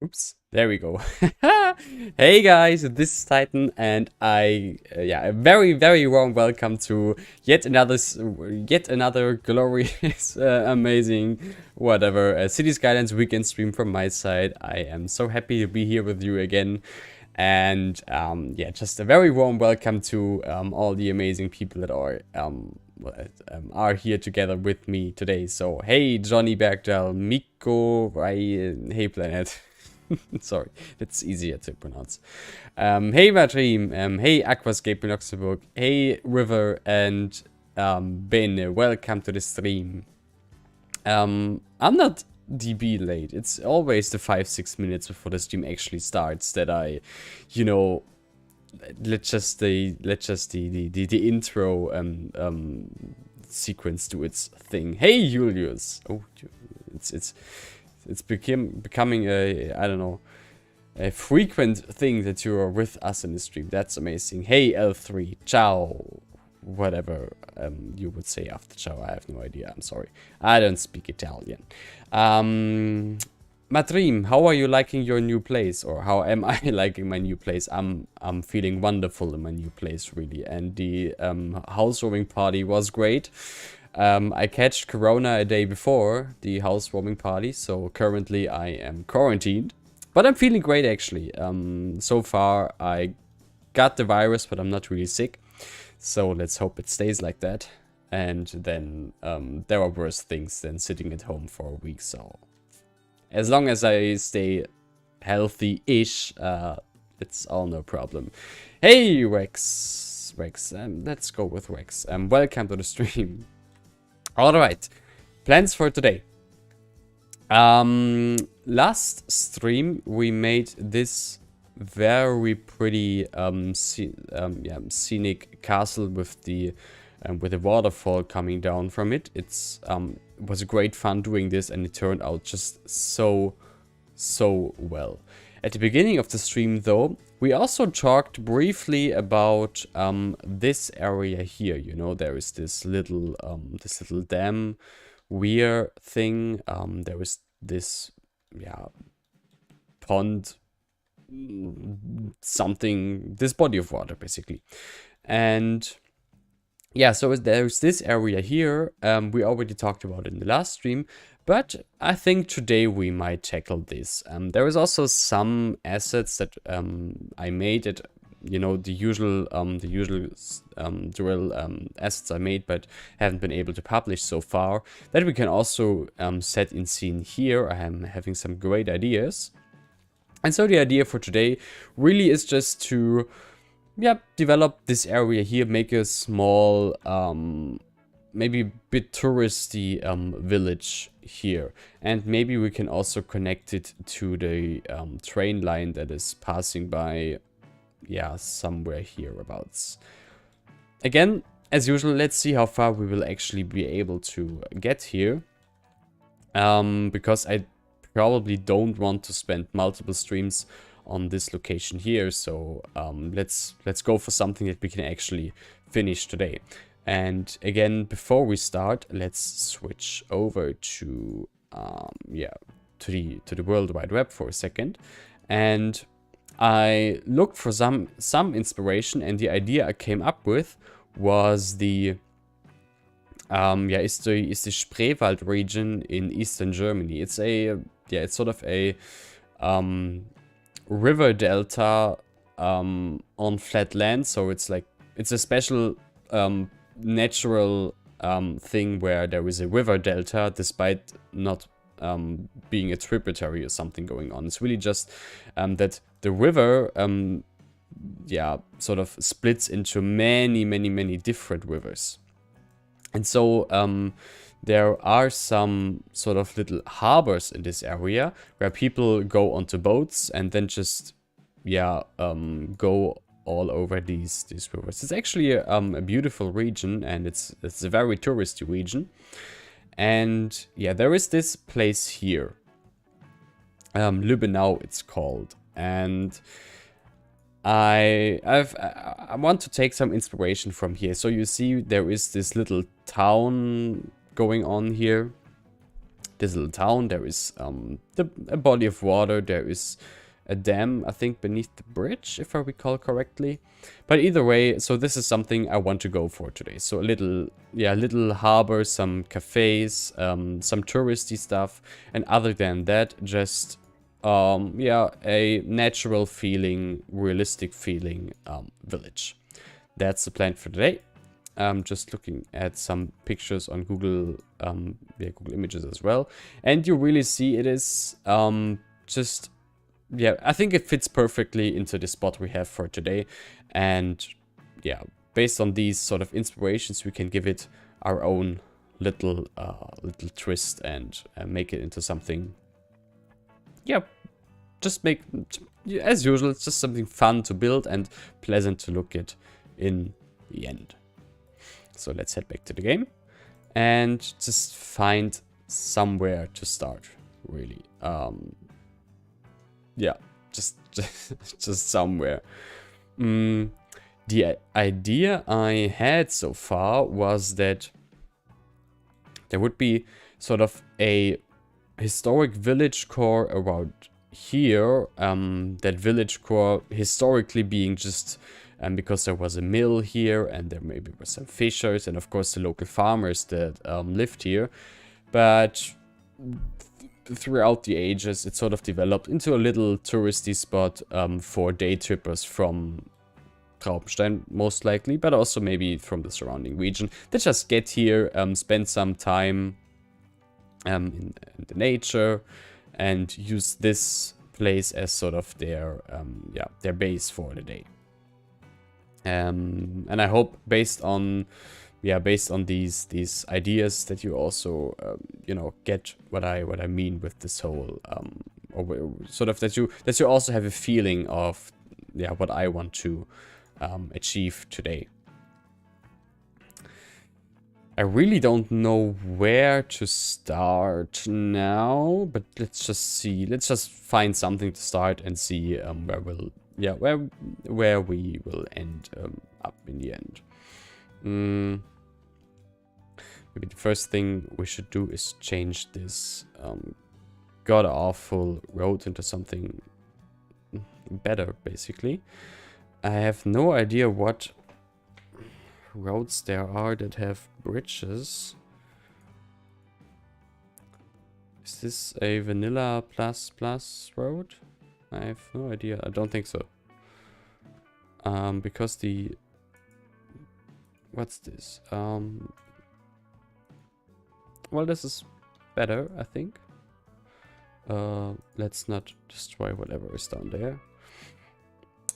Oops, there we go. Hey guys, this is Titan, and a very, very warm welcome to yet another glorious, amazing, whatever, City Skylines weekend stream from my side. I am so happy to be here with you again, and just a very warm welcome to all the amazing people that are here together with me today. So, hey Johnny Bergdahl, Miko, hey Planet. Sorry, it's easier to pronounce. Hey Matrim, hey Aquascape in Luxembourg, hey River, and Bene, welcome to the stream. I'm not DB late. It's always the 5-6 minutes before the stream actually starts that I, you know, let just the intro sequence do its thing. Hey Julius. Oh, it's becoming a, I don't know, a frequent thing that you are with us in the stream. That's amazing. Hey L3, ciao, whatever you would say after ciao. I have no idea. I'm sorry. I don't speak Italian. Matrim, how are you liking your new place? Or how am I liking my new place? I'm feeling wonderful in my new place, really. And the housewarming party was great. I catched Corona a day before the housewarming party, so currently I am quarantined. But I'm feeling great, actually. So far, I got the virus, but I'm not really sick. So let's hope it stays like that. And then there are worse things than sitting at home for a week. So as long as I stay healthy-ish, it's all no problem. Hey, Rex. Let's go with Rex. Welcome to the stream. Alright, plans for today. Last stream we made this very pretty scenic castle with the waterfall coming down from it. It was great fun doing this, and it turned out just so well. At the beginning of the stream, though, we also talked briefly about this area here. You know, there is this little dam weir thing. There is this pond something, this body of water basically. And yeah, so there's this area here. We already talked about it in the last stream, but I think today we might tackle this. There is also some assets that I made it, you know, the usual drill assets I made, but haven't been able to publish so far, that we can also set in scene here. I am having some great ideas. And so the idea for today really is just to develop this area here, make a small, maybe a bit touristy village here. And maybe we can also connect it to the train line that is passing by, somewhere hereabouts. Again, as usual, let's see how far we will actually be able to get here. Because I probably don't want to spend multiple streams on this location here, so let's go for something that we can actually finish today. And again, before we start, let's switch over to the World Wide Web for a second. And I looked for some inspiration, and the idea I came up with was the is the Spreewald region in eastern Germany. It's it's sort of a river delta on flat land, so it's a special natural thing where there is a river delta despite not being a tributary or something going on. It's really just that the river sort of splits into many different rivers. And so there are some sort of little harbors in this area where people go onto boats and then just go all over these rivers. It's actually a beautiful region, and it's a very touristy region. And yeah, there is this place here, Lübbenau it's called, and I want to take some inspiration from here. So you see there is this little town going on here. this little town. There is a body of water. There is a dam, I think, beneath the bridge, if I recall correctly. But either way, so this is something I want to go for today. So a little harbor, some cafes, some touristy stuff, and other than that, just a natural feeling, realistic feeling village. That's the plan for today. I'm just looking at some pictures on Google Images as well, and you really see it is just, yeah, I think it fits perfectly into the spot we have for today. And yeah, based on these sort of inspirations, we can give it our own little twist and make it into something, yeah, just make, as usual, it's just something fun to build and pleasant to look at in the end. So let's head back to the game and just find somewhere to start, really. Yeah, just somewhere. The idea I had so far was that there would be sort of a historic village core around here. That village core historically being just because there was a mill here and there maybe were some fishers and of course the local farmers that lived here. But throughout the ages, it sort of developed into a little touristy spot for day trippers from Traubenstein, most likely, but also maybe from the surrounding region that just get here, spend some time in the nature, and use this place as sort of their base for the day. And I hope based on these ideas that you also get what I mean with this whole or sort of that you also have a feeling of what I want to achieve today. I really don't know where to start now, but let's just find something to start and see where we will end up in the end. Maybe the first thing we should do is change this god-awful road into something better, basically. I have no idea what roads there are that have bridges. Is this a vanilla plus road? I have no idea. I don't think so. Because the... What's this? Well, this is better, I think. Let's not destroy whatever is down there.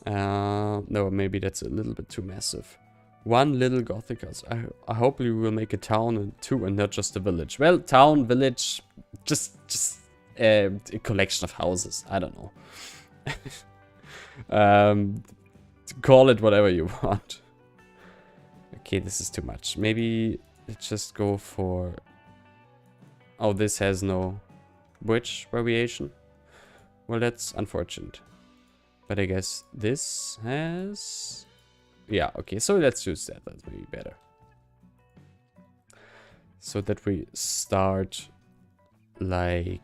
No, maybe that's a little bit too massive. One little gothic house. I hope we will make a town and two and not just a village. Well, town, village, just a collection of houses. I don't know. Call it whatever you want. Okay, this is too much. Maybe let's just go for... Oh, this has no bridge variation. Well, that's unfortunate. But I guess this has... Yeah, okay, so let's use that. That's maybe better. So that we start like...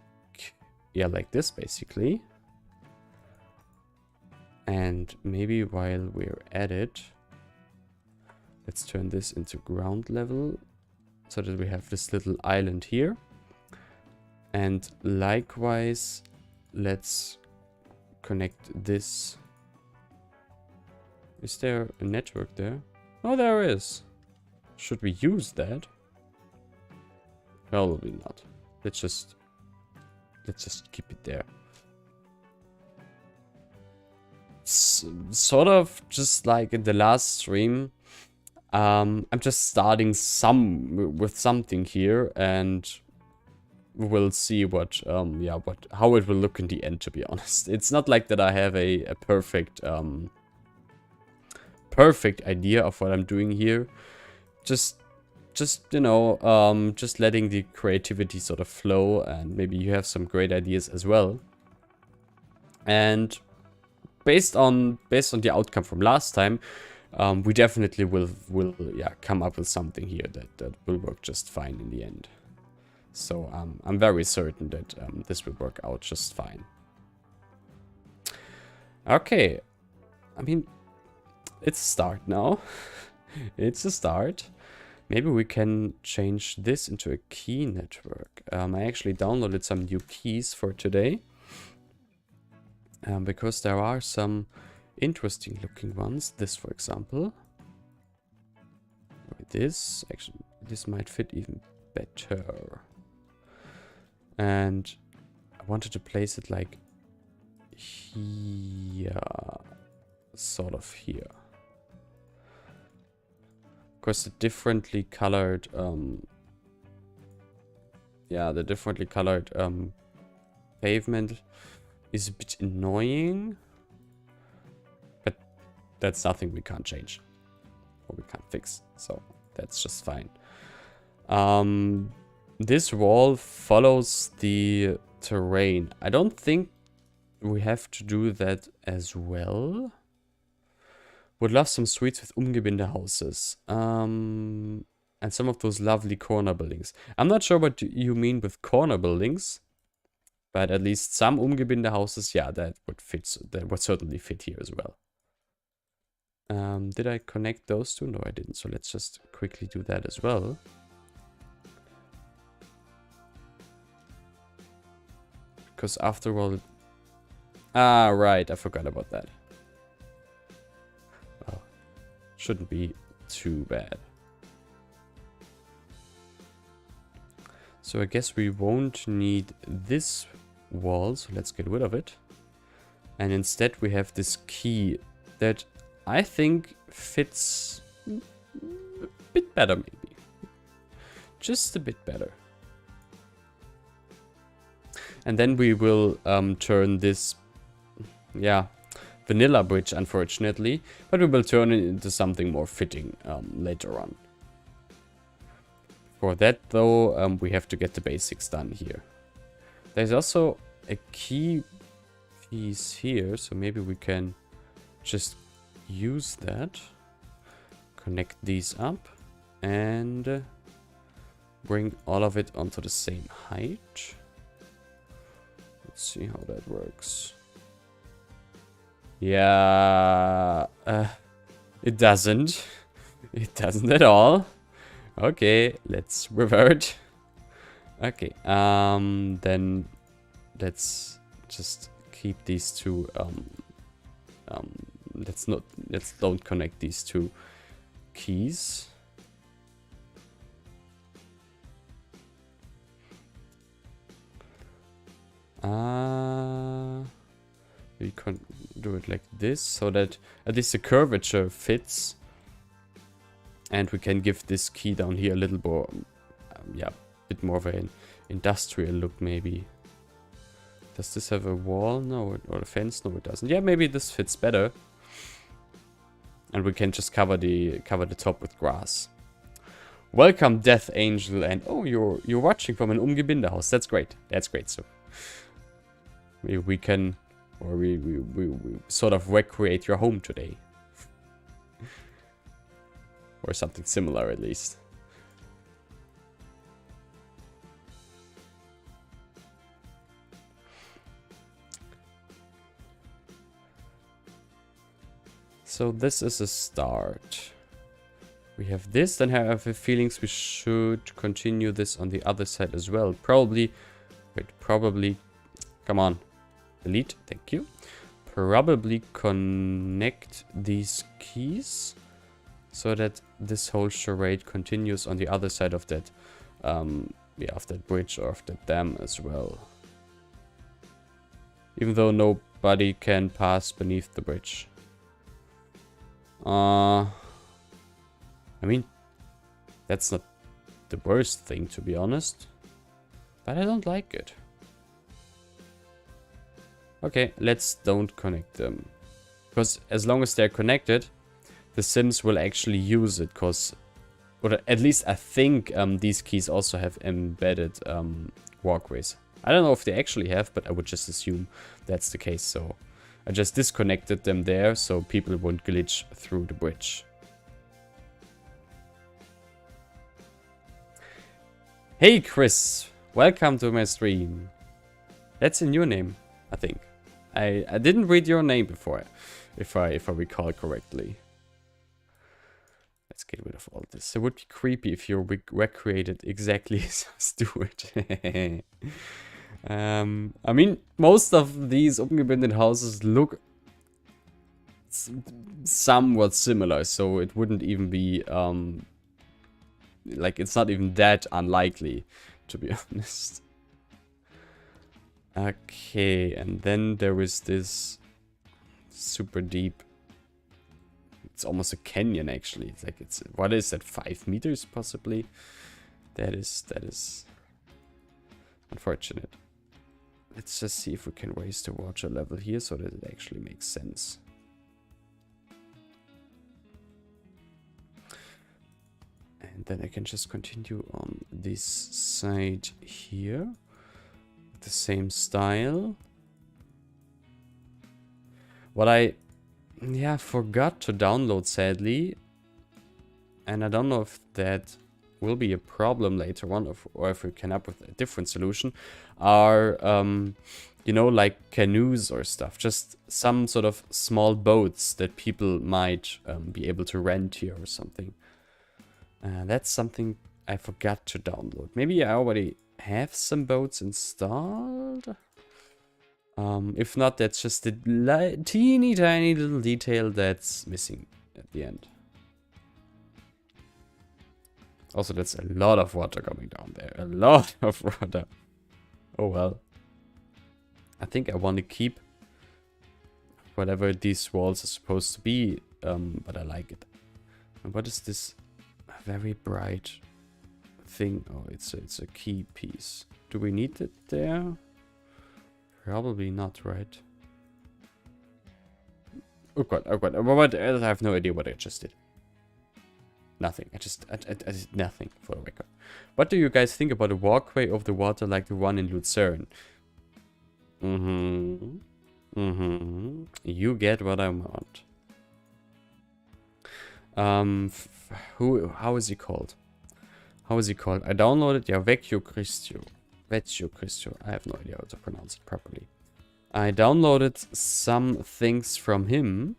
Yeah, like this, basically. And maybe while we're at it, let's turn this into ground level so that we have this little island here. And likewise, let's connect this. Is there a network there? Oh, there is. Should we use that? Probably not. Let's just keep it there. Sort of just like in the last stream, I'm just starting with something here, and we'll see how it will look in the end, to be honest. It's not like that I have a perfect idea of what I'm doing here. Just letting the creativity sort of flow, and maybe you have some great ideas as well. And based on the outcome from last time, we definitely will come up with something here that will work just fine in the end. So I'm very certain that this will work out just fine. Okay, I mean, it's a start now. It's a start. Maybe we can change this into a key network. I actually downloaded some new keys for today. Because there are some interesting looking ones. This, for example. This, actually, this might fit even better. And I wanted to place it like here. Sort of here. Because the differently colored, the differently colored pavement is a bit annoying. But that's nothing we can't change. Or we can't fix. So that's just fine. This wall follows the terrain. I don't think we have to do that as well. Would love some suites with Umgebinde houses. And some of those lovely corner buildings. I'm not sure what you mean with corner buildings. But at least some Umgebinde houses, yeah, that would fit. That would certainly fit here as well. Did I connect those two? No, I didn't. So let's just quickly do that as well. Because after all... Ah, right. I forgot about that. Well, shouldn't be too bad. So I guess we won't need this wall. So let's get rid of it. And instead we have this key that I think fits a bit better maybe. Just a bit better. And then we will turn this, vanilla bridge, unfortunately. But we will turn it into something more fitting later on. For that, though, we have to get the basics done here. There's also a key piece here, so maybe we can just use that. Connect these up and bring all of it onto the same height. Let's see how that works. Yeah, it doesn't. It doesn't at all. Okay, let's revert. Okay, then let's just keep these two. Let's don't connect these two keys. We can do it like this, so that at least the curvature fits. And we can give this key down here a little more, bit more of an industrial look maybe. Does this have a wall? No, or a fence? No, it doesn't. Yeah, maybe this fits better. And we can just cover the top with grass. Welcome, Death Angel, and oh, you're watching from an Umgebinde house. That's great. That's great. So maybe we can, or we sort of recreate your home today. Or something similar, at least. So this is a start. We have this, then I have a feelings we should continue this on the other side as well. Probably, come on, delete, thank you. Probably connect these keys so that this whole charade continues on the other side of that, of that bridge or of that dam as well. Even though nobody can pass beneath the bridge. I mean, that's not the worst thing, to be honest. But I don't like it. Okay, let's don't connect them. Because as long as they're connected, the Sims will actually use it. Because, or at least I think these keys also have embedded walkways. I don't know if they actually have, but I would just assume that's the case. So I just disconnected them there so people won't glitch through the bridge. Hey Chris, Welcome to my stream. That's a new name, I think. I didn't read your name before, if I recall correctly. Let's get rid of all this. It would be creepy if you recreated exactly as Stuart. I mean, most of these open-abandoned houses look somewhat similar, so it wouldn't even be like, it's not even that unlikely, to be honest. Okay, and then there is this super deep, it's almost a canyon actually. It's like, it's, what is that, 5 meters possibly? That is unfortunate. Let's just see if we can raise the water level here so that it actually makes sense. And then I can just continue on this side here. The same style. What I forgot to download, sadly, and I don't know if that will be a problem later on, or if we can up with a different solution, are you know, like canoes or stuff, just some sort of small boats that people might be able to rent here or something. That's something I forgot to download. Maybe I already have some boats installed. If not, that's just a teeny tiny little detail that's missing at the end. Also, that's a lot of water coming down there. A lot of water. Oh well. I think I want to keep whatever these walls are supposed to be, but I like it. And what is this very bright thing? Oh, it's a key piece. Do we need it there? Probably not, right? Oh god, oh god. What? I have no idea what I just did. Nothing. I did nothing, for the record. What do you guys think about a walkway over the water like the one in Lucerne? You get what I want. How is he called? How is he called? I downloaded, yeah, Vecchio Cristo. I have no idea how to pronounce it properly. I downloaded some things from him.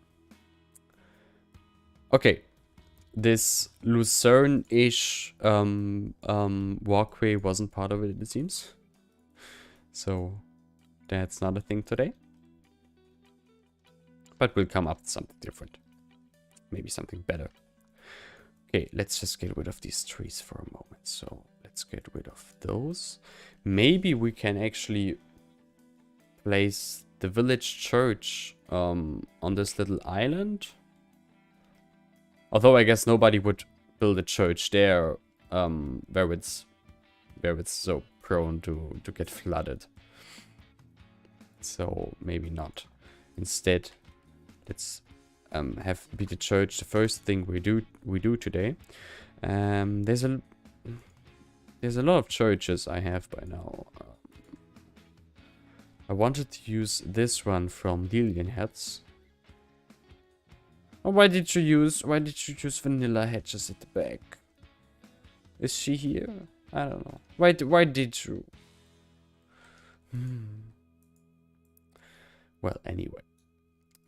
Okay. This Lucerne-ish walkway wasn't part of it seems. So that's not a thing today. But we'll come up with something different. Maybe something better. Okay, let's just get rid of these trees for a moment. So let's get rid of those. Maybe we can actually place the village church on this little island. Although I guess nobody would build a church there where it's so prone to get flooded. So maybe not. Instead, let's have be the church the first thing we do today. There's a lot of churches I have by now. I wanted to use this one from Lilienherz. Oh, why did you choose Vanilla Hedges at the back? Is she here? I don't know. Why did you? Well, anyway,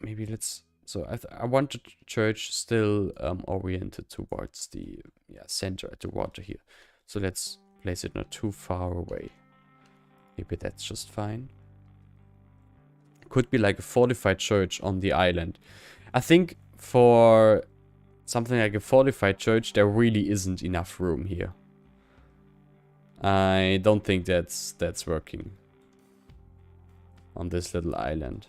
maybe let's. So I want the church still oriented towards the center at the water here. So let's place it not too far away. Maybe that's just fine. Could be like a fortified church on the island. I think for something like a fortified church, there really isn't enough room here. I don't think that's working on this little island.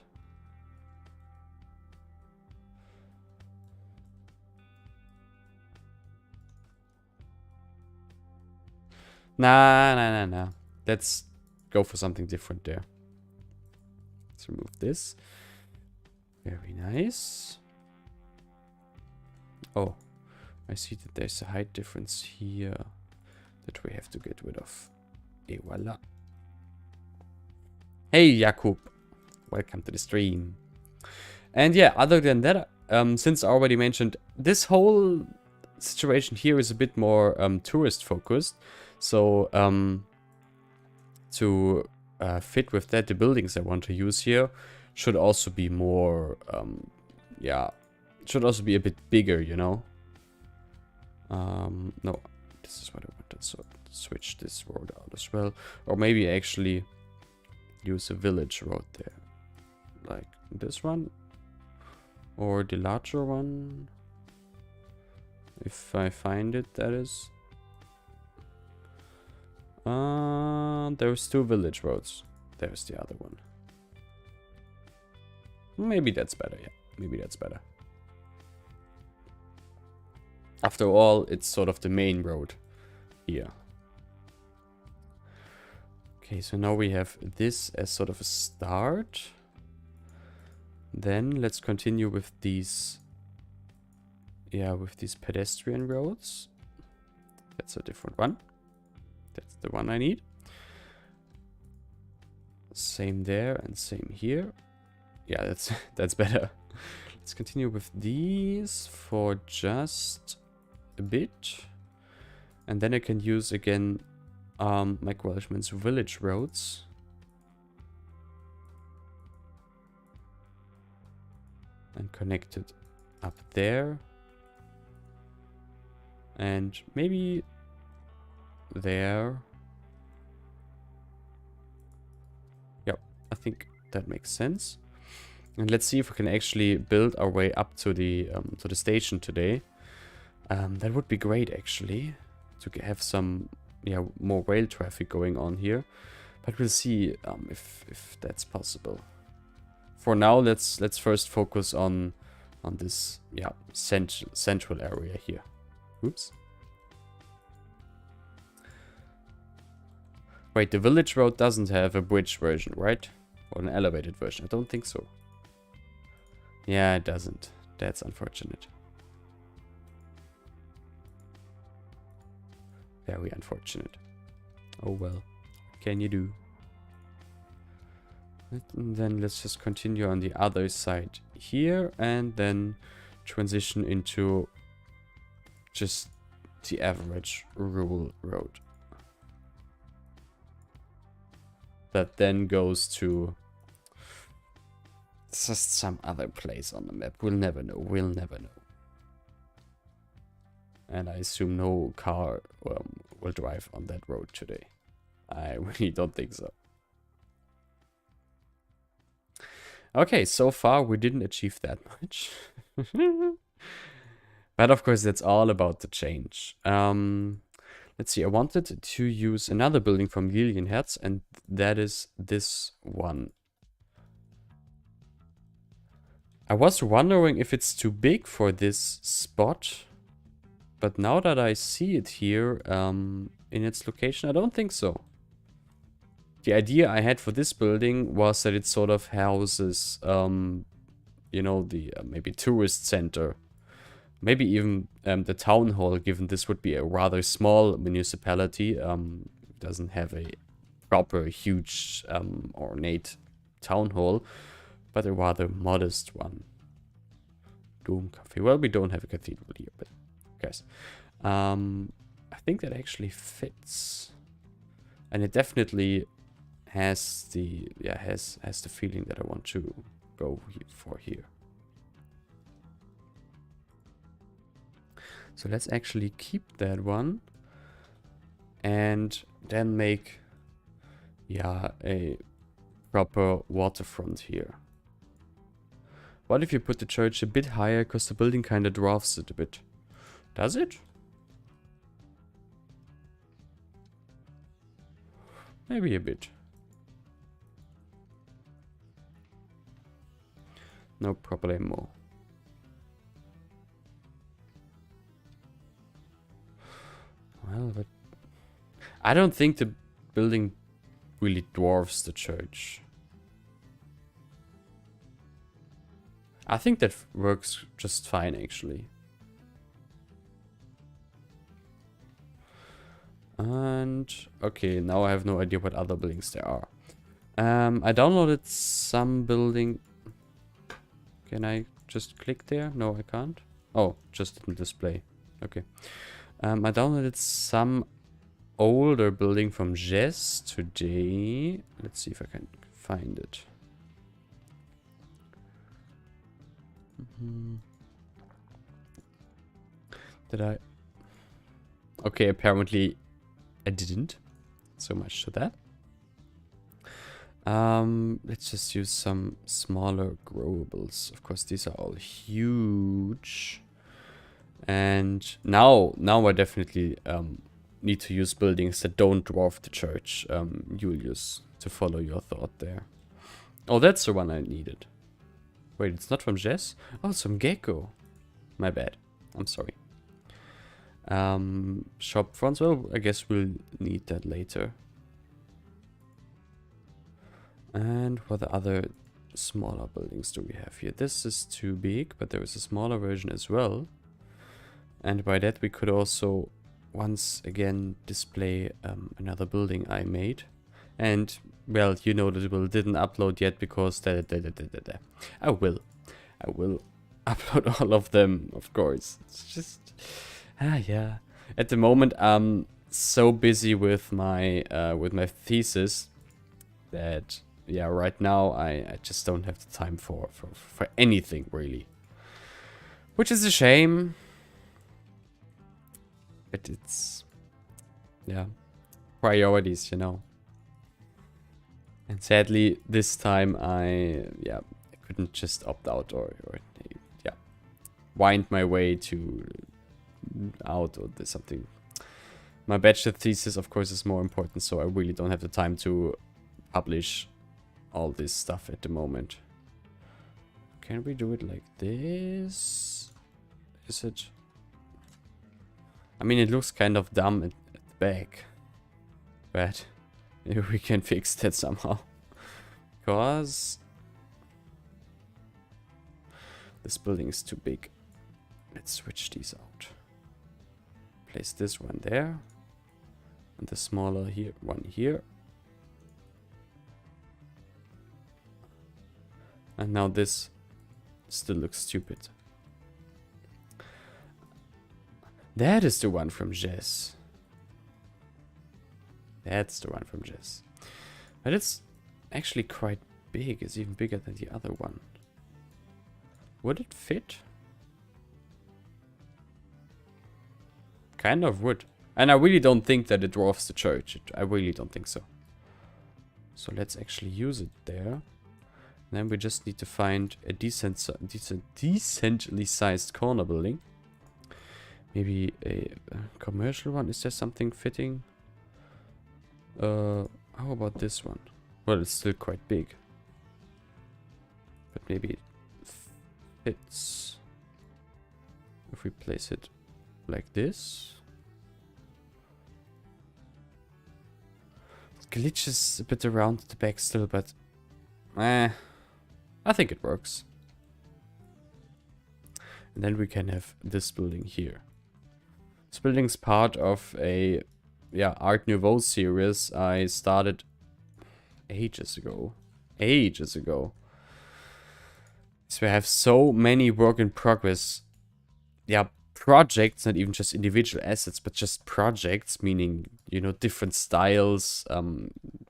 Nah. Let's go for something different there. Let's remove this. Very nice. Oh, I see that there's a height difference here that we have to get rid of. Et voila. Hey, Jakub. Welcome to the stream. And yeah, other than that, since I already mentioned, this whole situation here is a bit more tourist focused. So to fit with that, the buildings I want to use here should also be more, yeah, should also be a bit bigger, you know. No, this is what I wanted, so switch this road out as well. Or maybe actually use a village road there. Like this one. Or the larger one. If I find it, that is. There's 2 village roads. There's the other one. Maybe that's better, yeah. Maybe that's better. After all, it's sort of the main road here. Okay, so now we have this as sort of a start. Then let's continue with these, yeah, with these pedestrian roads. That's a different one. That's the one I need. Same there and same here. Yeah, that's better. Let's continue with these for just a bit. And then I can use again Mike Welshman's village roads. And connect it up there. And maybe there. Yep, I think that makes sense. And let's see if we can actually build our way up to the station today. That would be great, actually, to have some, yeah, more rail traffic going on here. But we'll see if that's possible. For now, let's first focus on this, yeah, central area here. Oops. Wait, the village road doesn't have a bridge version, right? Or an elevated version? I don't think so. Yeah, it doesn't. That's unfortunate. Very unfortunate. Oh well. What can you do? And then let's just continue on the other side here and then transition into just the average rural road. That then goes to just some other place on the map. We'll never know. We'll never know. And I assume no car will drive on that road today. I really don't think so. Okay, so far we didn't achieve that much. But of course, that's all about the change. Let's see, I wanted to use another building from Lilienherz, and that is this one. I was wondering if it's too big for this spot, but now that I see it here in its location, I don't think so. The idea I had for this building was that it sort of houses, you know, the maybe tourist center. Maybe even the town hall, given this would be a rather small municipality. Doesn't have a proper, huge, ornate town hall, but a rather modest one. Dome Cafe. Well, we don't have a cathedral here, but guys, I think that actually fits, and it definitely has the has the feeling that I want to go for here. So let's actually keep that one and then make, yeah, a proper waterfront here. What if you put the church a bit higher, because the building kind of dwarfs it a bit? Does it? Maybe a bit. No problemo. Well, but I don't think the building really dwarfs the church. I think that works just fine, actually. And okay, now I have no idea what other buildings there are. I downloaded some building. Can I just click there? No, I can't. Oh, just didn't display. Okay. I downloaded some older building from Jess today. Let's see if I can find it. Did I? Okay, apparently I didn't. So much to that. Let's just use some smaller growables. Of course, these are all huge. And now I definitely need to use buildings that don't dwarf the church. Julius, to follow your thought there. Oh, that's the one I needed. Wait, it's not from Jess? Oh, it's from Gecko. My bad. I'm sorry. Shop fronts. Well, I guess we'll need that later. And what other smaller buildings do we have here? This is too big, but there is a smaller version as well. And by that we could also once again display another building I made. And well, you know that it didn't upload yet because I will upload all of them, of course. It's just yeah. At the moment I'm so busy with my thesis that yeah, right now I just don't have the time for anything really. Which is a shame. But it's, yeah, priorities, you know. And sadly, this time I couldn't just opt out or yeah, wind my way to out or something. My bachelor thesis, of course, is more important, so I really don't have the time to publish all this stuff at the moment. Can we do it like this? Is it? I mean, it looks kind of dumb at the back, but maybe we can fix that somehow. Because this building is too big. Let's switch these out. Place this one there, and the smaller one here. And now this still looks stupid. That is the one from Jess. That's the one from Jess. But it's actually quite big. It's even bigger than the other one. Would it fit? Kind of would. And I really don't think that it dwarfs the church. I really don't think so. So let's actually use it there. And then we just need to find a decently sized corner building. Maybe a commercial one. Is there something fitting? How about this one? Well, it's still quite big. But maybe it fits. If we place it like this. It glitches a bit around the back still, but I think it works. And then we can have this building here. This building's part of a Art Nouveau series I started ages ago. So we have so many work in progress. Yeah, projects, not even just individual assets, but just projects, meaning, you know, different styles,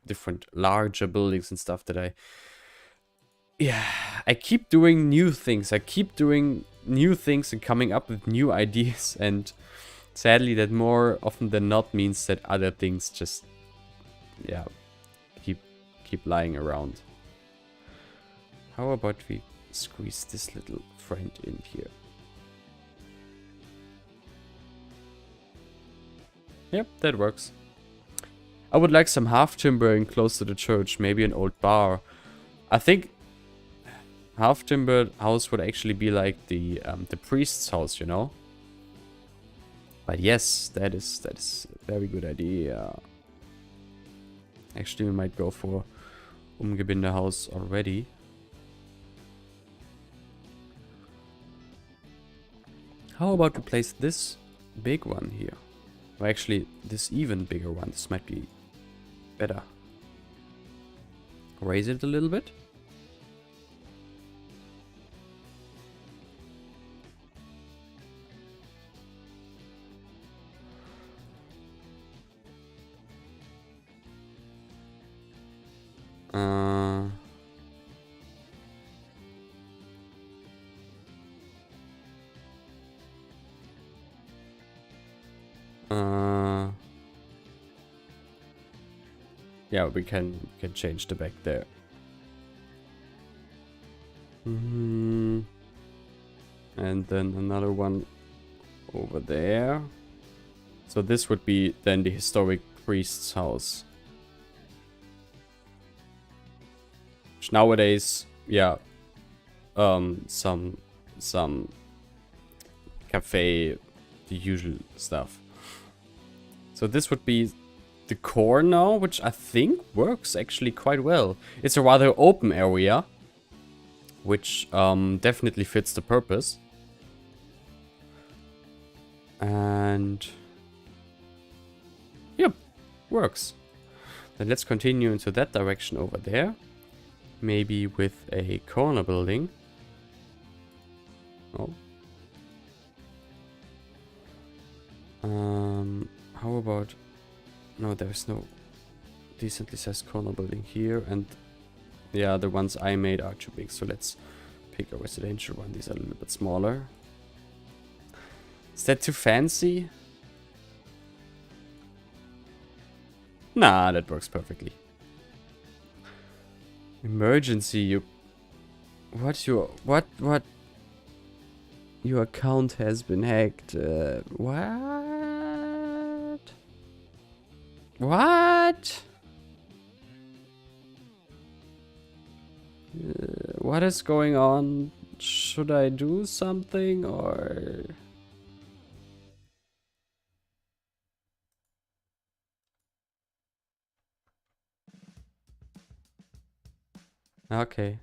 different larger buildings and stuff that I keep doing new things. I keep doing new things and coming up with new ideas, and sadly that more often than not means that other things just keep lying around. How about we squeeze this little friend in here? Yep, that works. I would like some half timbering close to the church, maybe an old bar. I think half timbered house would actually be like the priest's house, you know. But yes, that is a very good idea. Actually, we might go for Umgebindehaus already. How about we place this big one here? Or actually, this even bigger one. This might be better. Raise it a little bit. Uh, yeah, we can change the back there. And then another one over there. So this would be then the historic priest's house. Which nowadays, yeah, some cafe, the usual stuff. So this would be the core now, which I think works actually quite well. It's a rather open area, which definitely fits the purpose. And yep, works. Then let's continue into that direction over there. Maybe with a corner building. Oh. How about... No, there's no decently sized corner building here. And yeah, the ones I made are too big. So let's pick a residential one. These are a little bit smaller. Is that too fancy? Nah, that works perfectly. Emergency, you... What? Your account has been hacked. What? What? What is going on? Should I do something or... Okay.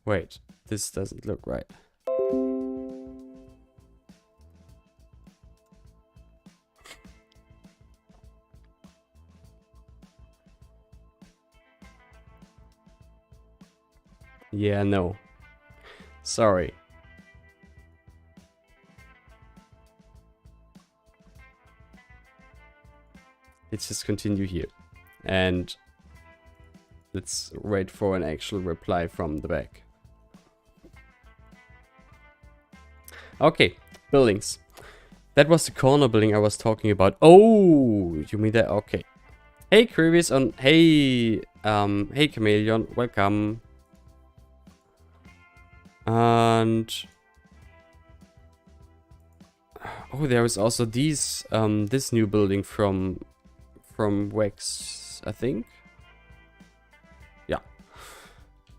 Wait, this doesn't look right. Yeah, no. Sorry. Let's just continue here. And let's wait for an actual reply from the back. Okay, buildings. That was the corner building I was talking about. Oh, you mean that? Okay. Hey, Crevious on... Hey, hey, Chameleon. Welcome. And... Oh, there is also these, this new building from Wex, I think. Yeah.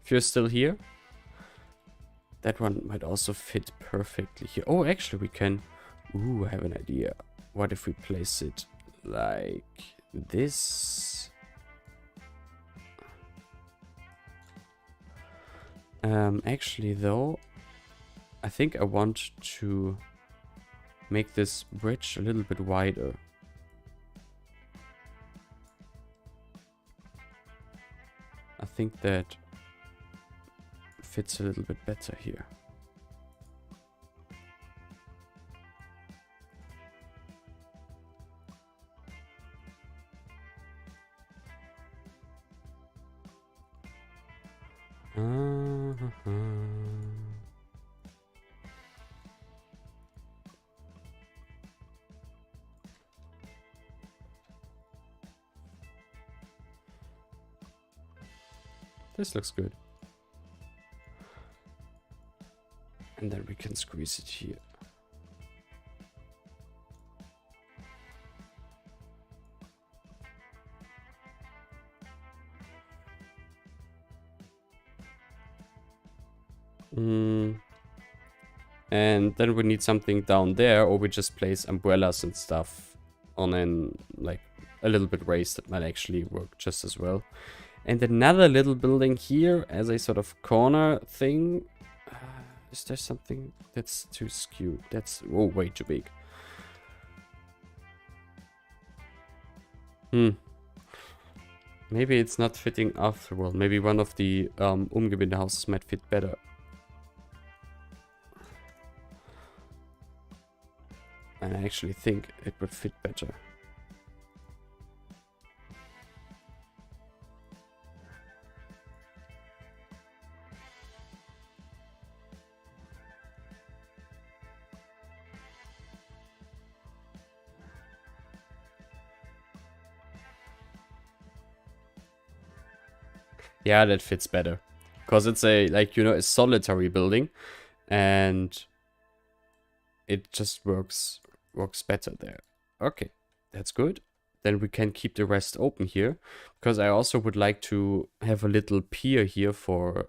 If you're still here. That one might also fit perfectly here. Oh, actually we can... Ooh, I have an idea. What if we place it like this? Actually though, I think I want to make this bridge a little bit wider. I think that fits a little bit better here. This looks good. And then we can squeeze it here. And then we need something down there, or we just place umbrellas and stuff on an, like, a little bit raised. That might actually work just as well. And another little building here as a sort of corner thing. Is there something that's too skewed? That's, oh, way too big. Maybe it's not fitting after all. Maybe one of the Umgebinde houses might fit better. And I actually think it would fit better. Yeah, that fits better. Because it's a, like, you know, a solitary building. And it just works better there. Okay, that's good. Then we can keep the rest open here. Because I also would like to have a little pier here for,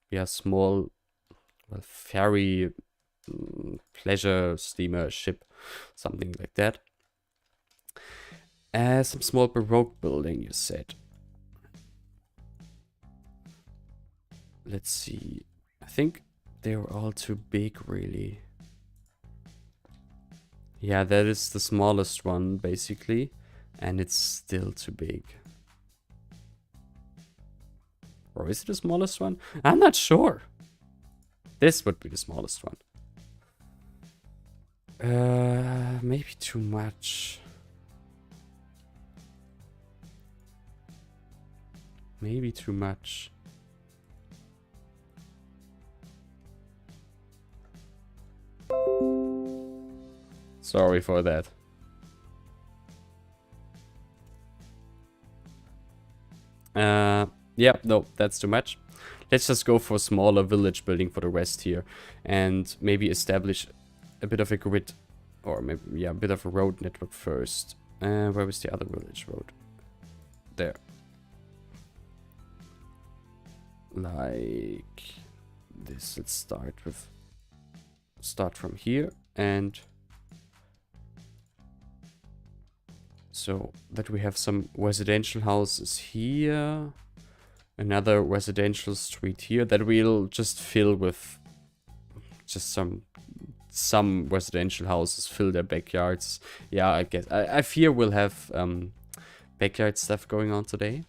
yeah, small ferry, pleasure steamer ship. Something like that. Some small Baroque building, you said. Let's see. I think they were all too big, really. Yeah, that is the smallest one, basically. And it's still too big. Or is it the smallest one? I'm not sure. This would be the smallest one. Maybe too much. Maybe too much. Sorry for that. Yeah, no, that's too much. Let's just go for a smaller village building for the rest here. And maybe establish a bit of a grid. Or maybe, yeah, a bit of a road network first. Where was the other village road? There. Like this. Let's start from here. And so that we have some residential houses here. Another residential street here that we'll just fill with just some residential houses, fill their backyards. Yeah, I guess. I fear we'll have backyard stuff going on today.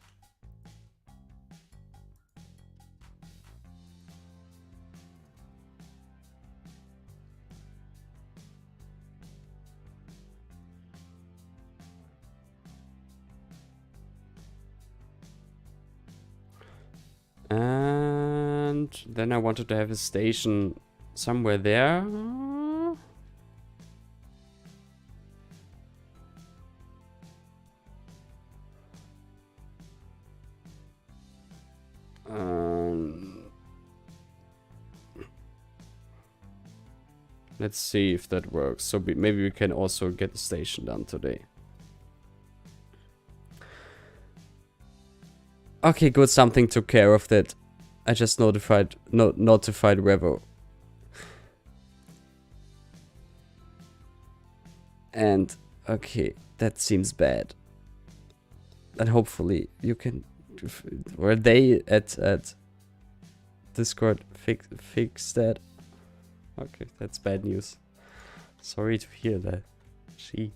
And then I wanted to have a station somewhere there. Let's see if that works. So maybe we can also get the station done today. Okay, good. Something took care of that. I just notified Revo. And okay, that seems bad. And hopefully you can. Were they at Discord fix that? Okay, that's bad news. Sorry to hear that. Gee.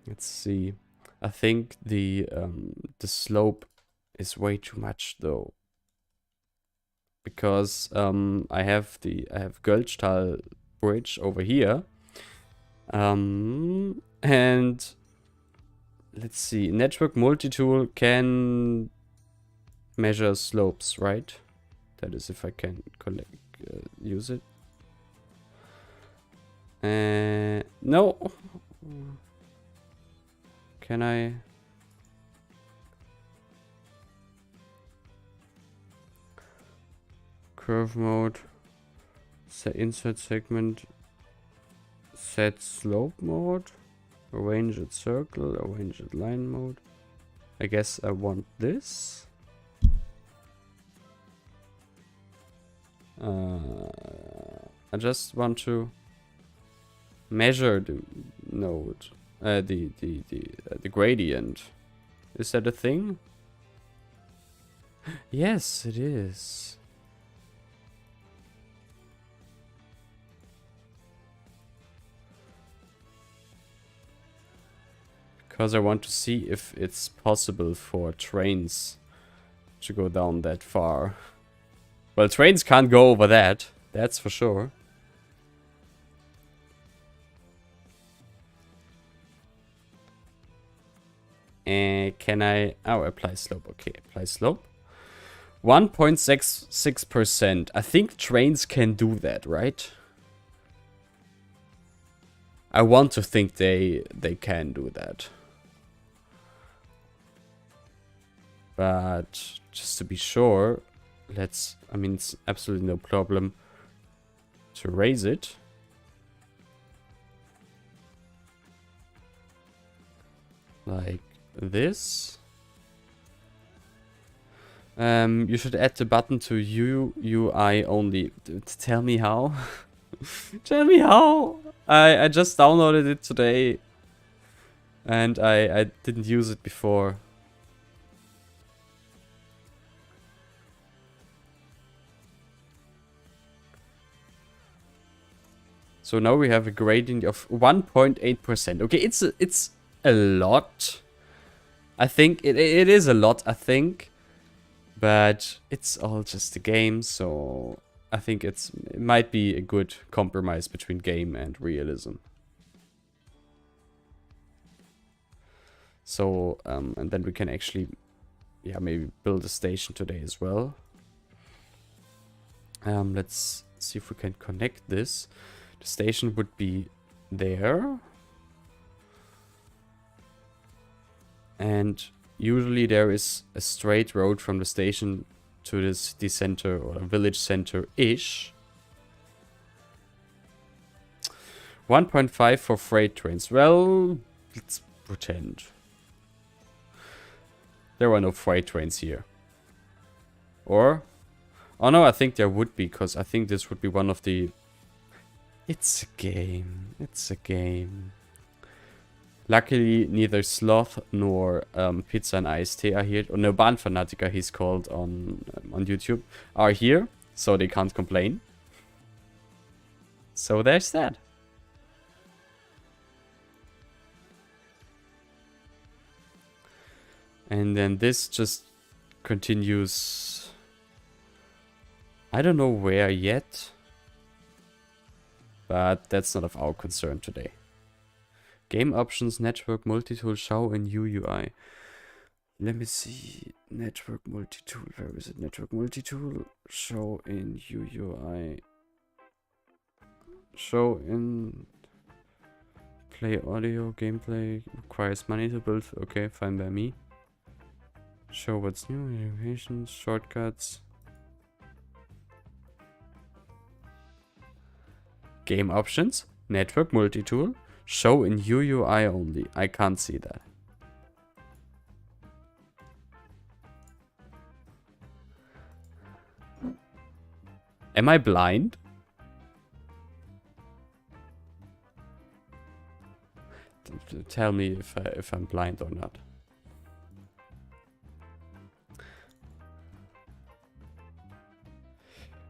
Let's see. I think the slope is way too much though. Because I have Gölztal bridge over here. And let's see. Network multi-tool can measure slopes, right? That is if I can use it. No. Can I? Curve mode. Set insert segment. Set slope mode. Arrange at circle. Arrange at line mode. I guess I want this. I just want to measure the node, the gradient. Is that a thing? Yes, it is. Because I want to see if it's possible for trains to go down that far. Well, trains can't go over that. That's for sure. And can I... Oh, apply slope. Okay, apply slope. 1.66%. I think trains can do that, right? I want to think they can do that. But just to be sure, let's, I mean, it's absolutely no problem to raise it. Like this. You should add the button to UI only. Tell me how. Tell me how. I just downloaded it today. And I didn't use it before. So now we have a gradient of 1.8%. Okay, it's a lot. I think it is a lot, I think. But it's all just a game, so I think it might be a good compromise between game and realism. So, and then we can actually, yeah, maybe build a station today as well. Let's see if we can connect this. The station would be there. And usually there is a straight road from the station to the city center or village center-ish. 1.5 for freight trains. Well, let's pretend. There are no freight trains here. Or? Oh no, I think there would be, because I think this would be one of the... It's a game. It's a game. Luckily, neither Sloth nor Pizza and IST are here. Or no, Bahnfanatiker, he's called on YouTube, are here. So they can't complain. So there's that. And then this just continues. I don't know where yet. But that's not of our concern today. Game options, network, multi-tool, show in UUI. Let me see. Network, multi-tool. Where is it? Network, multi-tool. Show in UUI. Show in... Play audio, gameplay. Requires money to build. Okay, fine by me. Show what's new. Animations, shortcuts. Game options. Network, multi-tool. Show in UUI only. I can't see that. Am I blind? Tell me if I'm blind or not.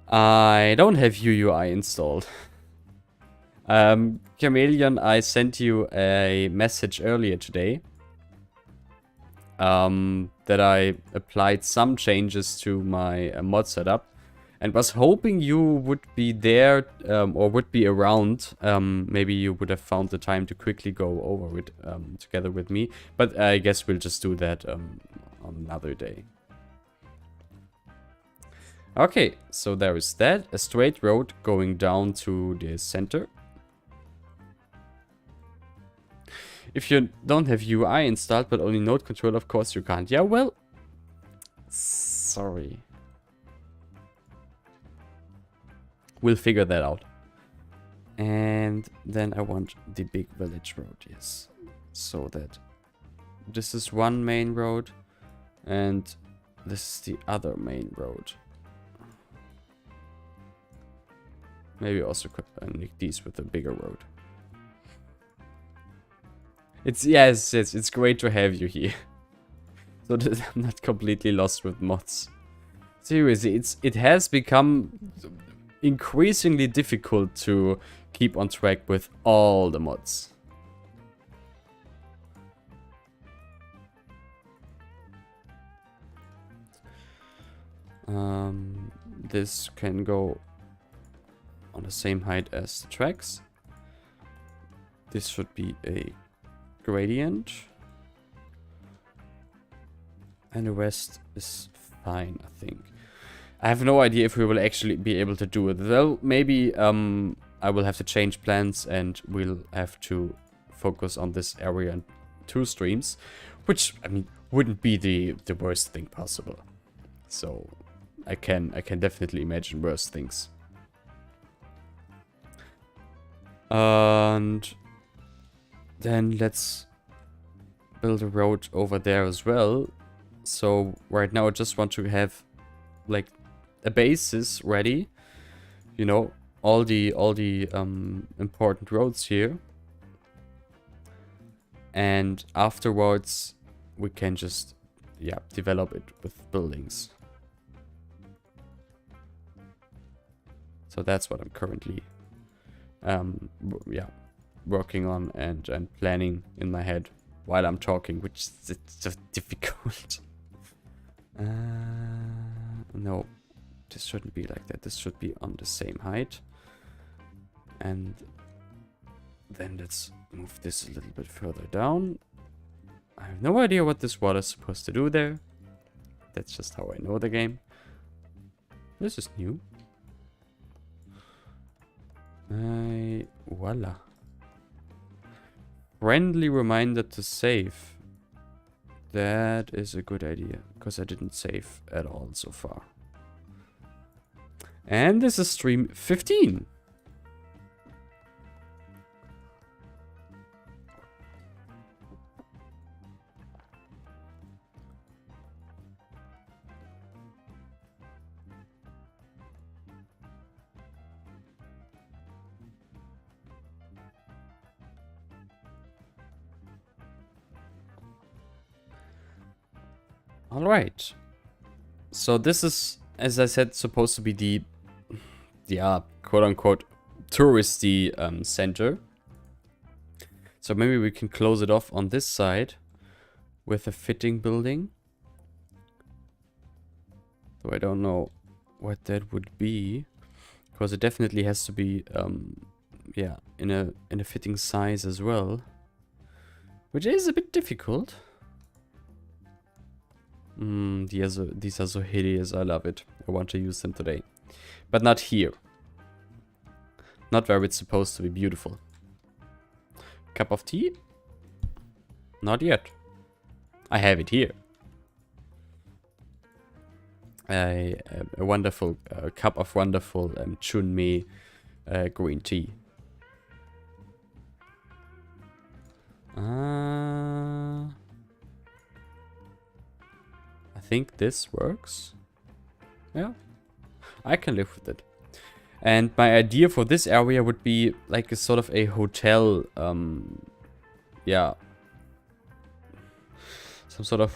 I don't have UUI installed. Chameleon, I sent you a message earlier today. That I applied some changes to my mod setup. And was hoping you would be there or would be around. Maybe you would have found the time to quickly go over it together with me. But I guess we'll just do that on another day. Okay, so there is that. A straight road going down to the center. If you don't have UI installed but only node control, of course you can't. Yeah, well, sorry. We'll figure that out. And then I want the big village road, yes. So that this is one main road and this is the other main road. Maybe also connect these with a bigger road. It's yes, it's great to have you here. So that I'm not completely lost with mods. Seriously, it has become increasingly difficult to keep on track with all the mods. This can go on the same height as the tracks. This should be a gradient. And the rest is fine, I think. I have no idea if we will actually be able to do it. Well, maybe I will have to change plans and we'll have to focus on this area in 2 streams. Which, I mean, wouldn't be the worst thing possible. So, I can definitely imagine worse things. And then let's build a road over there as well. So right now I just want to have like a basis ready. You know, all the important roads here. And afterwards we can just develop it with buildings. So that's what I'm currently working on and planning in my head while I'm talking, which is just difficult. No, this shouldn't be like that. This should be on the same height. And then let's move this a little bit further down. I have no idea what this water is supposed to do there. That's just how I know the game. This is new. Voila. Friendly reminder to save. That is a good idea, because I didn't save at all so far. And this is stream 15. Alright. So this is, as I said, supposed to be the quote-unquote touristy center. So maybe we can close it off on this side with a fitting building. Though I don't know what that would be, because it definitely has to be in a fitting size as well, which is a bit difficult. These are so hideous. I love it. I want to use them today. But not here. Not where it's supposed to be beautiful. Cup of tea? Not yet. I have it here. A wonderful cup of wonderful chunmi green tea. I think this works. Yeah, I can live with it. And my idea for this area would be like a sort of a hotel, some sort of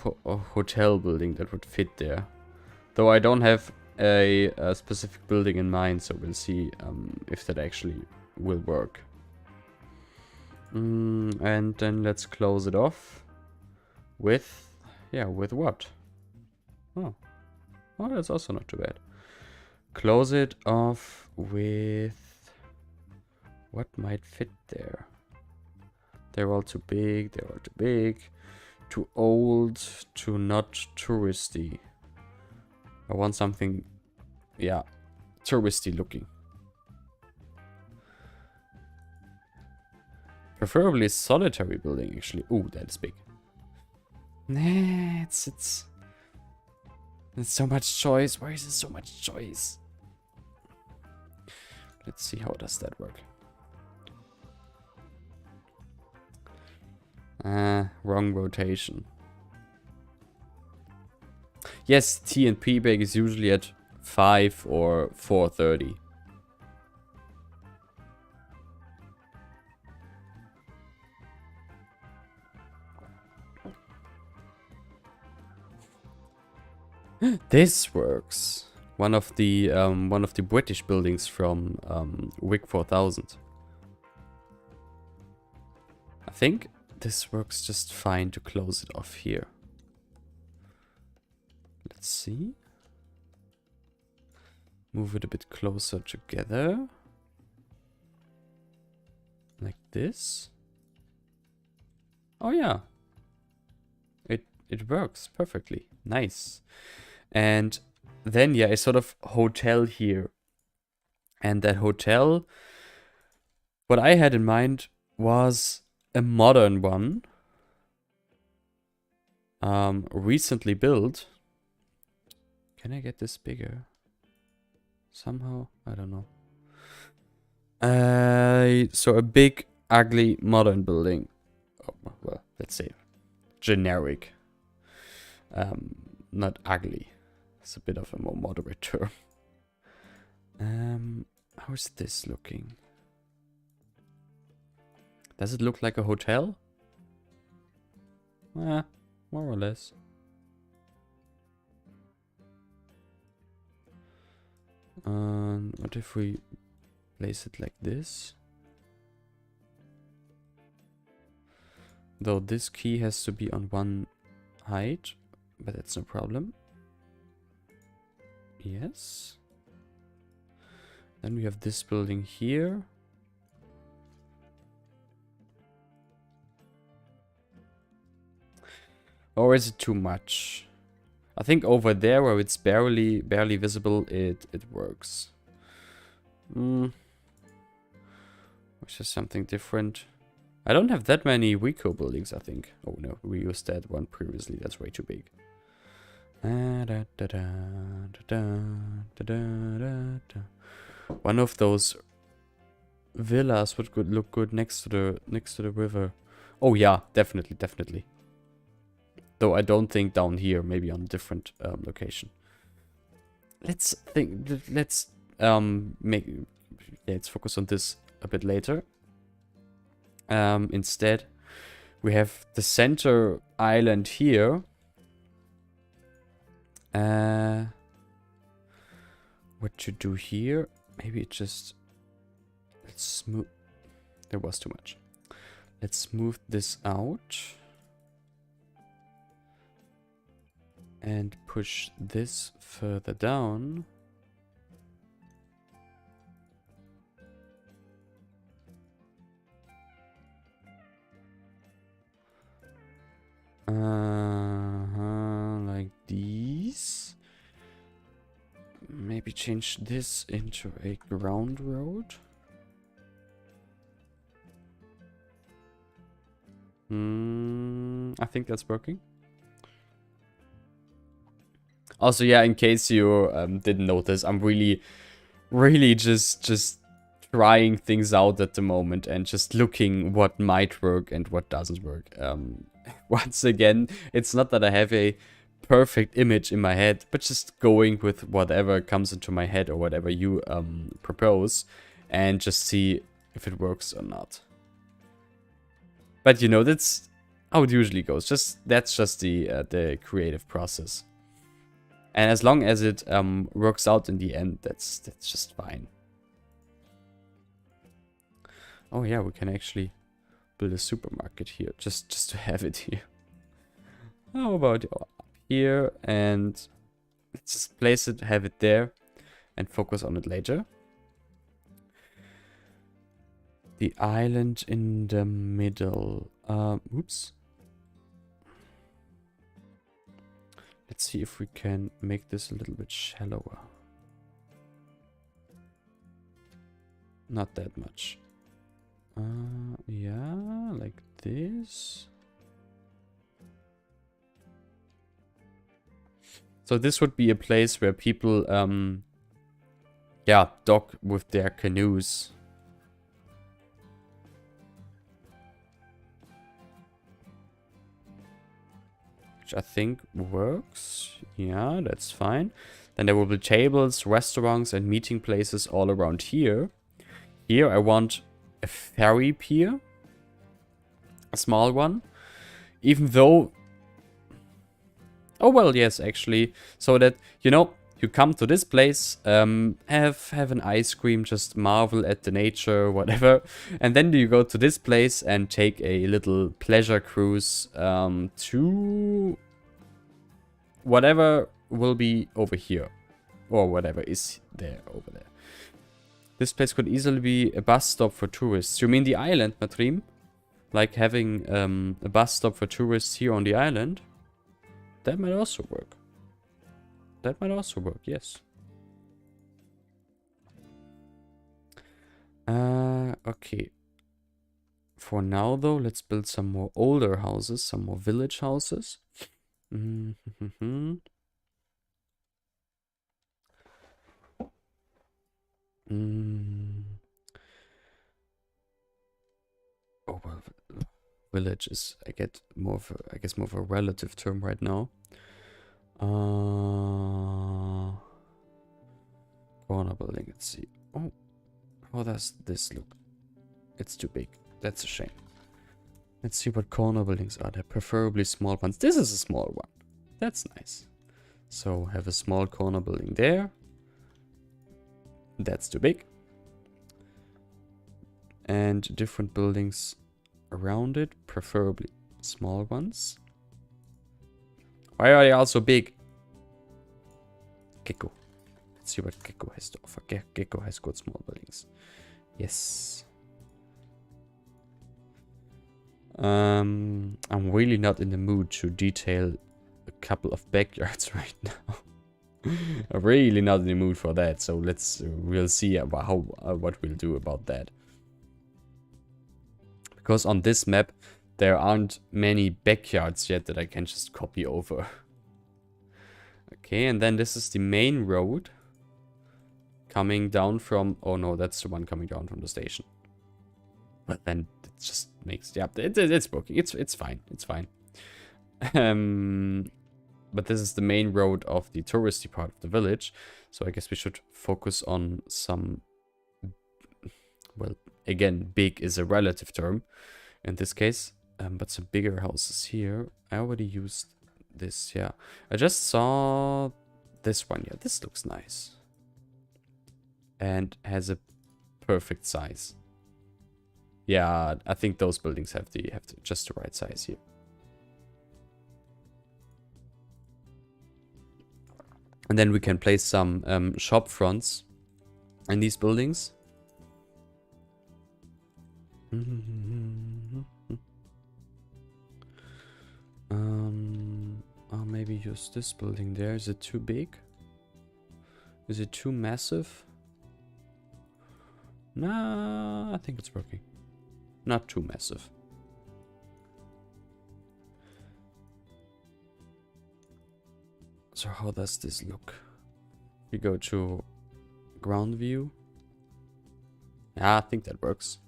hotel building that would fit there. Though I don't have a specific building in mind, so we'll see if that actually will work. And then let's close it off with, with what? Oh, that's also not too bad. Close it off with what might fit there. They're all too big. They're all too big. Too old. Too not touristy. I want something, touristy looking. Preferably a solitary building, actually. Ooh, that is big. Nah, it's so much choice. Why is there so much choice? Let's see, how does that work? Wrong rotation. Yes, T and P bag is usually at 5 or 4:30. This works. One of the British buildings from WIG 4000. I think this works just fine to close it off here. Let's see. Move it a bit closer together. Like this. Oh yeah. It works perfectly. Nice. And then, yeah, a sort of hotel here. And that hotel, what I had in mind was a modern one. Recently built. Can I get this bigger? Somehow? I don't know. So a big, ugly, modern building. Oh, well, let's say generic. Not ugly. It's a bit of a more moderate term. How's this looking? Does it look like a hotel? More or less. What if we place it like this? Though this key has to be on one height, but that's no problem. Yes. Then we have this building here. Or is it too much? I think over there where it's barely visible, it works. Which is something different. I don't have that many Wico buildings, I think. Oh no, we used that one previously. That's way too big. One of those villas would look good next to the river. Oh yeah, definitely. Though I don't think down here, maybe on a different location. Let's focus on this a bit later. Instead, we have the center island here. What to do here? Maybe it just... Let's smooth... There was too much. Let's smooth this out. And push this further down. Like these. Maybe change this into a ground road. I think that's working. Also, yeah, in case you didn't notice, I'm really just trying things out at the moment and just looking what might work and what doesn't work. Once again, it's not that I have a perfect image in my head, but just going with whatever comes into my head or whatever you propose and just see if it works or not. But you know, that's how it usually goes. That's just the creative process. And as long as it works out in the end, that's just fine. Oh yeah, we can actually build a supermarket here, just to have it here. How about up here? And let's just place it, have it there, and focus on it later. The island in the middle. Oops. Let's see if we can make this a little bit shallower. Not that much. Yeah, like this. So this would be a place where people, yeah, dock with their canoes. Which I think works. Yeah, that's fine. Then there will be tables, restaurants, and meeting places all around here. Here I want a ferry pier. A small one. Even though... Oh, well, yes, actually. So that, you know, you come to this place, have an ice cream, just marvel at the nature, whatever. And then you go to this place and take a little pleasure cruise to whatever will be over here. Or whatever is there over there. This place could easily be a bus stop for tourists. You mean the island, Matrim? Like having a bus stop for tourists here on the island? That might also work. That might also work, yes. Okay. For now, though, let's build some more older houses, some more village houses. Mm-hmm. Oh well, village is I guess more of a relative term right now. Corner building. Let's see. Oh, how does this look? It's too big. That's a shame. Let's see what corner buildings are. They're preferably small ones. This is a small one. That's nice. So have a small corner building there. That's too big. And different buildings around it, preferably small ones. Why are they all so big? Gecko. Let's see what Gecko has to offer. Gecko has good small buildings. Yes. I'm really not in the mood to detail a couple of backyards right now. I'm really not in the mood for that. So we'll see what we'll do about that. Because on this map, there aren't many backyards yet that I can just copy over. Okay, and then this is the main road. Coming down from... Oh no, that's the one coming down from the station. But then it just makes... Yeah, it's broken. It's fine. It's fine. But this is the main road of the touristy part of the village. So I guess we should focus on some... Well, again, big is a relative term in this case. But some bigger houses here. I already used this, yeah. I just saw this one. Yeah, this looks nice. And has a perfect size. Yeah, I think those buildings have just the right size here. And then we can place some shop fronts in these buildings. I'll maybe use this building there. Is it too big? Is it too massive? Nah, I think it's working. Not too massive. So how does this look? We go to ground view. Yeah, I think that works.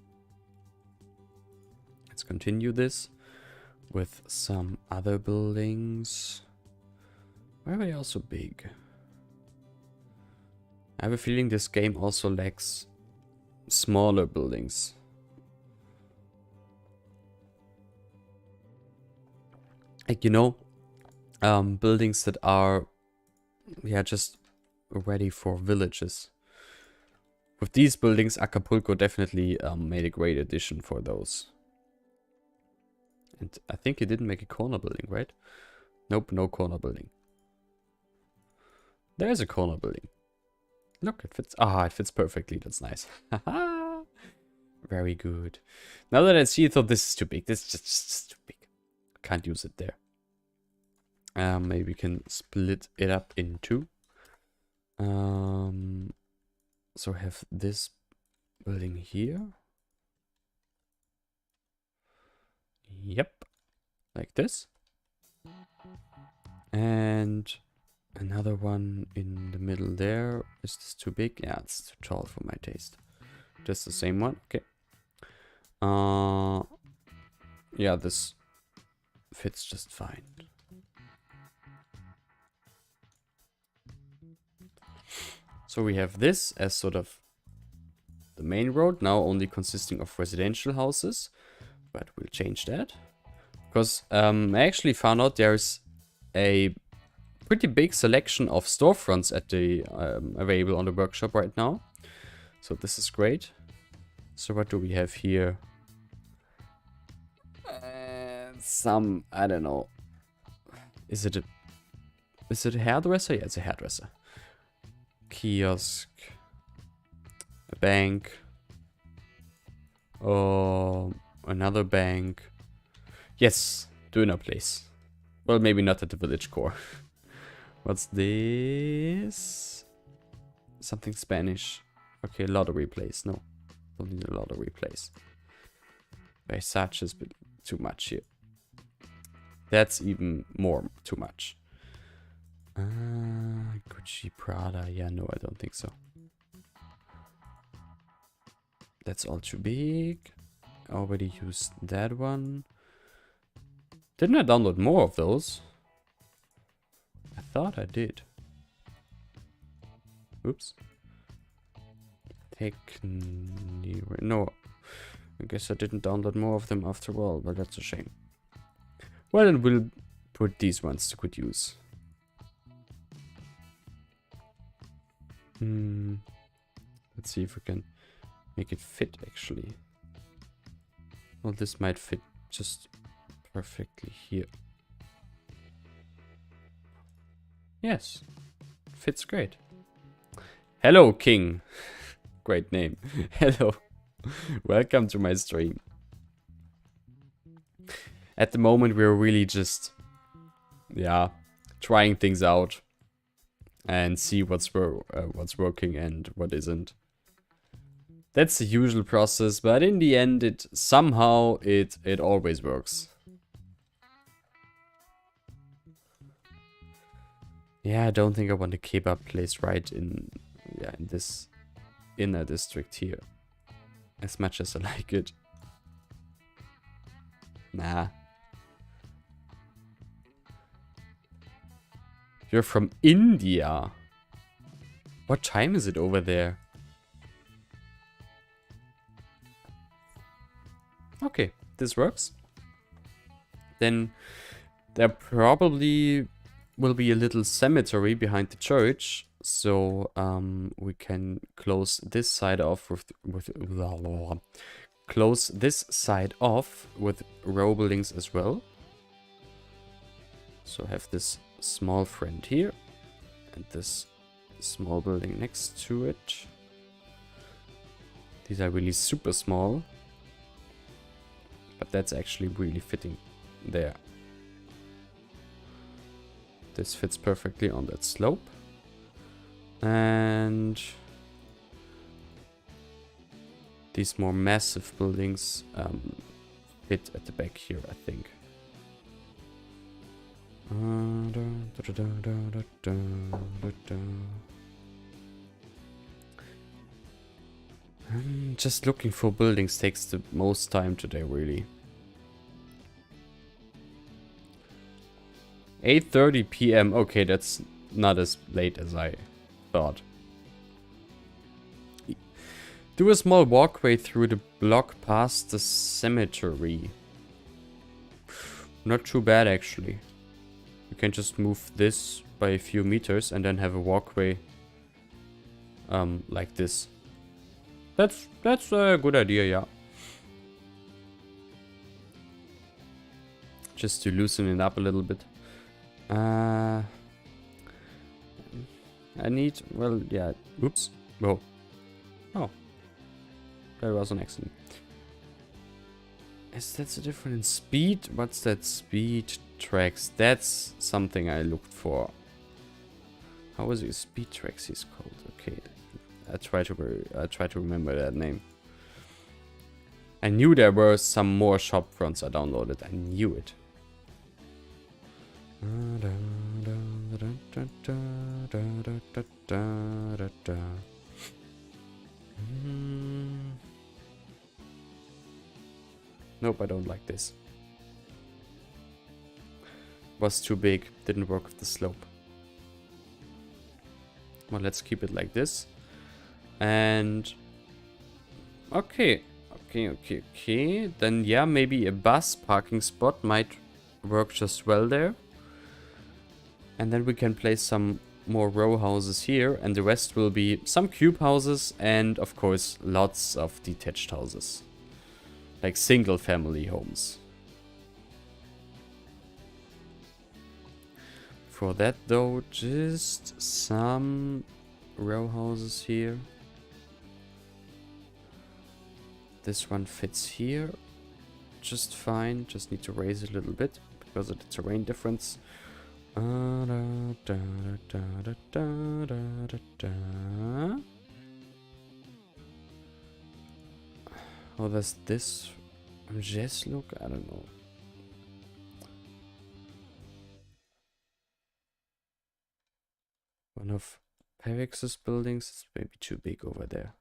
Let's continue this with some other buildings. Why are they also big? I have a feeling this game also lacks smaller buildings. Like, you know, buildings that are, yeah, just ready for villages. With these buildings, Acapulco definitely made a great addition for those. And I think it didn't make a corner building, right? Nope, no corner building. There's a corner building. Look, it fits. Ah, it fits perfectly. That's nice. Very good. Now that I see it, I thought this is too big. This is just too big. Can't use it there. Maybe we can split it up in two. So have this building here. Yep. Like this. And another one in the middle there. Is this too big? Yeah, it's too tall for my taste. Just the same one. Okay. Yeah, this fits just fine. So we have this as sort of the main road, now only consisting of residential houses. But we'll change that. Because I actually found out there's a pretty big selection of storefronts at the available on the workshop right now. So this is great. So what do we have here? Some, I don't know. Is it a hairdresser? Yeah, it's a hairdresser. Kiosk. A bank. Oh, another bank. Yes, dinner place. Well, maybe not at the village core. What's this? Something Spanish. Okay, lottery place. No, don't need a lottery place. Versace is a bit too much here. That's even more too much. Gucci, Prada. Yeah, no, I don't think so. That's all too big. Already used that one. Didn't I download more of those? I thought I did. Oops. No. I guess I didn't download more of them after all, but that's a shame. Well, then we'll put these ones to good use. Let's see if we can make it fit, actually. Well, this might fit just perfectly here. Yes, fits great. Hello, King. Great name. Hello. Welcome to my stream. At the moment, we're really just, yeah, trying things out and see what's working and what isn't. That's the usual process, but in the end, it always works. Yeah, I don't think I want a kebab place right in this inner district here. As much as I like it. Nah. You're from India. What time is it over there? Okay, this works. Then there probably will be a little cemetery behind the church, so we can close this side off with close this side off with row buildings as well. So have this small friend here and this small building next to it. These are really super small, but that's actually really fitting there. This fits perfectly on that slope. And these more massive buildings fit at the back here, I think. Just looking for buildings takes the most time today, really. 8:30 p.m. Okay, that's not as late as I thought. Do a small walkway through the block past the cemetery. Not too bad, actually. You can just move this by a few meters and then have a walkway like this. That's a good idea, yeah. Just to loosen it up a little bit. I need, well, yeah, oops, whoa. Oh, that was an accident. Is that a different in speed? What's that speed tracks? That's something I looked for. How was it? Speed tracks is called. Okay, I try to remember that name. I knew there were some more shop fronts I downloaded. I knew it. Nope, I don't like this. Was too big, didn't work with the slope. Well, let's keep it like this. And okay. Then yeah, maybe a bus parking spot might work just well there. And then we can place some more row houses here, and the rest will be some cube houses and of course lots of detached houses. Like single family homes. For that though, just some row houses here. This one fits here just fine. Just need to raise it a little bit because of the terrain difference. Da, da, da, da, da, da. How does this just look? I don't know. One of Perix's buildings is maybe too big over there.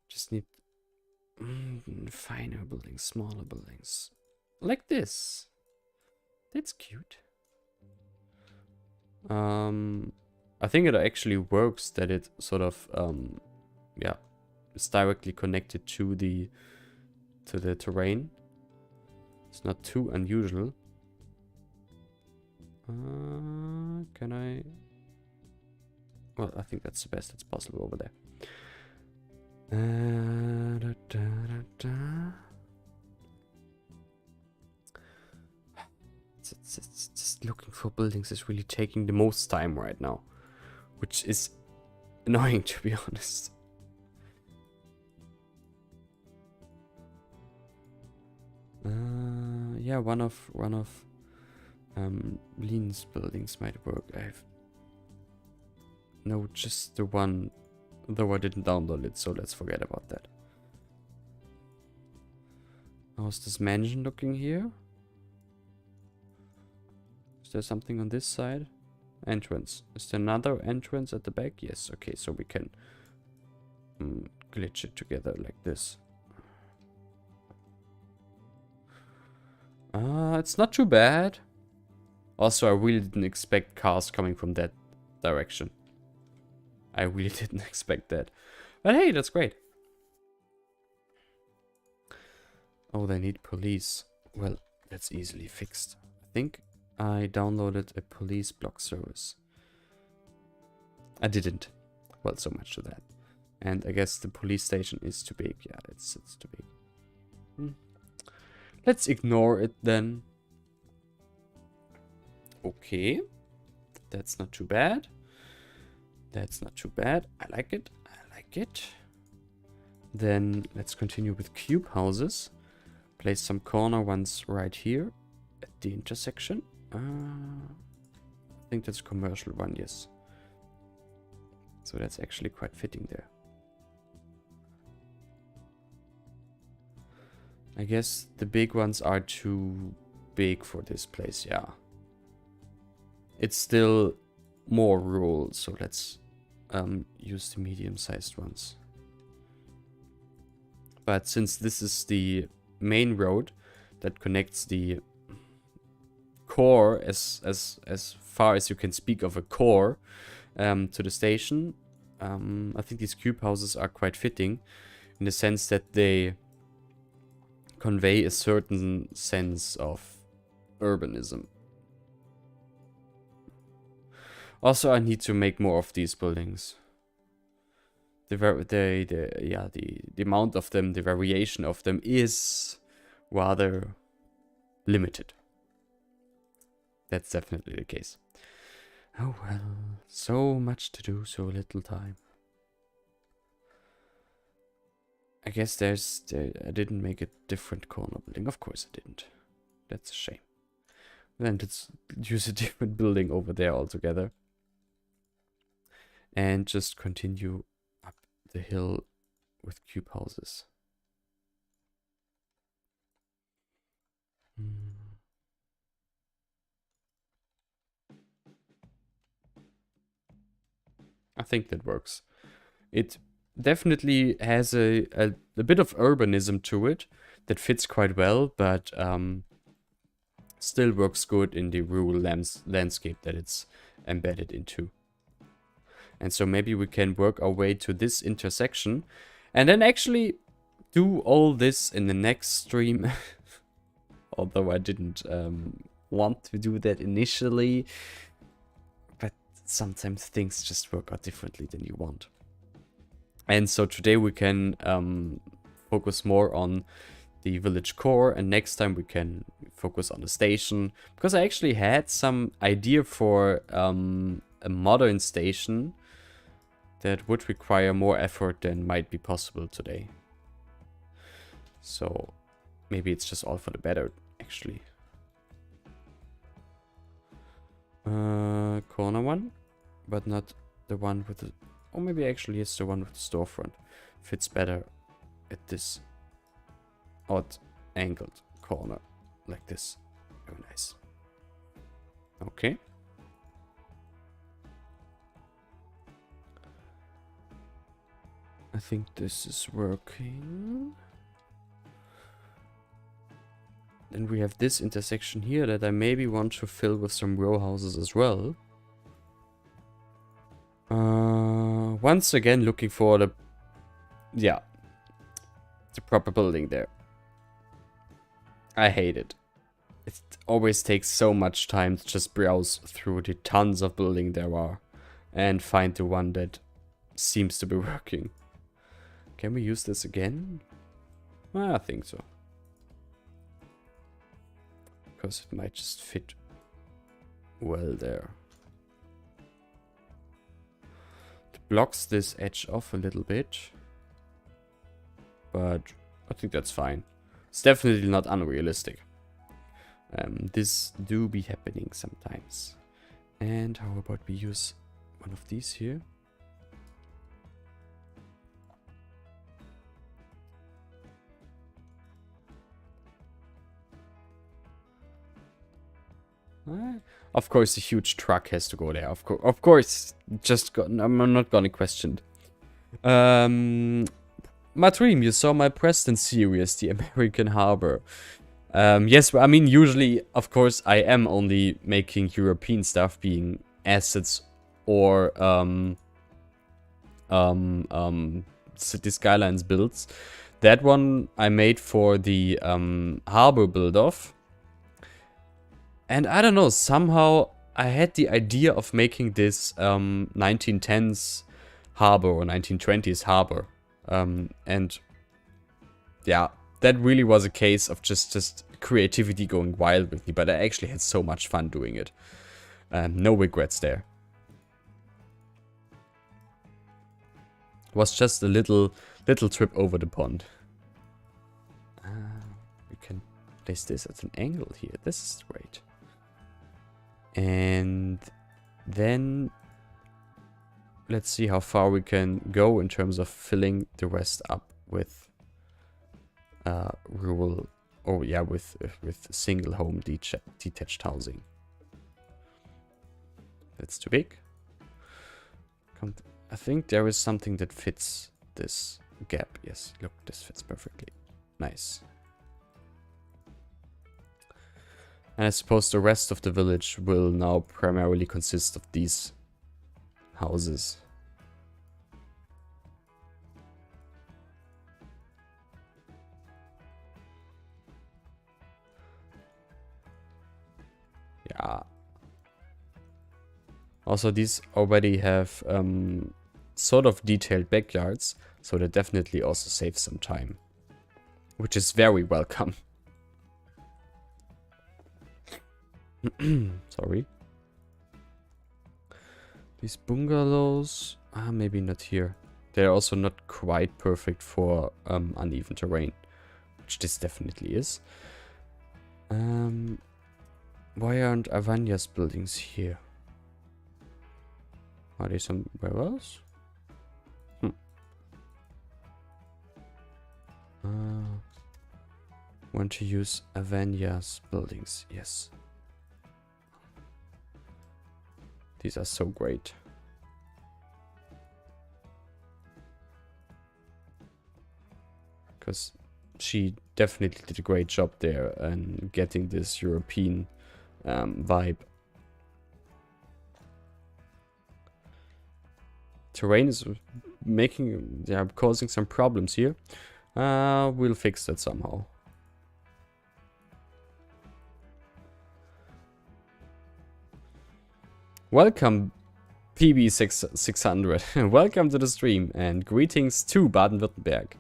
Just need finer buildings, smaller buildings. Like this. That's cute. I think it actually works that it sort of yeah, is directly connected to the terrain. It's not too unusual. Can I? Well, I think that's the best that's possible over there. Da, da, da, da. It's just looking for buildings is really taking the most time right now, which is annoying, to be honest. Yeah, one of Lean's buildings might work. No, just the one, though I didn't download it, so let's forget about that. How's this mansion looking here? Is there something on this side? Entrance. Is there another entrance at the back? Yes. Okay, so we can glitch it together like this. It's not too bad. Also, I really didn't expect cars coming from that direction. I really didn't expect that. But hey, that's great. Oh, they need police. Well, that's easily fixed. I think I downloaded a police block service. I didn't. Well, so much to that. And I guess the police station is too big. Yeah, it's too big. Let's ignore it then. Okay. That's not too bad. That's not too bad. I like it. I like it. Then let's continue with cube houses. Place some corner ones right here at the intersection. I think that's a commercial one, yes. So that's actually quite fitting there. I guess the big ones are too big for this place, yeah. It's still more rural, so let's use the medium-sized ones. But since this is the main road that connects the core, as far as you can speak of a core, to the station, I think these cube houses are quite fitting in the sense that they convey a certain sense of urbanism. Also, I need to make more of these buildings. The amount of them, the variation of them is rather limited. That's definitely the case. Oh well, so much to do, so little time. I guess I didn't make a different corner building. Of course I didn't. That's a shame. Then let's use a different building over there altogether. And just continue up the hill with cube houses. I think that works. It definitely has a bit of urbanism to it that fits quite well, but still works good in the rural landscape that it's embedded into. And so maybe we can work our way to this intersection and then actually do all this in the next stream. Although I didn't want to do that initially. But sometimes things just work out differently than you want. And so today we can focus more on the village core, and next time we can focus on the station. Because I actually had some idea for a modern station that would require more effort than might be possible today. So maybe it's just all for the better, actually. corner one, but not the one with the... Or maybe actually it's the one with the storefront. Fits better at this odd angled corner, like this. Very nice. Okay. I think this is working. Then we have this intersection here that I maybe want to fill with some row houses as well. Once again looking for the... Yeah. The proper building there. I hate it. It always takes so much time to just browse through the tons of building there are. And find the one that seems to be working. Can we use this again? I think so. Because it might just fit well there. It blocks this edge off a little bit. But I think that's fine. It's definitely not unrealistic. This do be happening sometimes. And how about we use one of these here? Of course, a huge truck has to go there. Of course, I'm not gonna question it. Matrim, you saw my Preston series, The American Harbor. Yes, I mean, usually, of course, I am only making European stuff, being assets or City Skylines builds. That one I made for the harbor build-off. And I don't know, somehow I had the idea of making this 1910s harbor or 1920s harbor. And yeah, that really was a case of just creativity going wild with me. But I actually had so much fun doing it. No regrets there. It was just a little trip over the pond. We can place this at an angle here. This is great. And then let's see how far we can go in terms of filling the rest up with rural, or yeah, with single home detached housing. That's too big. I think there is something that fits this gap. Yes, look, this fits perfectly. Nice. And I suppose the rest of the village will now primarily consist of these houses. Yeah. Also, these already have sort of detailed backyards, so that definitely also saves some time, which is very welcome. Sorry. These bungalows, maybe not here. They're also not quite perfect for uneven terrain, which this definitely is. Why aren't Avanya's buildings here? Are they somewhere else? Want to use Avanya's buildings? Yes. These are so great. Because she definitely did a great job there and getting this European vibe. Terrain is causing some problems here. We'll fix that somehow. Welcome, PB600. Welcome to the stream and greetings to Baden-Württemberg.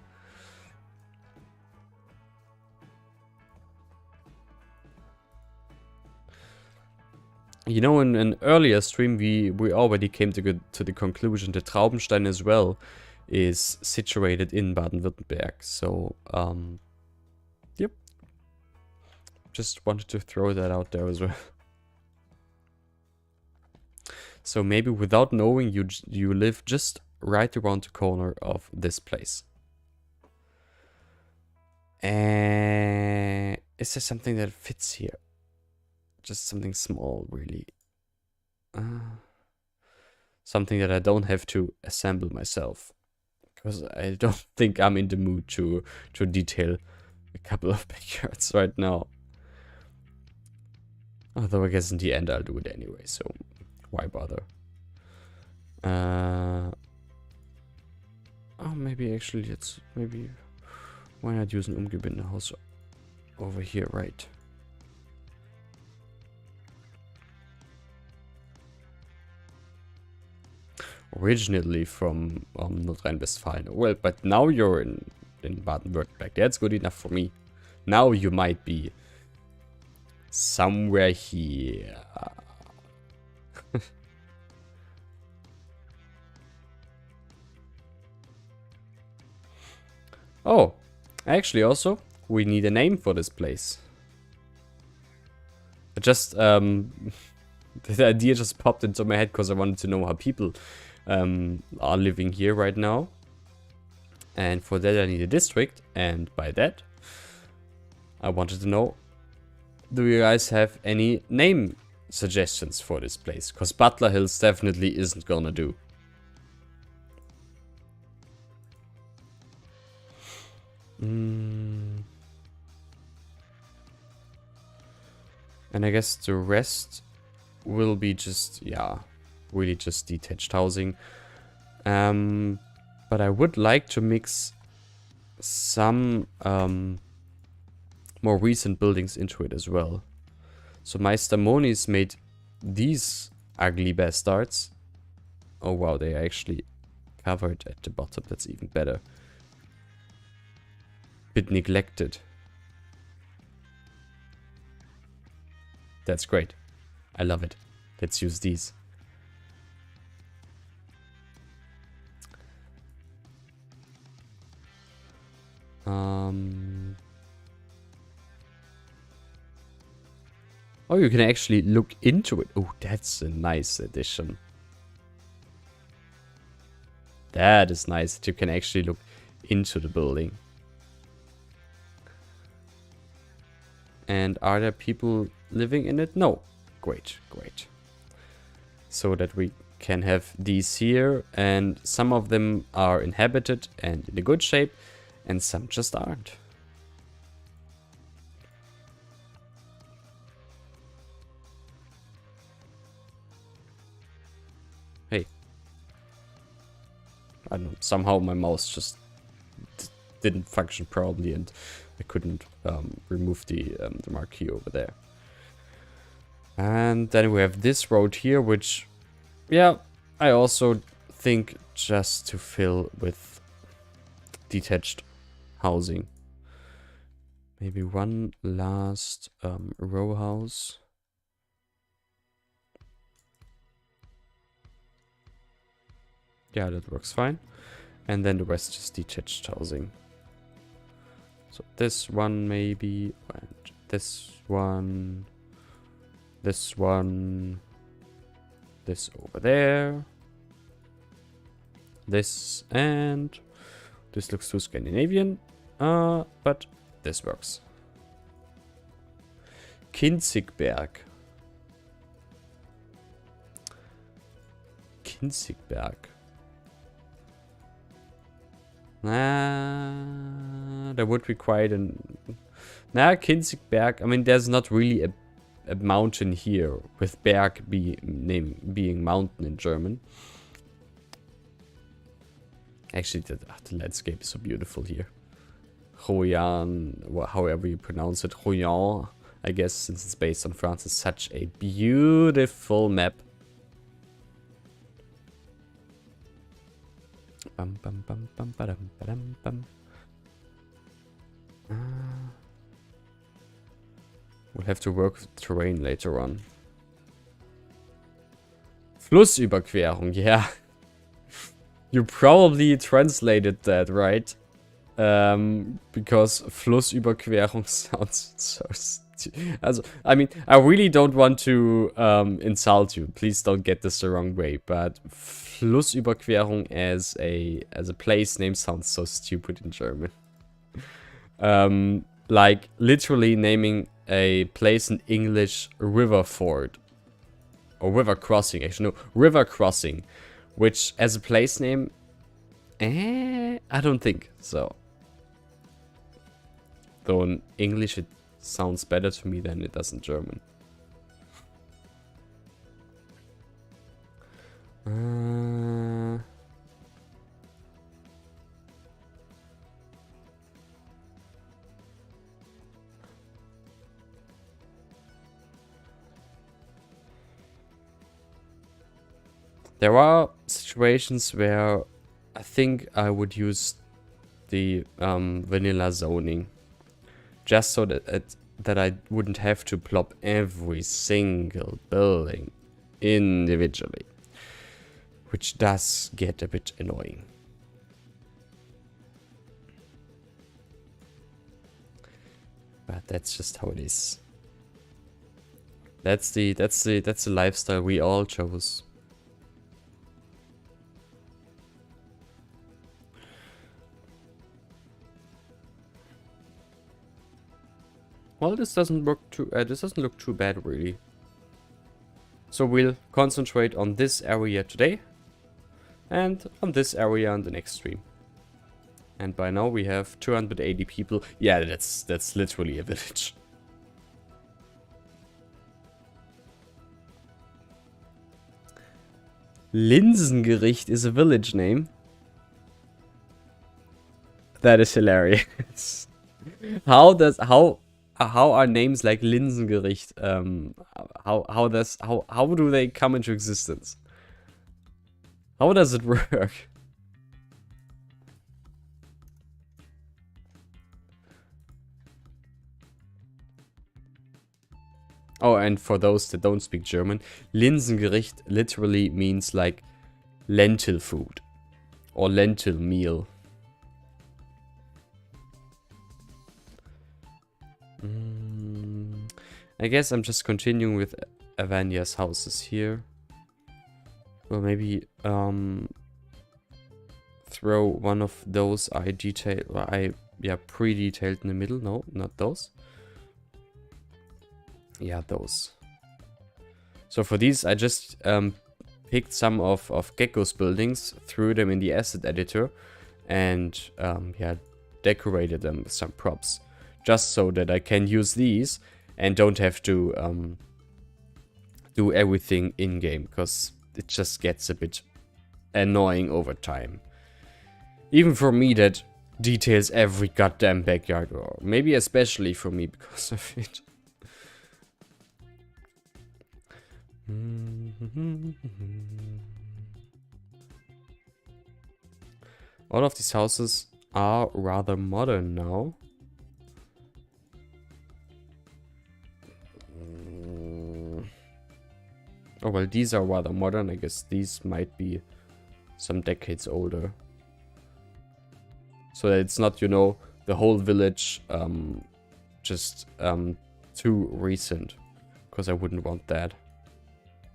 You know, in an earlier stream, we already came to the conclusion that Traubenstein as well is situated in Baden-Württemberg. So, yep. Just wanted to throw that out there as well. So maybe without knowing, you live just right around the corner of this place. And is there something that fits here? Just something small, really. Something that I don't have to assemble myself. Because I don't think I'm in the mood to detail a couple of backyards right now. Although I guess in the end I'll do it anyway, so why bother? Oh, maybe actually why not use an Umgebindehaus over here, right? Originally from Nordrhein-Westfalen. Well, but now you're in Baden-Württemberg. That's good enough for me. Now you might be somewhere here. Oh, actually also, we need a name for this place. The idea just popped into my head because I wanted to know how people are living here right now. And for that I need a district, and by that I wanted to know, do you guys have any name suggestions for this place? Because Butler Hills definitely isn't gonna do. And I guess the rest will be just, yeah, really just detached housing. But I would like to mix some more recent buildings into it as well. So Meister Moni's made these ugly bastards. Oh wow, they are actually covered at the bottom. That's even better. Bit neglected. That's great. I love it. Let's use these. Oh, you can actually look into it. Oh, that's a nice addition. That is nice that you can actually look into the building. And are there people living in it? No. Great, great. So that we can have these here, and some of them are inhabited and in a good shape, and some just aren't. Hey. I don't know, somehow my mouse just didn't function properly and I couldn't remove the marquee over there. And then we have this road here, which, yeah, I also think just to fill with detached housing. Maybe one last row house. Yeah, that works fine. And then the rest is detached housing. So this one maybe, and this one, this over there, this, and this looks too Scandinavian, but this works. Kinzigberg. There would be quite an... Kinzigberg, I mean, there's not really a mountain here, with Berg being mountain in German. Actually, the landscape is so beautiful here. Royan, however you pronounce it, Royan, I guess, since it's based on France, is such a beautiful map. Bum, bum, bum, bum, ba-dum, ba-dum, bum. We'll have to work with the terrain later on. Flussüberquerung, yeah. You probably translated that, right? Because Flussüberquerung sounds so Also, I mean, I really don't want to insult you. Please don't get this the wrong way. But Flussüberquerung as a place name sounds so stupid in German. Like literally naming a place in English river ford or river crossing. Actually, no, river crossing, which as a place name, I don't think so. Though in English it sounds better to me than it does in German. There are situations where I think I would use the vanilla zoning, just so that I wouldn't have to plop every single building individually, which does get a bit annoying. But that's just how it is. That's the lifestyle we all chose. Well, this doesn't look too bad, really. So we'll concentrate on this area today, and on this area on the next stream. And by now we have 280 people. Yeah, that's literally a village. Linsengericht is a village name. That is hilarious. How are names like Linsengericht, how do they come into existence? How does it work? Oh, and for those that don't speak German, Linsengericht literally means like lentil food or lentil meal. I guess I'm just continuing with Avanya's houses here. Well, maybe throw one of those I pre-detailed in the middle. No, not those. Yeah, those. So for these, I just picked some of Gecko's buildings, threw them in the asset editor, and yeah, decorated them with some props, just so that I can use these and don't have to do everything in-game, because it just gets a bit annoying over time. Even for me that details every goddamn backyard, or maybe especially for me because of it. All of these houses are rather modern now. Oh, well, these are rather modern. I guess these might be some decades older. So that it's not, you know, the whole village just too recent. Because I wouldn't want that.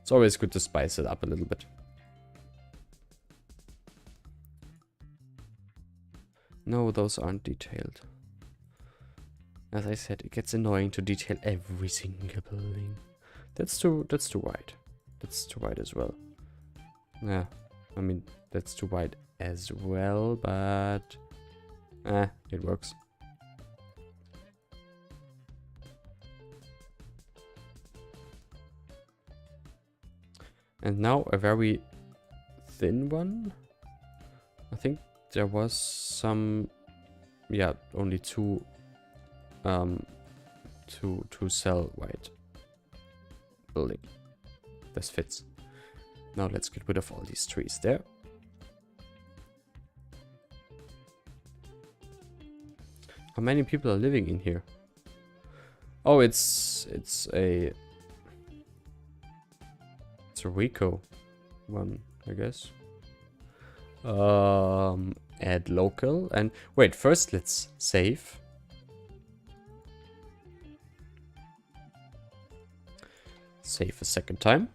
It's always good to spice it up a little bit. No, those aren't detailed. As I said, it gets annoying to detail every single building. That's too wide. That's too wide as well. Yeah, I mean, that's too wide as well, but it works. And now a very thin one. I think there was some, yeah, only two cell wide building. This fits. Now let's get rid of all these trees there. How many people are living in here? Oh, it's a Rico one, I guess. Add local, and wait, first let's save. Save a second time.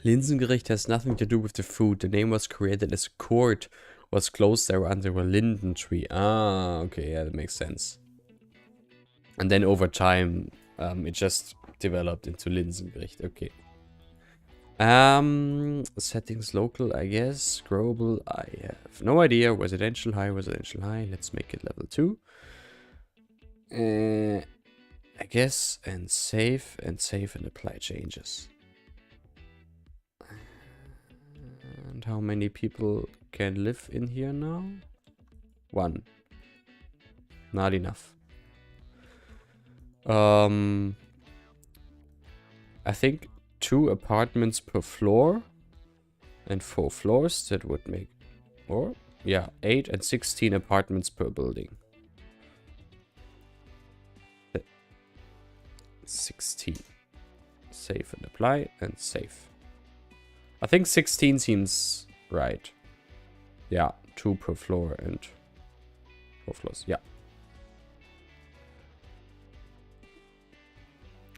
Linsengericht has nothing to do with the food. The name was created as a court was closed there under a linden tree. Ah, okay, yeah, that makes sense. And then over time, it just developed into Linsengericht. Okay. Settings local, I guess. Global, I have no idea. Residential high, residential high. Let's make it level 2. I guess, and save and apply changes. And how many people can live in here now? 1. Not enough. I think 2 apartments per floor and 4 floors. That would make, or yeah, 8 and 16 apartments per building. 16. Save and apply and save. I think 16 seems right. Yeah, 2 per floor and 4 floors. Yeah.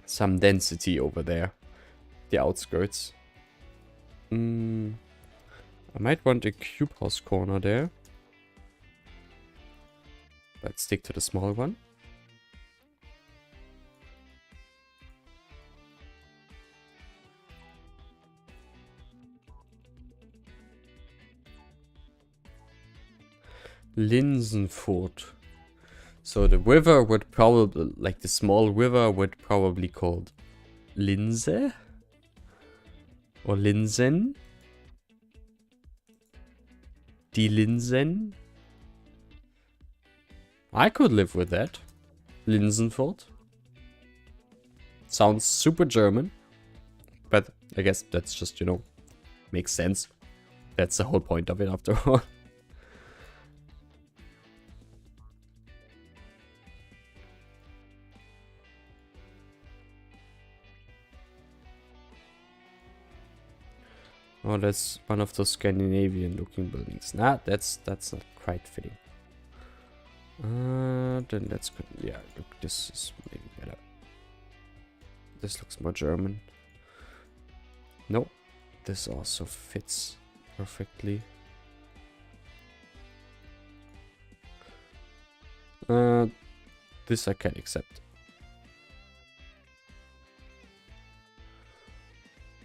Some density over there. The outskirts. I might want a cube house corner there. Let's stick to the small one. Linsenfurt. So the river would probably, like the small river would probably called Linse or Linsen. Die Linsen. I could live with that. Linsenfurt. Sounds super German. But I guess that's just, you know, makes sense. That's the whole point of it after all. Oh, that's one of those Scandinavian looking buildings. Nah, that's not quite fitting. Then let's go. Yeah, look, this is maybe better. This looks more German. No, this also fits perfectly. This I can accept.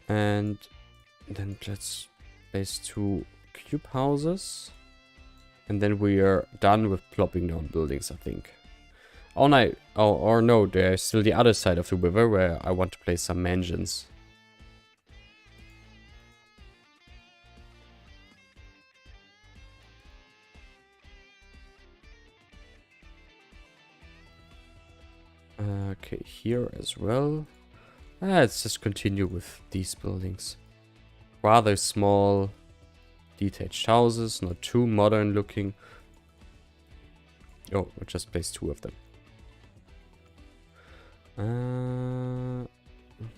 And then let's place 2 cube houses. And then we are done with plopping down buildings, I think. Oh no, or no, there's still the other side of the river where I want to place some mansions. Okay, here as well. Let's just continue with these buildings. Rather small, detached houses, not too modern looking. Oh, we'll just place 2 of them.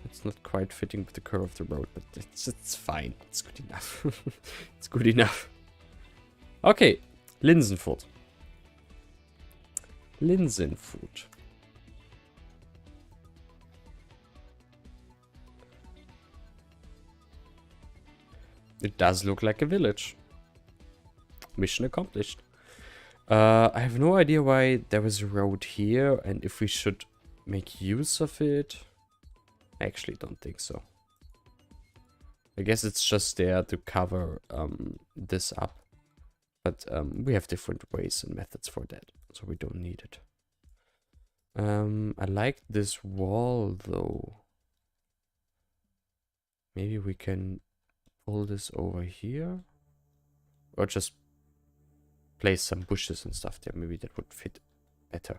It's not quite fitting with the curve of the road, but it's fine. It's good enough. It's good enough. Okay, Linsenfurt. Linsenfurt. It does look like a village. Mission accomplished. I have no idea why there was a road here and if we should make use of it. I actually don't think so. I guess it's just there to cover this up. But we have different ways and methods for that, so we don't need it. I like this wall though. Maybe we can pull this over here. Or just place some bushes and stuff there. Maybe that would fit better.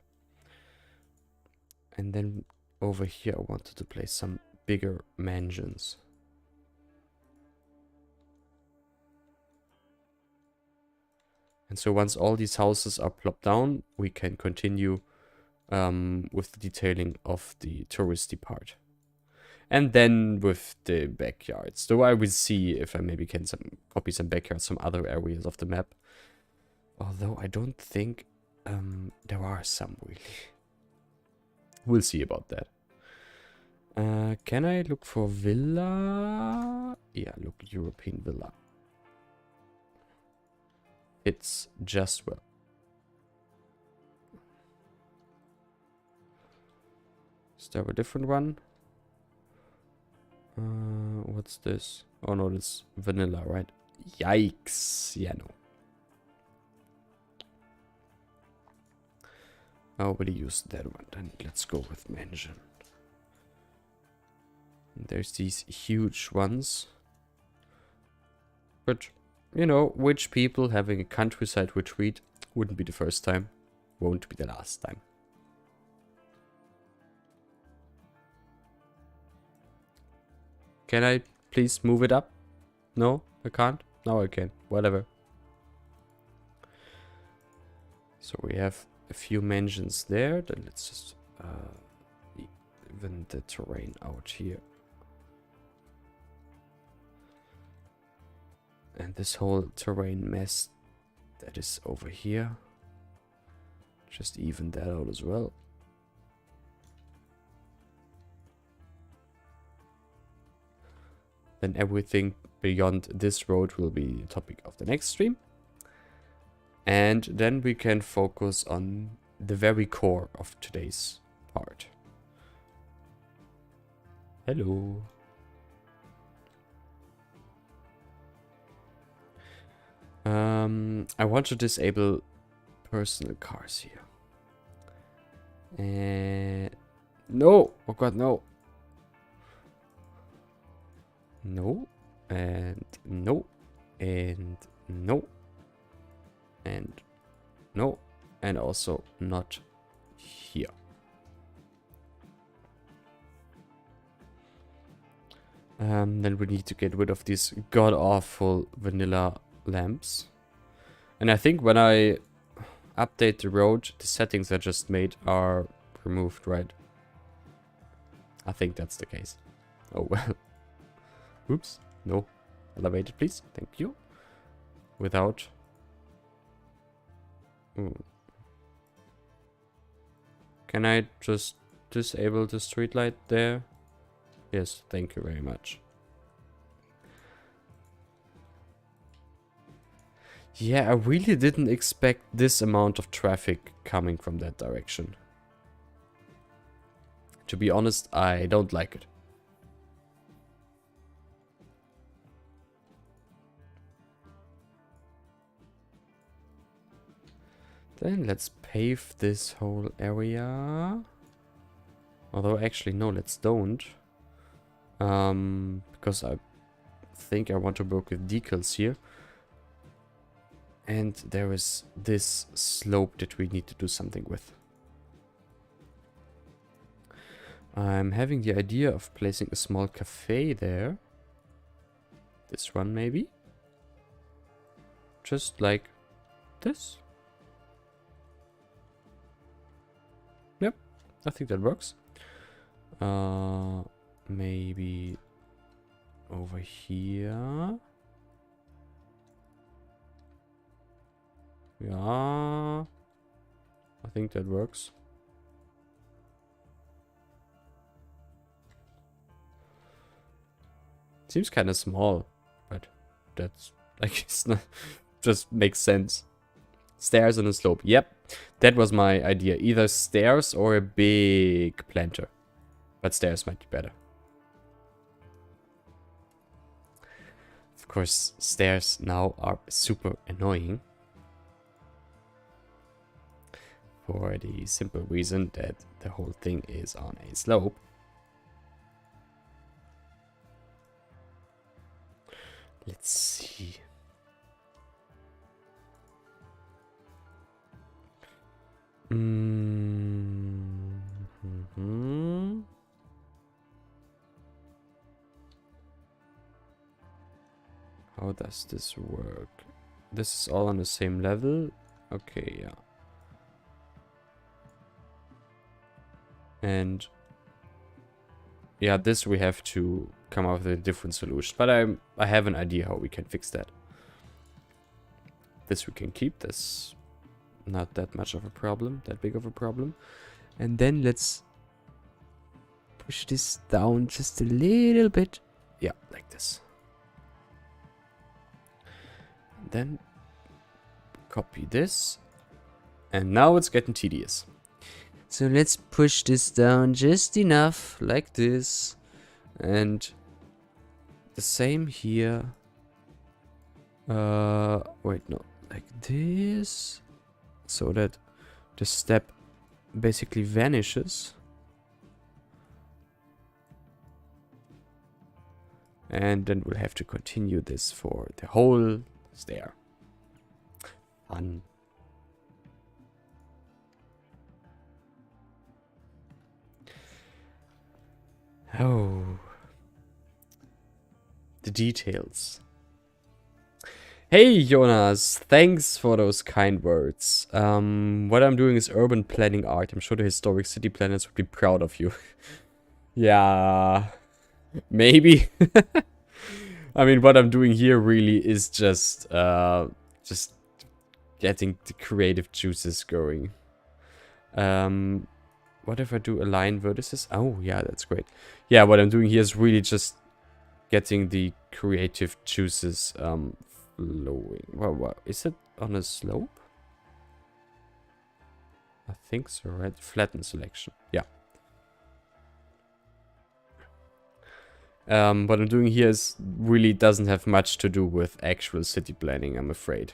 And then over here I wanted to place some bigger mansions. And so once all these houses are plopped down, we can continue with the detailing of the touristy part. And then with the backyards. Though I will see if I maybe can copy some backyards from other areas of the map. Although I don't think There are some, really. We'll see about that. Can I look for villa? Yeah, look, European villa. It's just well. Is there a different one? What's this? Oh no, this vanilla, right? Yikes. Yeah, no. Nobody used that one. Then let's go with mansion. There's these huge ones. But, you know, rich people having a countryside retreat wouldn't be the first time. Won't be the last time. Can I please move it up? No, I can't. Now I can. Whatever. So we have a few mansions there. Then let's just even the terrain out here. And this whole terrain mess that is over here. Just even that out as well. Then everything beyond this road will be the topic of the next stream. And then we can focus on the very core of today's part. Hello. I want to disable personal cars here. And no! Oh god, no! No, and no, and no, and no, and also not here. Then we need to get rid of these god-awful vanilla lamps. And I think when I update the road, the settings I just made are removed, right? I think that's the case. Oh well. Oops, no. Elevated, please. Thank you. Without. Can I just disable the streetlight there? Yes, thank you very much. Yeah, I really didn't expect this amount of traffic coming from that direction. To be honest, I don't like it. Then let's pave this whole area. Although actually no, let's don't. Because I think I want to work with decals here. And there is this slope that we need to do something with. I'm having the idea of placing a small cafe there. This one maybe. Just like this. Yep, I think that works. Maybe over here. Yeah, I think that works. Seems kind of small, but that's like it's not just makes sense. Stairs on a slope. Yep, that was my idea. Either stairs or a big planter, but stairs might be better. Of course, stairs now are super annoying. For the simple reason that the whole thing is on a slope. Let's see. How does this work? This is all on the same level. Okay, yeah. And yeah, this we have to come up with a different solution. But I have an idea how we can fix that. This we can keep. This Not that much of a problem, that big of a problem. And then let's push this down just a little bit. Yeah, like this. Then copy this. And now it's getting tedious. So let's push this down just enough, like this. And the same here. Wait, no, like this. So that the step basically vanishes. And then we'll have to continue this for the whole stair. Fun. Oh. The details. Hey Jonas, thanks for those kind words. What I'm doing is urban planning art. I'm sure the historic city planners would be proud of you. Yeah, maybe. I mean, what I'm doing here really is just getting the creative juices going. What if I do align vertices? Oh, yeah, that's great. Yeah, what I'm doing here is really just getting the creative juices flowing. What is it on a slope? I think so, right? Flatten selection. Yeah. What I'm doing here is really doesn't have much to do with actual city planning, I'm afraid.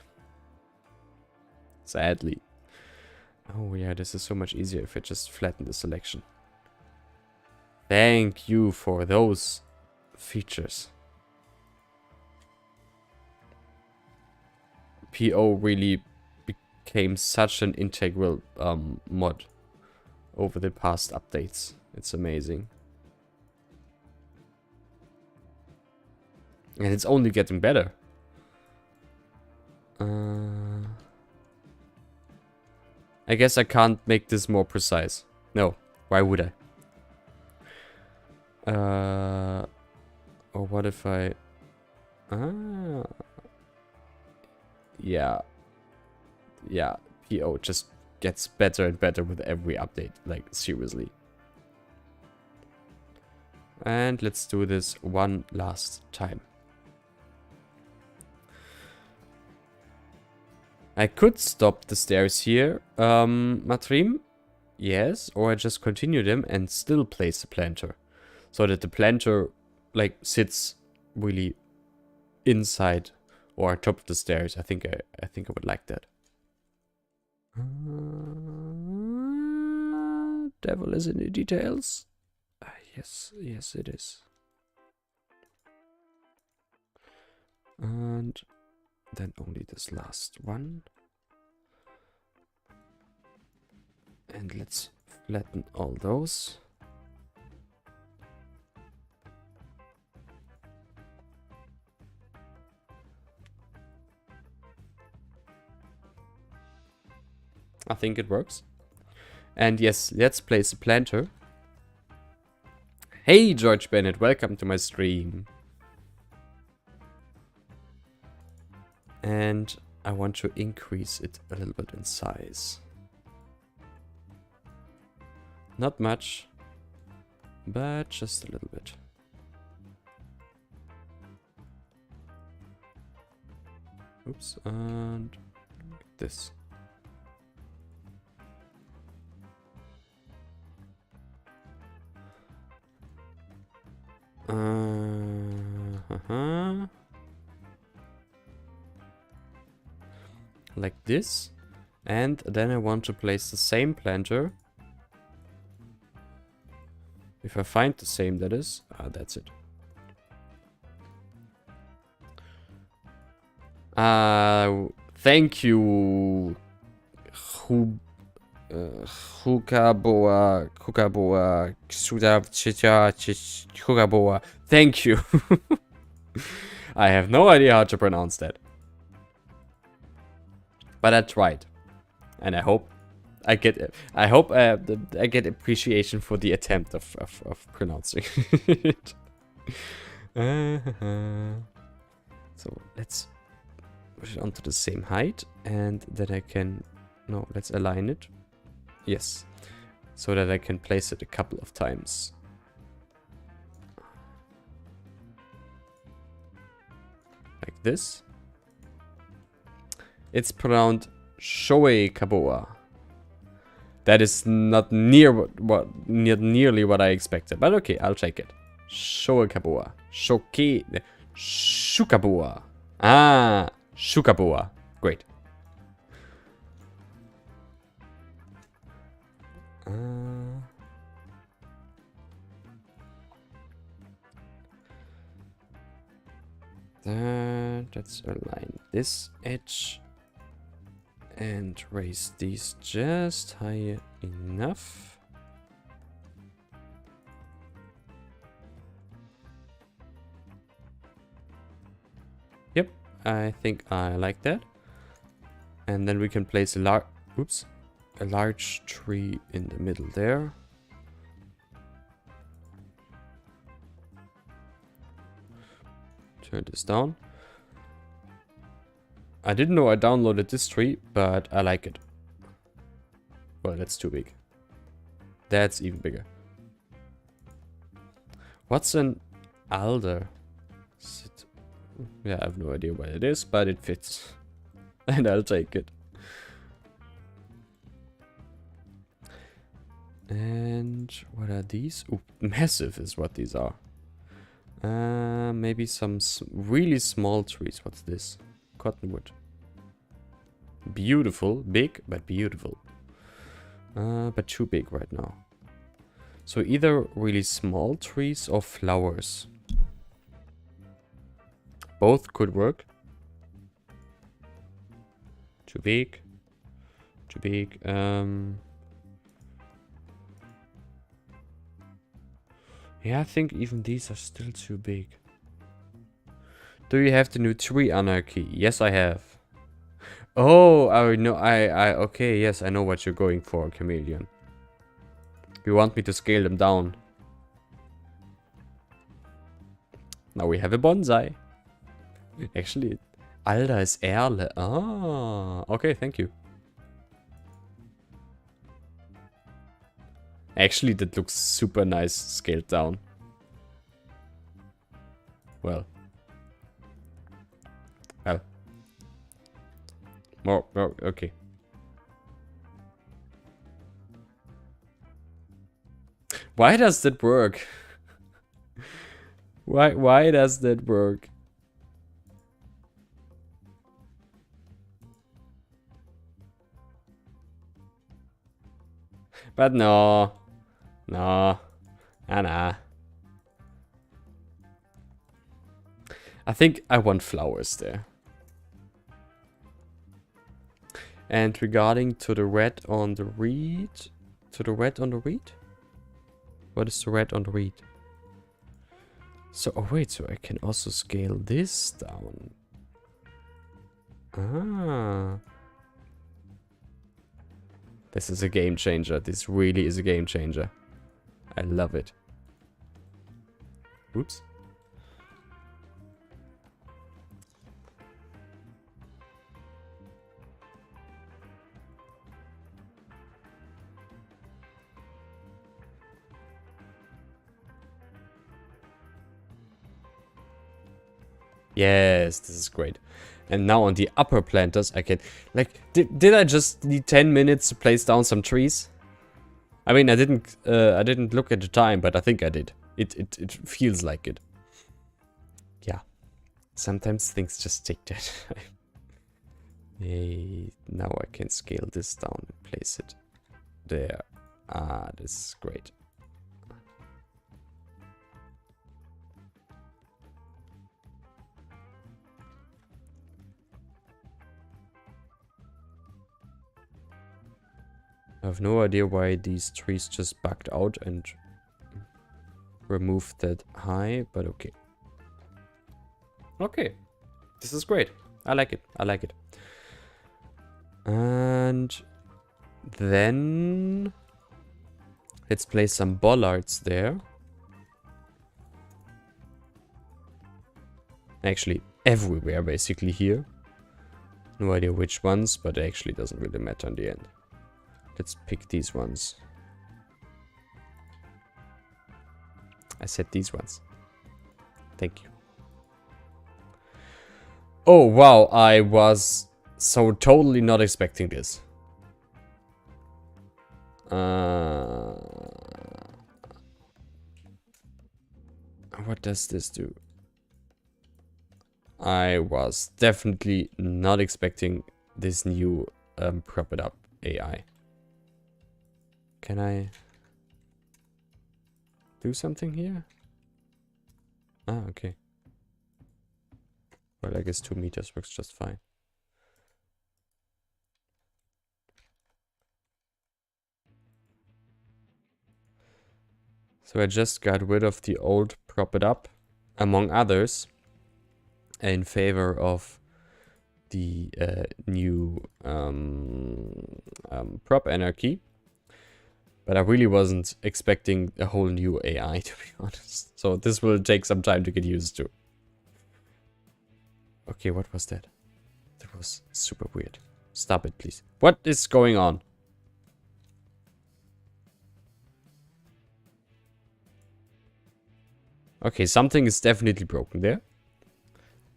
Sadly. Oh yeah, this is so much easier if I just flatten the selection. Thank you for those features. PO really became such an integral mod over the past updates. It's amazing. And it's only getting better. I guess I can't make this more precise. No, why would I? Or what if I... Yeah. Yeah, PO just gets better and better with every update. Like, seriously. And let's do this one last time. I could stop the stairs here, Matrim. Yes, or I just continue them and still place a planter. So that the planter, like, sits really inside or on top of the stairs. I think I would like that. Devil is in the details. Yes, it is. And then only this last one. And let's flatten all those. I think it works. And yes, let's place a planter. Hey George Bennett, welcome to my stream. And I want to increase it a little bit in size. Not much, but just a little bit. Oops, and this. Like this. And then I want to place the same planter. If I find the same, that is. That's it. Thank you. Hukaboa. Thank you. I have no idea how to pronounce that. But I tried. And I hope I get I get appreciation for the attempt of pronouncing it. So let's push it onto the same height, and then I can No, let's align it. Yes. So that I can place it a couple of times. Like this. It's pronounced Shoei Kaboa. That is not nearly what I expected. But okay, I'll take it. Shoei Kaboa. Shukaboa. Ah, Shukaboa. Great. Let's align this edge and raise these just high enough. Yep, I think I like that. And then we can place a large tree in the middle there. Turn this down. I didn't know I downloaded this tree, but I like it. Well, that's too big. That's even bigger. What's an alder? Yeah, I have no idea what it is, but it fits. And I'll take it. And what are these? Ooh, massive is what these are. Maybe some really small trees. What's this? Cottonwood. Beautiful. Big, but beautiful. But too big right now. So either really small trees or flowers. Both could work. Too big. Too big. Yeah, I think even these are still too big. Do you have the new tree anarchy? Yes, I have. Oh, I know. Okay, yes, I know what you're going for, Chameleon. You want me to scale them down. Now we have a bonsai. Actually, Alda is Erle. Ah, okay, thank you. Actually, that looks super nice scaled down. Well. More, okay. Why does that work? Why does that work? But no. No. Nah. I think I want flowers there. And regarding to the red on the reed. To the red on the reed? What is the red on the reed? So, oh wait, so I can also scale this down. Ah. This is a game changer. This really is a game changer. I love it. Oops. Yes, this is great. And now on the upper planters, I can... Like, did I just need 10 minutes to place down some trees? I mean, I didn't look at the time, but I think I did. It feels like it. Yeah. Sometimes things just take that time. Hey, now I can scale this down and place it there. Ah, this is great. I have no idea why these trees just backed out and removed that high, but okay. Okay, this is great. I like it. I like it. And then let's place some bollards there. Actually, everywhere basically here. No idea which ones, but it actually doesn't really matter in the end. Let's pick these ones. I said these ones. Thank you. Oh, wow. I was so totally not expecting this. What does this do? I was definitely not expecting this new prop it up AI. Can I do something here? Ah, okay. Well, I guess 2 meters works just fine. So I just got rid of the old prop it up, among others, in favor of the new prop anarchy. But I really wasn't expecting a whole new AI, to be honest. So this will take some time to get used to. Okay, what was that? That was super weird. Stop it, please. What is going on? Okay, something is definitely broken there.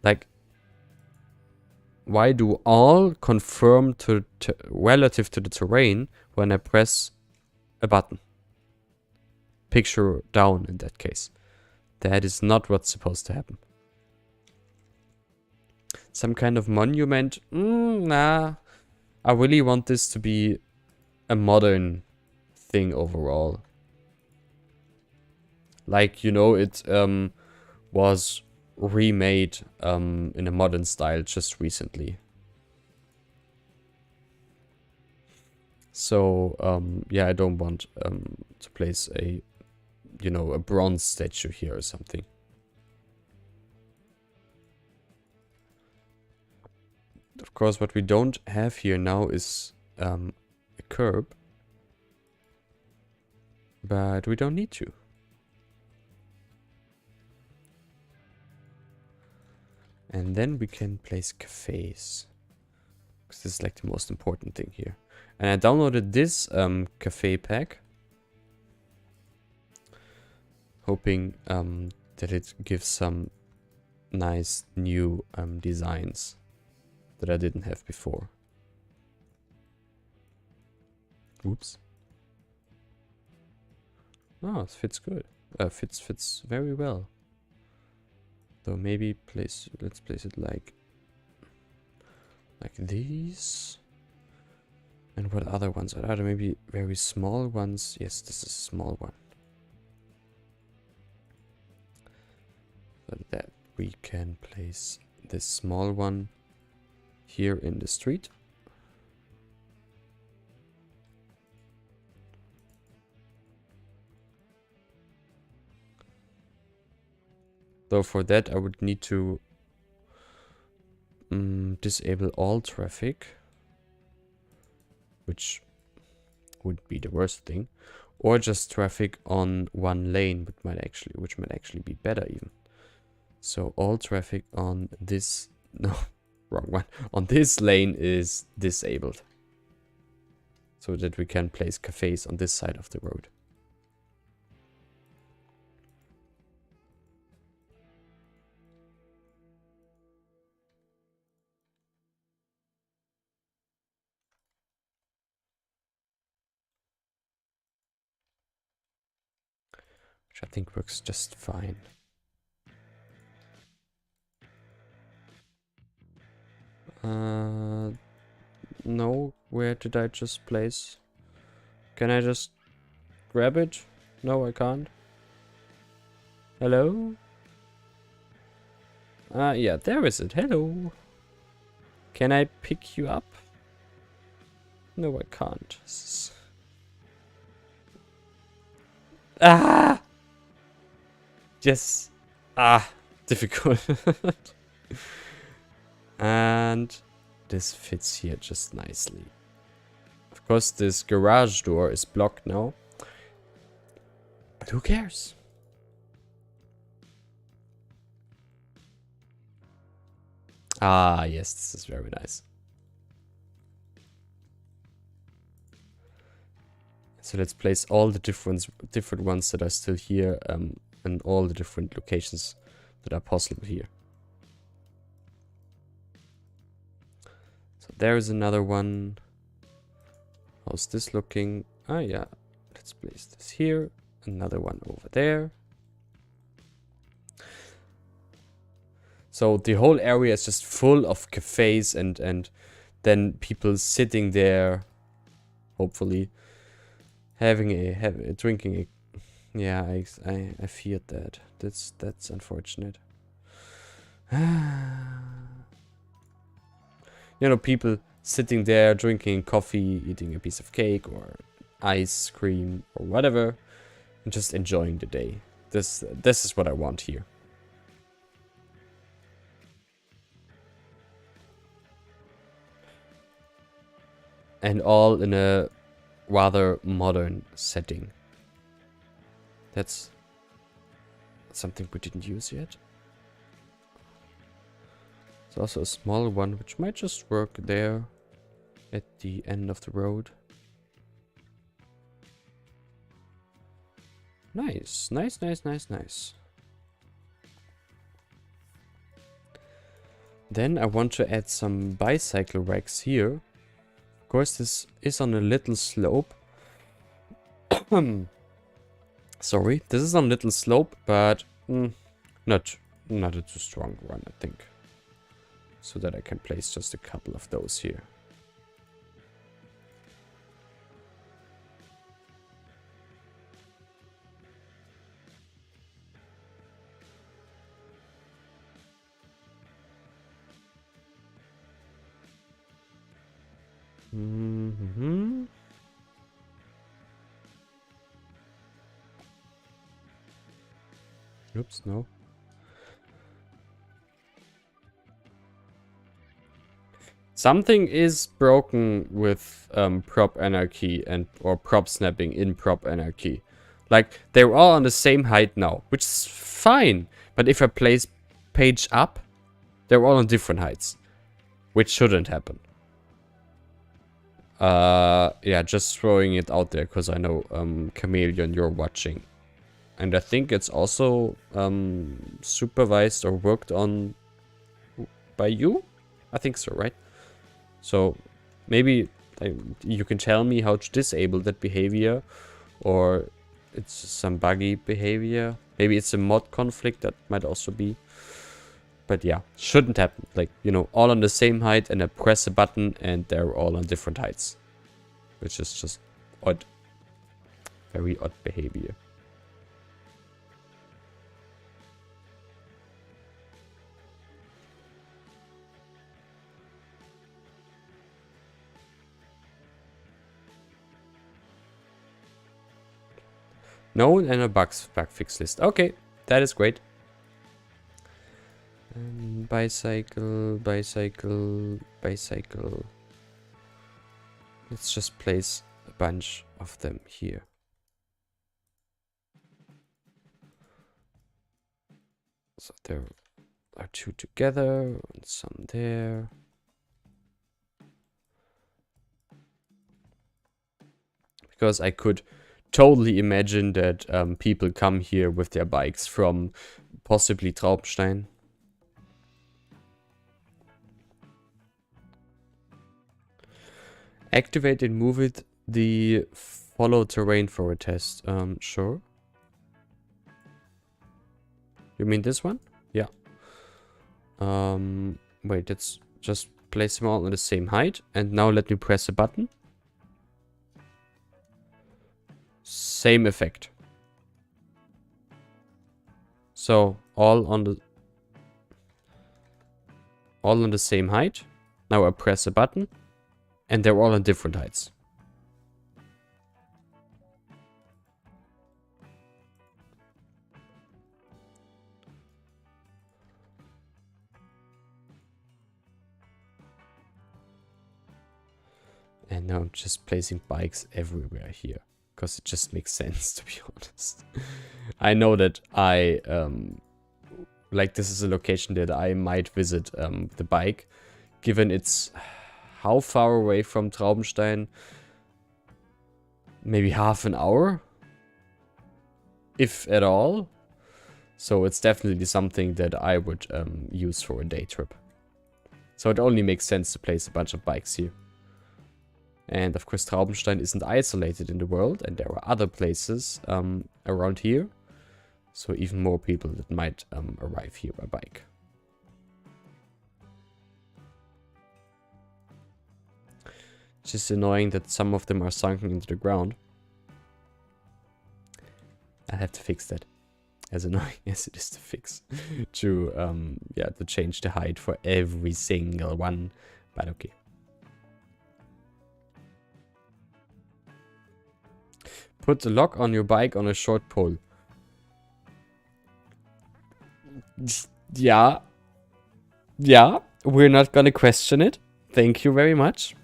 Like, why do all confirm to relative to the terrain when I press a button? Picture down in that case. That is not what's supposed to happen. Some kind of monument? Nah. I really want this to be a modern thing overall. Like, you know, it was remade in a modern style just recently. So, yeah, I don't want to place a, you know, a bronze statue here or something. Of course, what we don't have here now is a curb. But we don't need to. And then we can place cafes. Because this is like the most important thing here. And I downloaded this cafe pack. Hoping that it gives some nice new designs that I didn't have before. Oops. Oh, it fits good. Fits very well. So maybe let's place it like these. And what other ones are there? Maybe very small ones. Yes, this is a small one. So that we can place this small one here in the street. Though for that I would need to disable all traffic, which would be the worst thing, or just traffic on one lane, which might actually be better even. So all traffic on this, no, wrong one, on this lane is disabled, so that we can place cafes on this side of the road. Which I think works just fine. No, where did I just place? Can I just grab it? No, I can't. Hello? Yeah, there is it. Hello. Can I pick you up? No, I can't. Ah! Yes. Ah, difficult. And this fits here just nicely. Of course, this garage door is blocked now. But who cares? Ah, yes, this is very nice. So let's place all the different ones that are still here in all the different locations that are possible here. So there's another one. How's this looking? Ah, yeah. Let's place this here. Another one over there. So the whole area is just full of cafes and then people sitting there, hopefully drinking a. Yeah, I feared that. That's unfortunate. You know, people sitting there drinking coffee, eating a piece of cake or ice cream or whatever, and just enjoying the day. This is what I want here. And all in a rather modern setting. That's something we didn't use yet. There's also a small one which might just work there at the end of the road. Nice, nice, nice, nice, nice. Then I want to add some bicycle racks here. Of course, this is on a little slope. Sorry, this is on a little slope, but not a too strong one, I think. So that I can place just a couple of those here. Oops, no. Something is broken with prop anarchy or prop snapping in prop anarchy. Like, they're all on the same height now, which is fine. But if I place page up, they're all on different heights, which shouldn't happen. Yeah, just throwing it out there because I know Chameleon, you're watching. And I think it's also supervised or worked on by you? I think so, right? So maybe you can tell me how to disable that behavior, or it's some buggy behavior. Maybe it's a mod conflict, that might also be. But yeah, shouldn't happen. Like, you know, all on the same height and I press a button and they're all on different heights. Which is just odd. Very odd behavior. Known and a bug fix list. Okay, that is great. Bicycle. Let's just place a bunch of them here. So there are two together and some there. Because I could totally imagine that people come here with their bikes from possibly Traubenstein. Activate and move it the follow terrain for a test. Sure. You mean this one? Yeah. Wait, let's just place them all on the same height. And now let me press a button. Same effect. So all on the same height. Now I press a button and they're all on different heights. And now I'm just placing bikes everywhere here. Because it just makes sense, to be honest. I know that like this is a location that I might visit the bike. Given it's how far away from Traubenstein? maybe half an hour, if at all. So it's definitely something that I would use for a day trip. So it only makes sense to place a bunch of bikes here. And of course Traubenstein isn't isolated in the world, and there are other places around here. So even more people that might arrive here by bike. It's just annoying that some of them are sunken into the ground. I'll have to fix that. As annoying as it is to fix. To change the height for every single one. But okay. Put the lock on your bike on a short pole. Yeah. Yeah, we're not gonna question it. Thank you very much.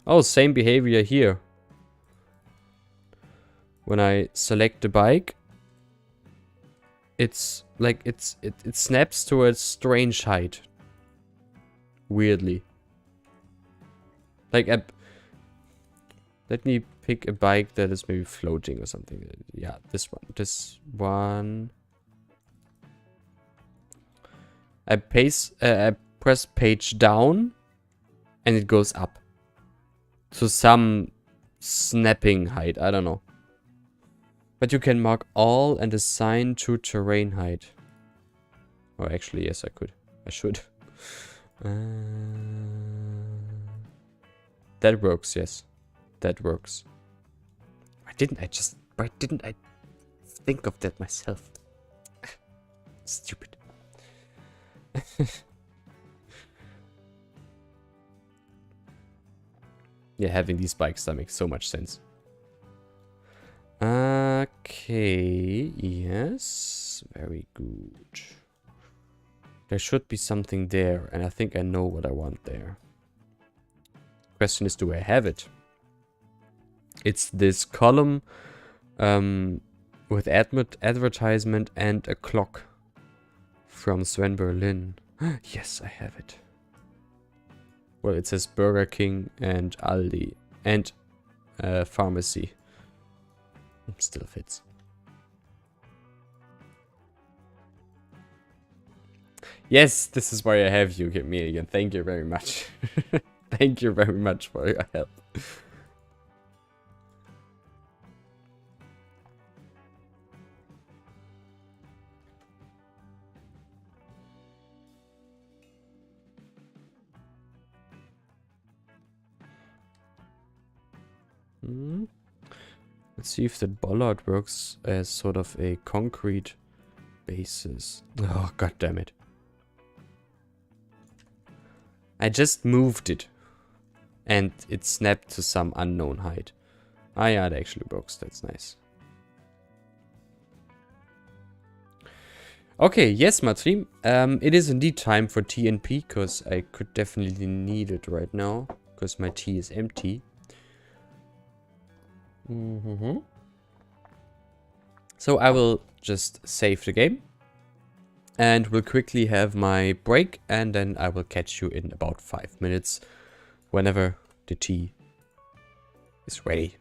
Oh, same behavior here. When I select the bike, it's like it snaps to a strange height. Weirdly. Like let me pick a bike that is maybe floating or something. Yeah, this one. This one. I press page down and it goes up. To some snapping height, I don't know. But you can mark all and assign to terrain height. Oh, actually, yes, I could. I should. That works, yes. That works. Why didn't I think of that myself? Stupid. Yeah, having these bikes, that makes so much sense. Okay, yes, very good. There should be something there, and I think I know what I want there. Question is, do I have it? It's this column with advertisement and a clock from Sven Berlin. Yes, I have it. Well, it says Burger King and Aldi and pharmacy. Still fits. Yes, this is why I have you, me again. Thank you very much. Thank you very much for your help. Let's see if that bollard works as sort of a concrete basis. Oh, god damn it. I just moved it. And it snapped to some unknown height. Ah yeah, it actually works. That's nice. Okay, yes, Matri. It is indeed time for tea and pee, because I could definitely need it right now. Because my tea is empty. So I will just save the game. And we'll quickly have my break. And then I will catch you in about 5 minutes. Whenever the tea is ready.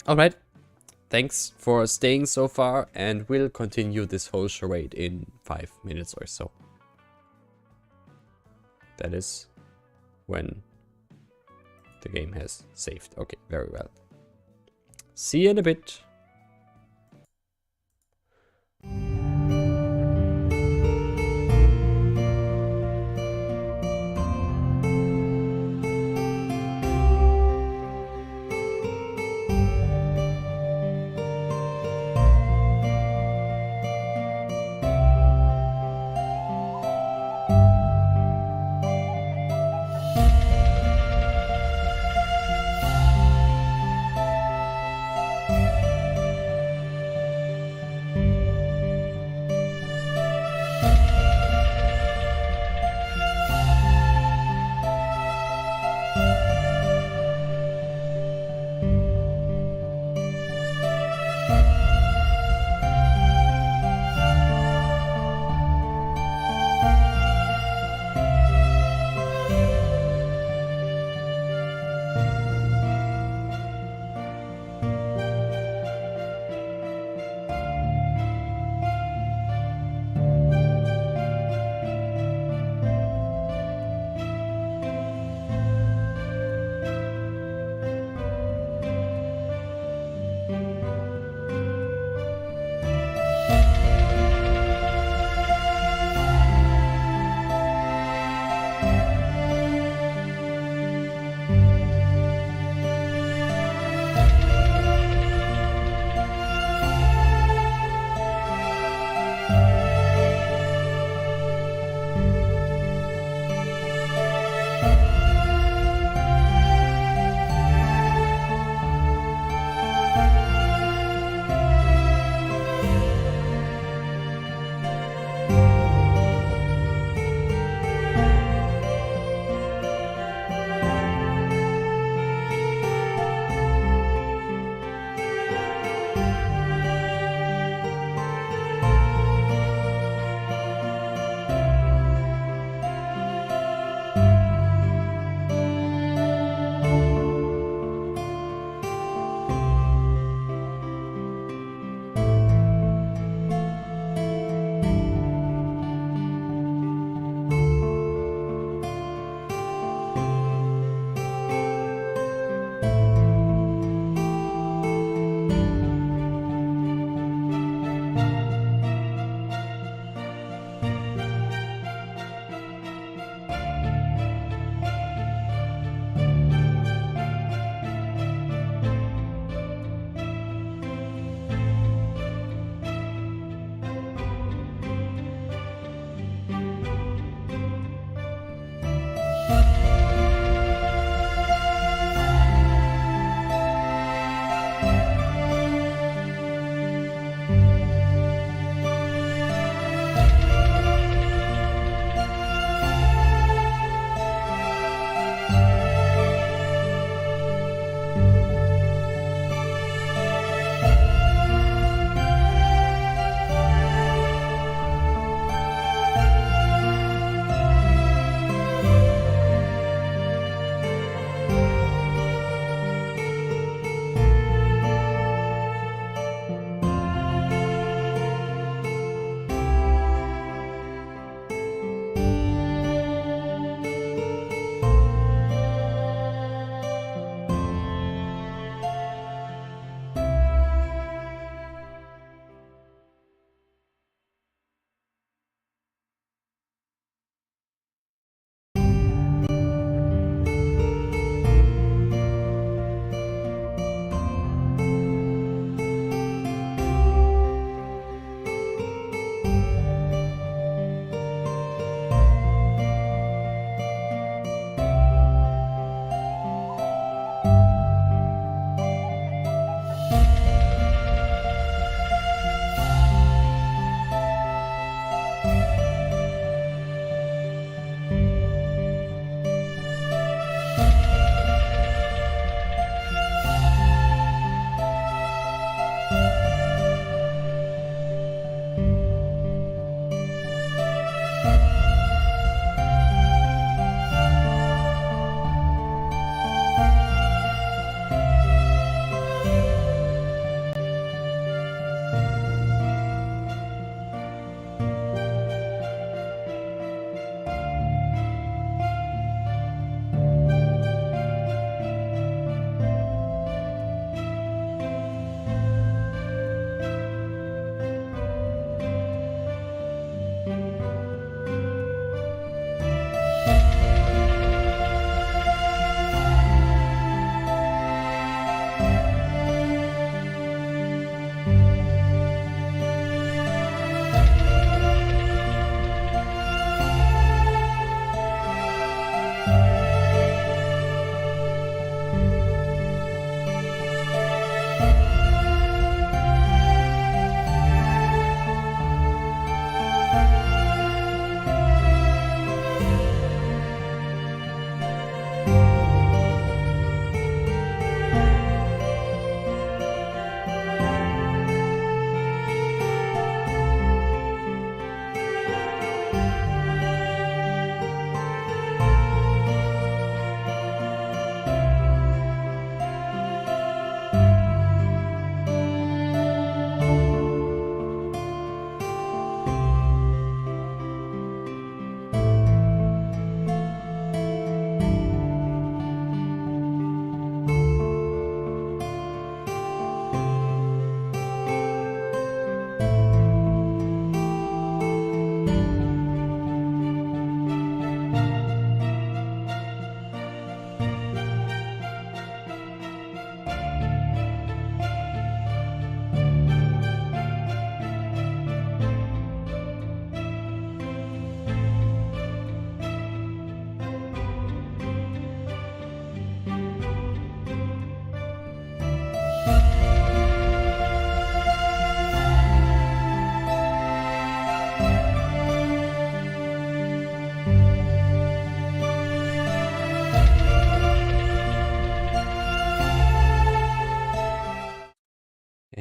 Alright. Thanks for staying so far. And we'll continue this whole charade in 5 minutes or so. That is when the game has saved. Okay, very well. See you in a bit.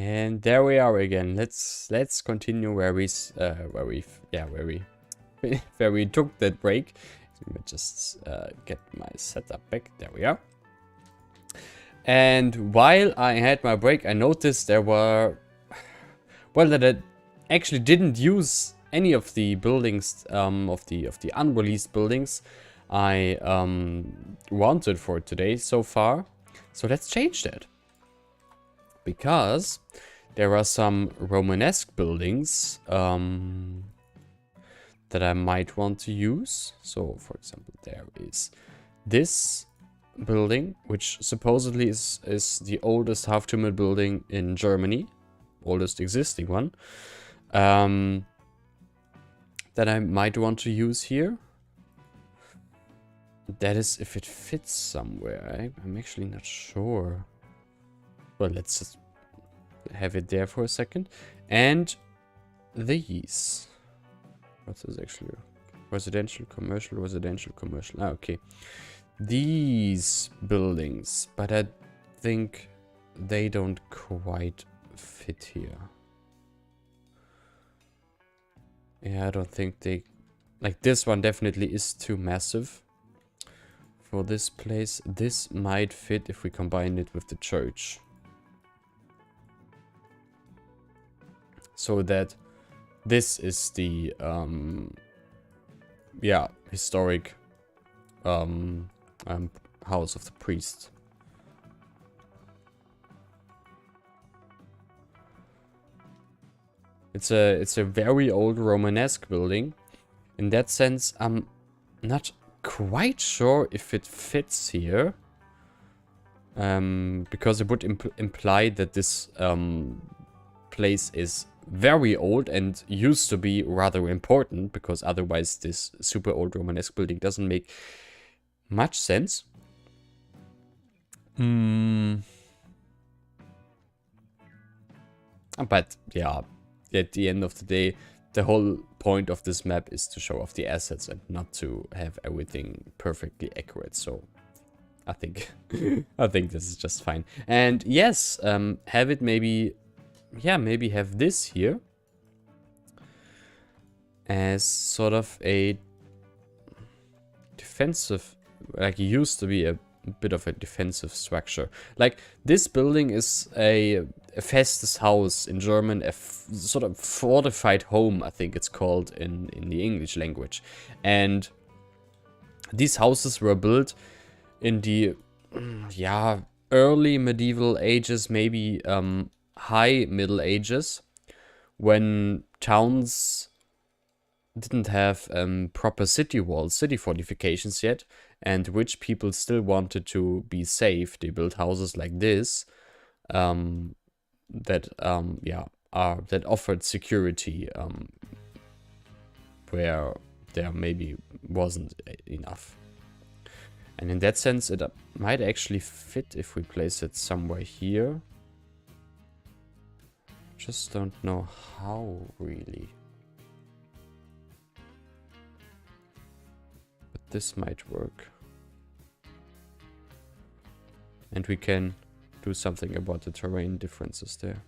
And there we are again. Let's continue where we where we took that break. Let me just get my setup back. There we are. And while I had my break, I noticed there were, well, that I actually didn't use any of the buildings, of the unreleased buildings I wanted for today so far. So let's change that. Because there are some Romanesque buildings that I might want to use. So, for example, there is this building, which supposedly is the oldest half-timbered building in Germany, oldest existing one, that I might want to use here. That is if it fits somewhere. I'm actually not sure. Well, let's just have it there for a second. And these. What's this actually? Residential, commercial, residential, commercial. Ah, okay. These buildings. But I think they don't quite fit here. Yeah, I don't think they... Like, this one definitely is too massive for this place. This might fit if we combine it with the church. So that this is the yeah, historic house of the priest. It's a very old Romanesque building. In that sense, I'm not quite sure if it fits here. Because it would imply that this place is very old and used to be rather important, because otherwise this super old Romanesque building doesn't make much sense. But yeah, at the end of the day, the whole point of this map is to show off the assets and not to have everything perfectly accurate. So I think I think this is just fine. And yes, have it maybe, yeah, maybe have this here as sort of a defensive, like it used to be a bit of a defensive structure. Like this building is a festes house in German, a sort of fortified home, I think it's called in the English language. And these houses were built in the yeah, early medieval ages, maybe high middle ages, when towns didn't have proper city walls, city fortifications yet, and rich people still wanted to be safe. They built houses like this that that offered security where there maybe wasn't enough. And in that sense, it might actually fit if we place it somewhere here. Just don't know how, really. But this might work. And we can do something about the terrain differences there.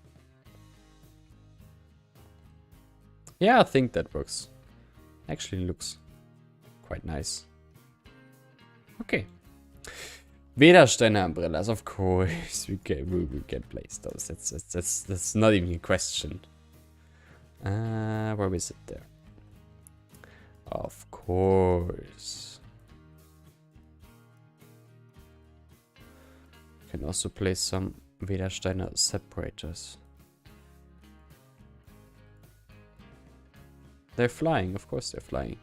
Yeah, I think that works. Actually looks quite nice. Okay. Wedersteiner umbrellas, of course. We can place those. That's not even a question. Where is it there? Of course. We can also place some Wedersteiner separators. They're flying, of course they're flying.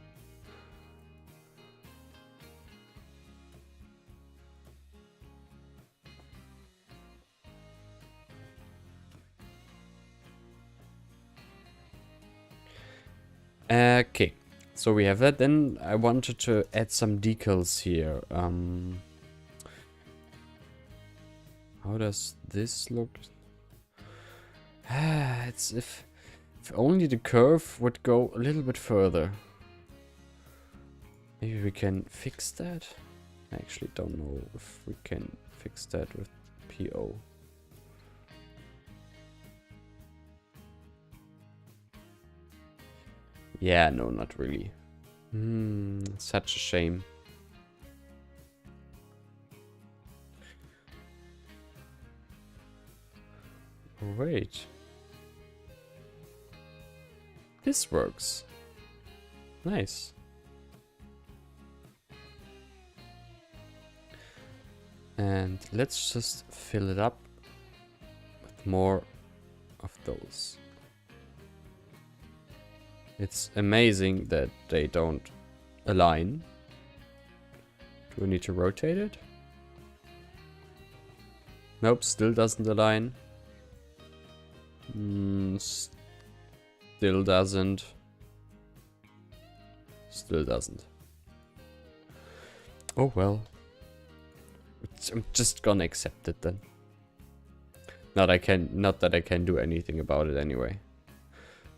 Okay, so we have that. Then I wanted to add some decals here. How does this look? It's if only the curve would go a little bit further. Maybe we can fix that? I actually don't know if we can fix that with PO. Yeah, no, not really. Such a shame. Wait. This works. Nice. And let's just fill it up with more of those. It's amazing that they don't align. Do we need to rotate it? Nope, still doesn't align. Still doesn't. Still doesn't. Oh well. I'm just gonna accept it then. Not that I can do anything about it anyway.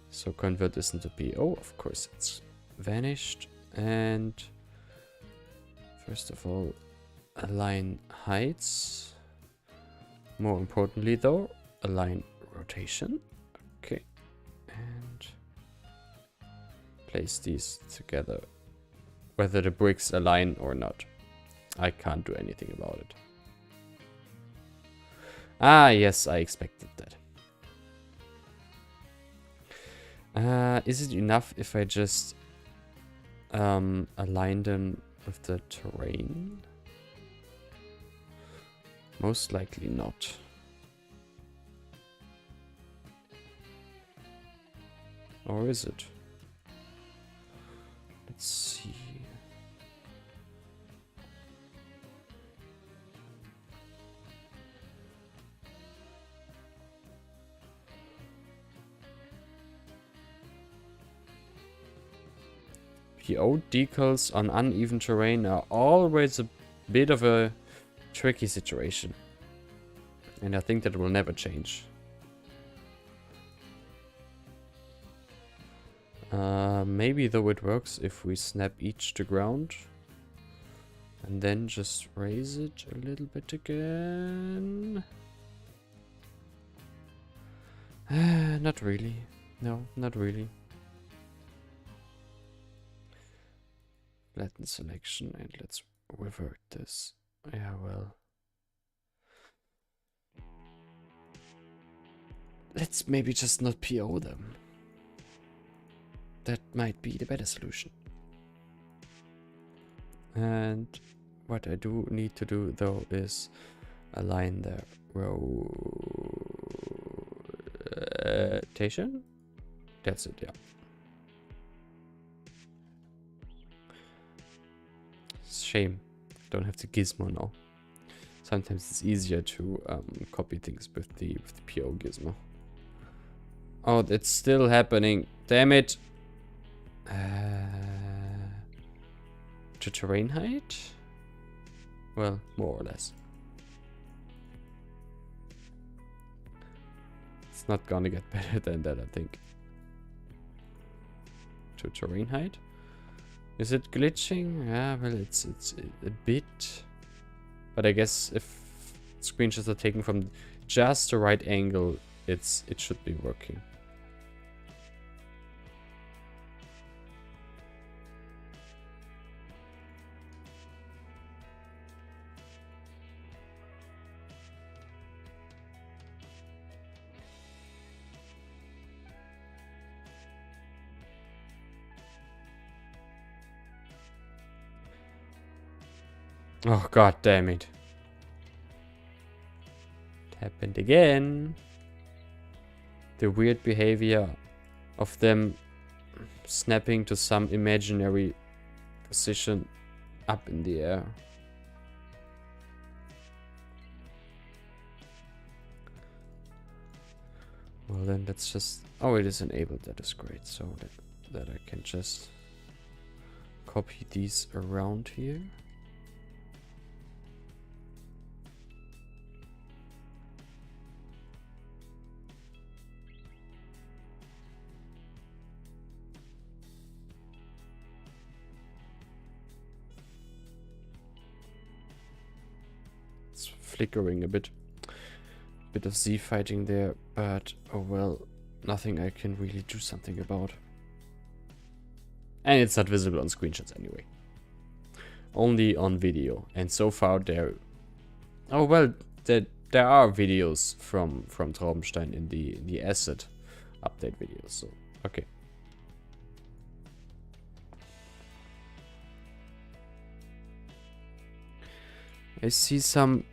So convert this into PO. Of course, it's vanished. And first of all, align heights. More importantly, though, align rotation. Okay, and place these together, whether the bricks align or not. I can't do anything about it. Ah, yes, I expected that. Is it enough if I just align them with the terrain? Most likely not. Or is it? Let's see. PO decals on uneven terrain are always a bit of a tricky situation. And I think that will never change. Maybe though it works if we snap each to ground. And then just raise it a little bit again. Not really. No, not really. Flatten selection and let's revert this. Yeah, well. Let's maybe just not PO them. That might be the better solution. And what I do need to do though is align the rotation. That's it, yeah. Shame. Don't have the gizmo now. Sometimes it's easier to copy things with the PO gizmo. Oh, it's still happening. Damn it. To terrain height? Well, more or less. It's not gonna get better than that, I think. To terrain height? Is it glitching? Yeah, well, it's a bit. But I guess if screenshots are taken from just the right angle, it should be working. Oh, god damn it. It happened again. The weird behavior of them snapping to some imaginary position up in the air. Well, then let's just... Oh, it is enabled. That is great. So that I can just copy these around here. Flickering a bit of Z fighting there, but oh well, nothing I can really do something about. And it's not visible on screenshots anyway. Only on video. And so far there... Oh well, there are videos from Traubenstein in the asset update videos. So, okay. I see some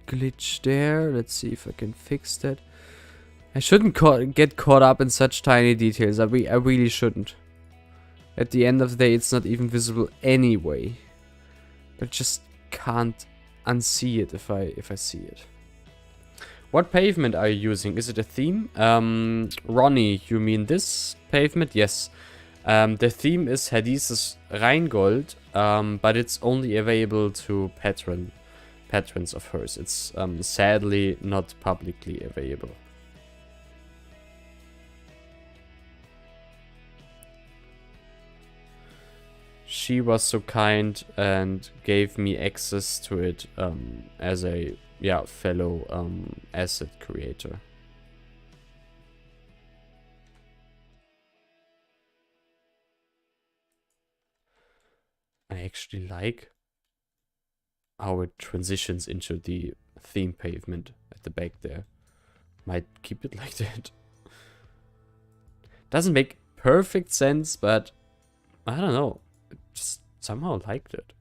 glitch there. Let's see if I can fix that. I shouldn't get caught up in such tiny details. I really shouldn't. At the end of the day, it's not even visible anyway. But just can't unsee it if I see it. What pavement are you using? Is it a theme? Ronnie, you mean this pavement? Yes. The theme is Hadith's Rheingold, but it's only available to patrons of hers. It's sadly not publicly available. She was so kind and gave me access to it as a fellow asset creator. I actually like how it transitions into the theme pavement at the back there. Might keep it like that. Doesn't make perfect sense, but I don't know. I just somehow liked it.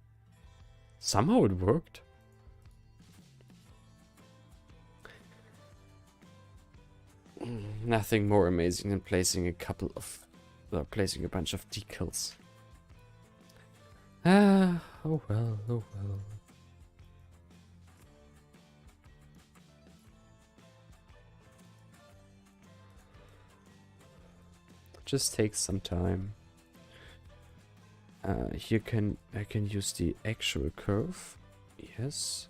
Somehow it worked. Nothing more amazing than placing a bunch of decals. Ah, oh well, oh well. Just takes some time. Here I can use the actual curve. Yes.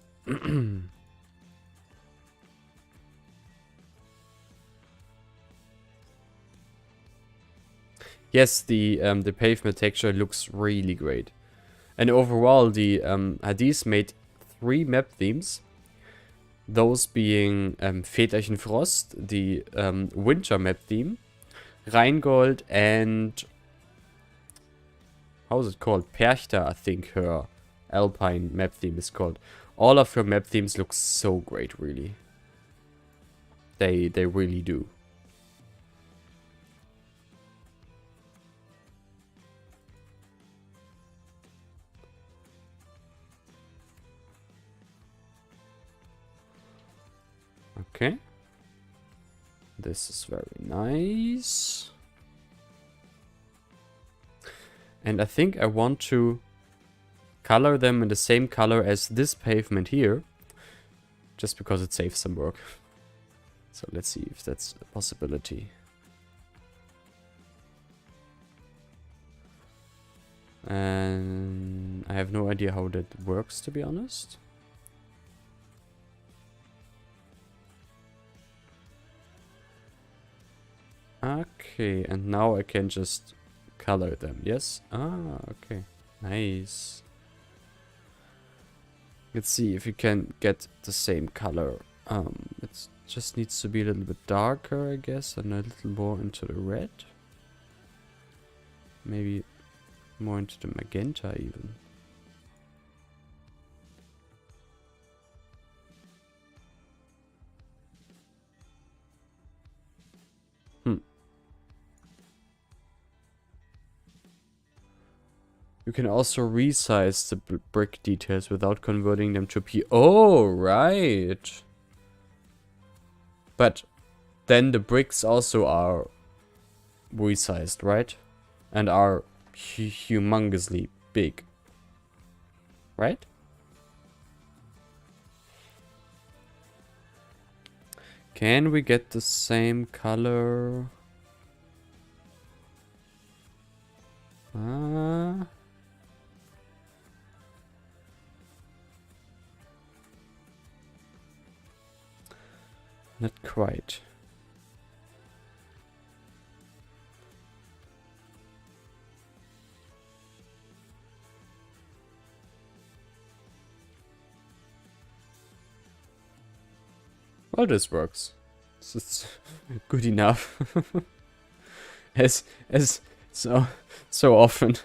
Yes, the pavement texture looks really great. And overall, the Hadith made 3 map themes. Those being Väterchen Frost, the winter map theme, Rheingold, and how is it called? Perchta, I think her Alpine map theme is called. All of her map themes look so great, really. They really do. Okay. This is very nice. And I think I want to color them in the same color as this pavement here. Just because it saves some work. So let's see if that's a possibility. And I have no idea how that works, to be honest. Okay, and now I can just color them, yes? Ah, okay. Nice. Let's see if we can get the same color. It just needs to be a little bit darker, I guess, and a little more into the red. Maybe more into the magenta even. You can also resize the brick details without converting them to P. Oh, right. But then the bricks also are resized, right? And are humongously big. Right? Can we get the same color? Not quite. Well, this works. It's good enough. as so often.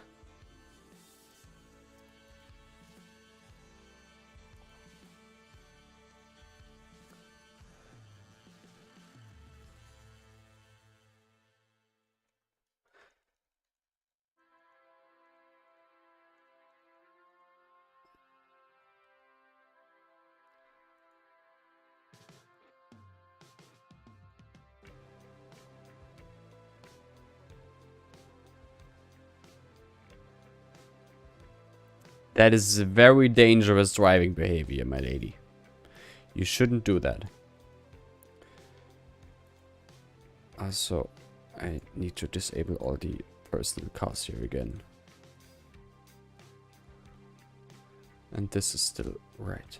That is very dangerous driving behavior, my lady. You shouldn't do that. Also, I need to disable all the personal cars here again. And this is still right.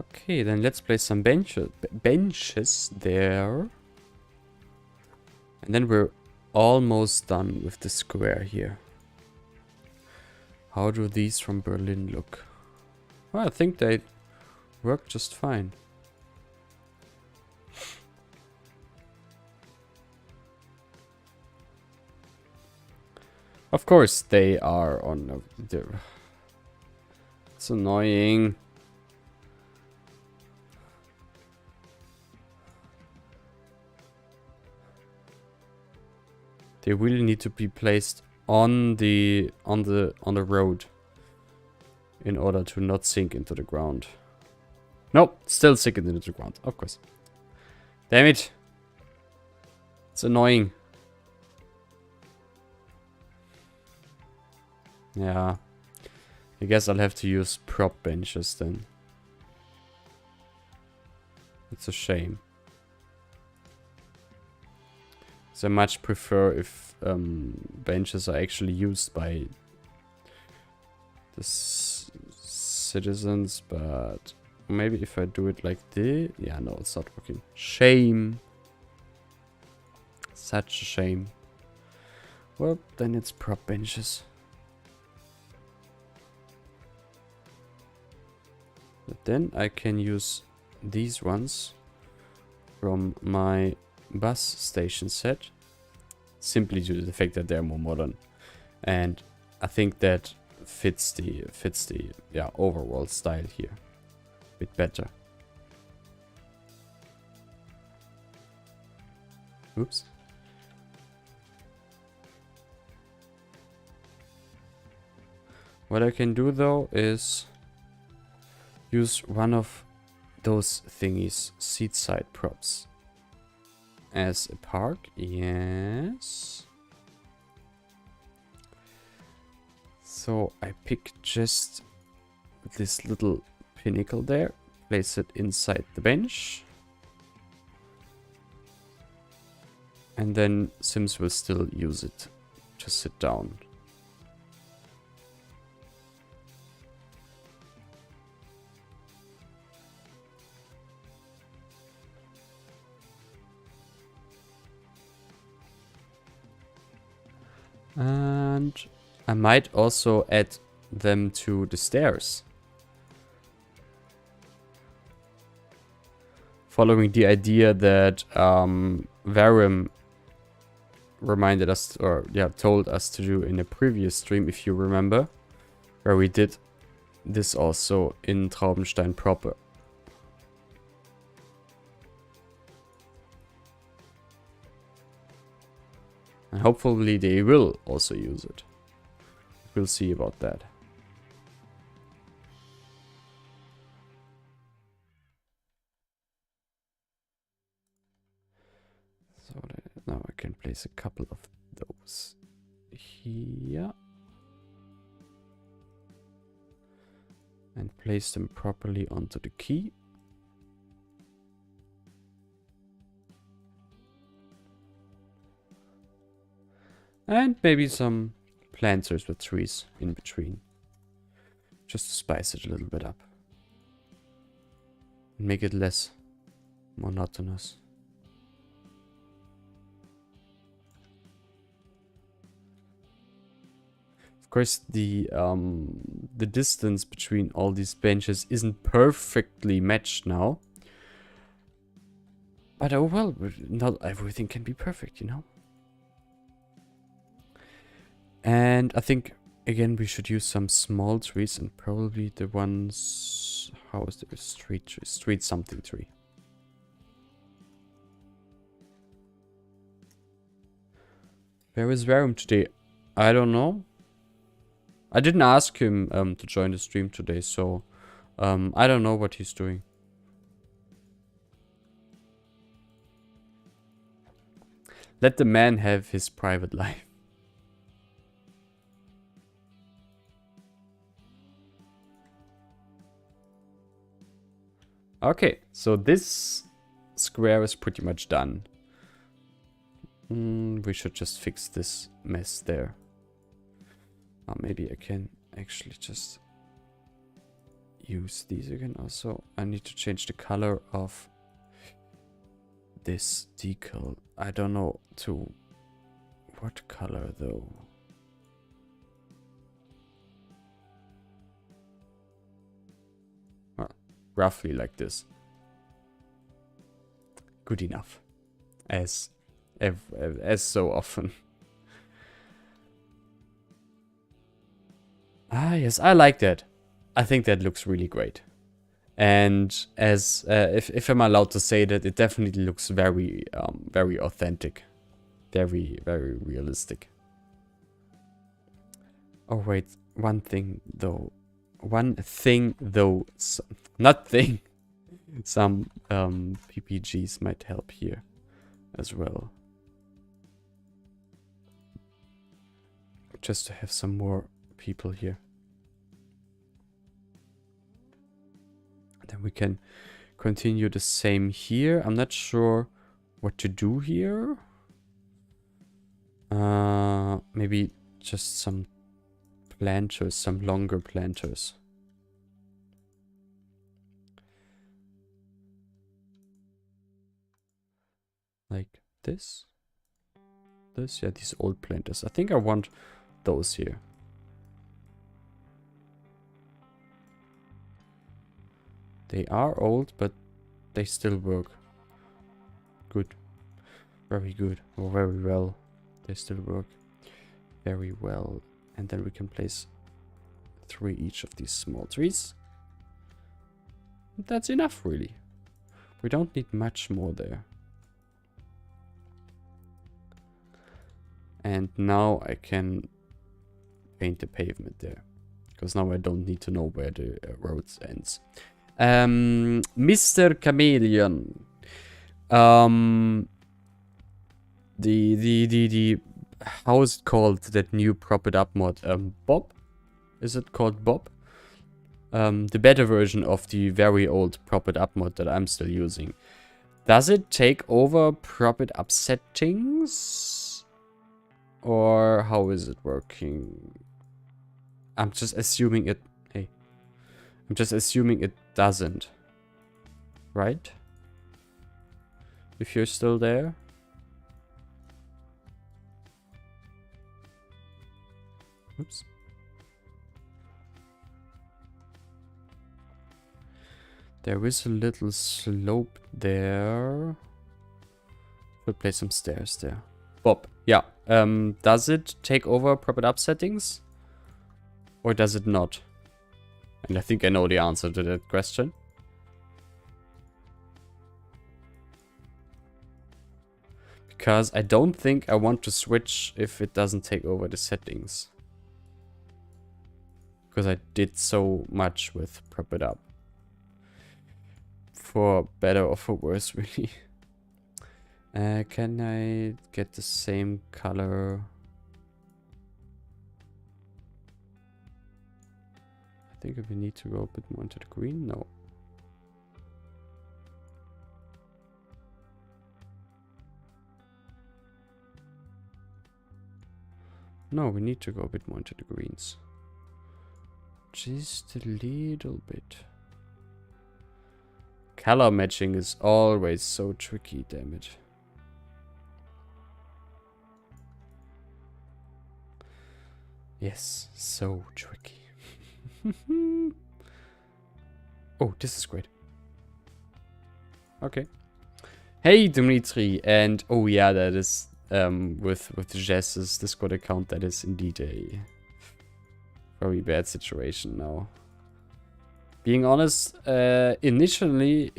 Okay, then let's place some benches there. And then we're almost done with the square here. How do these from Berlin look? Well, I think they work just fine. Of course, they are on the... It's annoying. They really need to be placed on the road in order to not sink into the ground. Nope, still sinking into the ground, of course. Damn it. It's annoying. Yeah. I guess I'll have to use prop benches then. It's a shame. So I much prefer if benches are actually used by the citizens, but maybe if I do it like this... Yeah, no, it's not working. Shame. Such a shame. Well, then it's prop benches. But then I can use these ones from my bus station set, simply due to the fact that they're more modern, and I think that fits the yeah, overall style here a bit better. Oops. What I can do though is use one of those thingies, seat side props, as a park. Yes. So I pick just this little pinnacle there, place it inside the bench, and then Sims will still use it to sit down. And I might also add them to the stairs, following the idea that Varim reminded us, or yeah, told us to do in a previous stream, if you remember, where we did this also in Traubenstein proper. And hopefully they will also use it. We'll see about that. So now I can place a couple of those here. And place them properly onto the key. And maybe some planters with trees in between. Just to spice it a little bit up. Make it less monotonous. Of course, the distance between all these benches isn't perfectly matched now. But oh well, not everything can be perfect, you know? And I think, again, we should use some small trees and probably the ones... How is the street tree? Street something tree. Where is Verum today? I don't know. I didn't ask him to join the stream today, so I don't know what he's doing. Let the man have his private life. Okay, so this square is pretty much done. We should just fix this mess there. Maybe I can actually just use these again. Also, I need to change the color of this decal. I don't know to what color though. Well, roughly like this. Good enough. As so often. Ah, yes, I like that. I think that looks really great. And as if I'm allowed to say that, it definitely looks very very authentic, very realistic. Oh wait, one thing though, not thing. Some PPGs might help here as well. Just to have some more people here. Then we can continue the same here. I'm not sure what to do here. Maybe just some planters, some longer planters. Like this. Yeah, these old planters. I think I want those here. They are old, but they still work. Good. Very good. Or very well. They still work very well. And then we can place 3 each of these small trees. That's enough, really. We don't need much more there. And now I can paint the pavement there. Because now I don't need to know where the road ends. Mr. Chameleon. The how is it called, that new prop it up mod? Bob? Is it called Bob? The better version of the very old prop it up mod that I'm still using. Does it take over prop it up settings? Or how is it working? I'm just assuming it... Hey. I'm just assuming it doesn't. Right? If you're still there. Oops. There is a little slope there. We'll place some stairs there. Bob, yeah. Does it take over prop it up settings? Or does it not? And I think I know the answer to that question. Because I don't think I want to switch if it doesn't take over the settings. Because I did so much with prop it up. For better or for worse, really. Can I get the same color? I think we need to go a bit more into the green. No. No, we need to go a bit more into the greens. Just a little bit. Color matching is always so tricky, damn it. Yes, so tricky. Oh, this is great. Okay. Hey, Dimitri, and oh yeah, that is with Jess's Discord account, that is indeed a very bad situation now. Being honest, initially,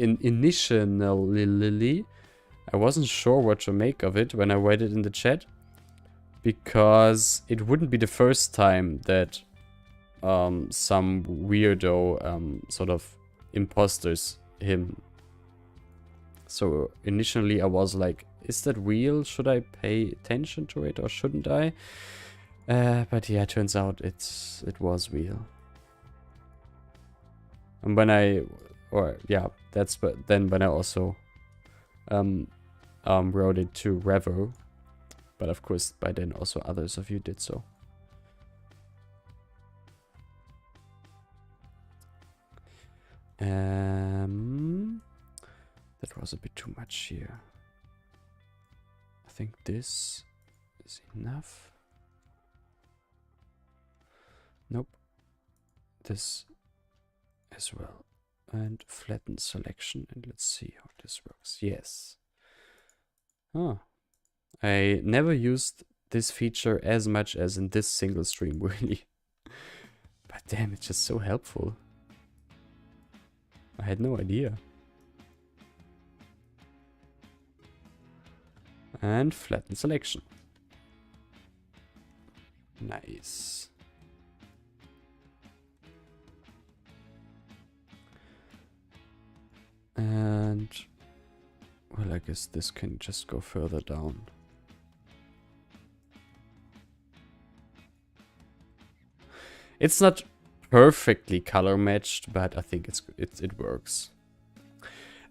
I wasn't sure what to make of it when I read it in the chat, because it wouldn't be the first time that some weirdo sort of imposters him. So initially I was like, is that real? Should I pay attention to it or shouldn't I? But yeah, turns out it was real. And when then when I also wrote it to Revo, but of course by then also others of you did so. That was a bit too much here. I think this is enough. Nope. This as well. And flatten selection, and let's see how this works. Yes. Oh. I never used this feature as much as in this single stream, really. But damn, it's just so helpful. I had no idea. And flatten selection. Nice. And well, I guess this can just go further down. It's not perfectly color matched, but I think it works.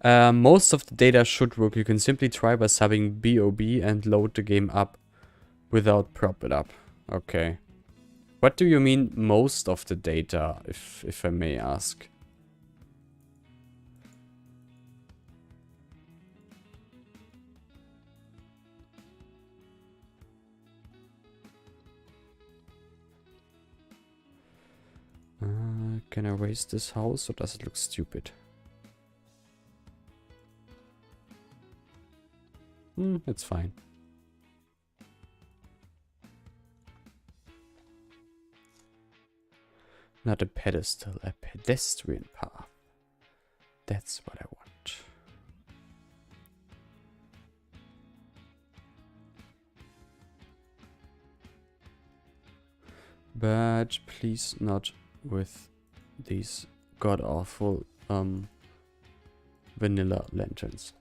Most of the data should work. You can simply try by subbing BOB and load the game up without prop it up. Okay. What do you mean most of the data, if I may ask? Can I raise this house or does it look stupid? It's fine. Not a pedestal, a pedestrian path. That's what I want. But please not with these god-awful vanilla lanterns.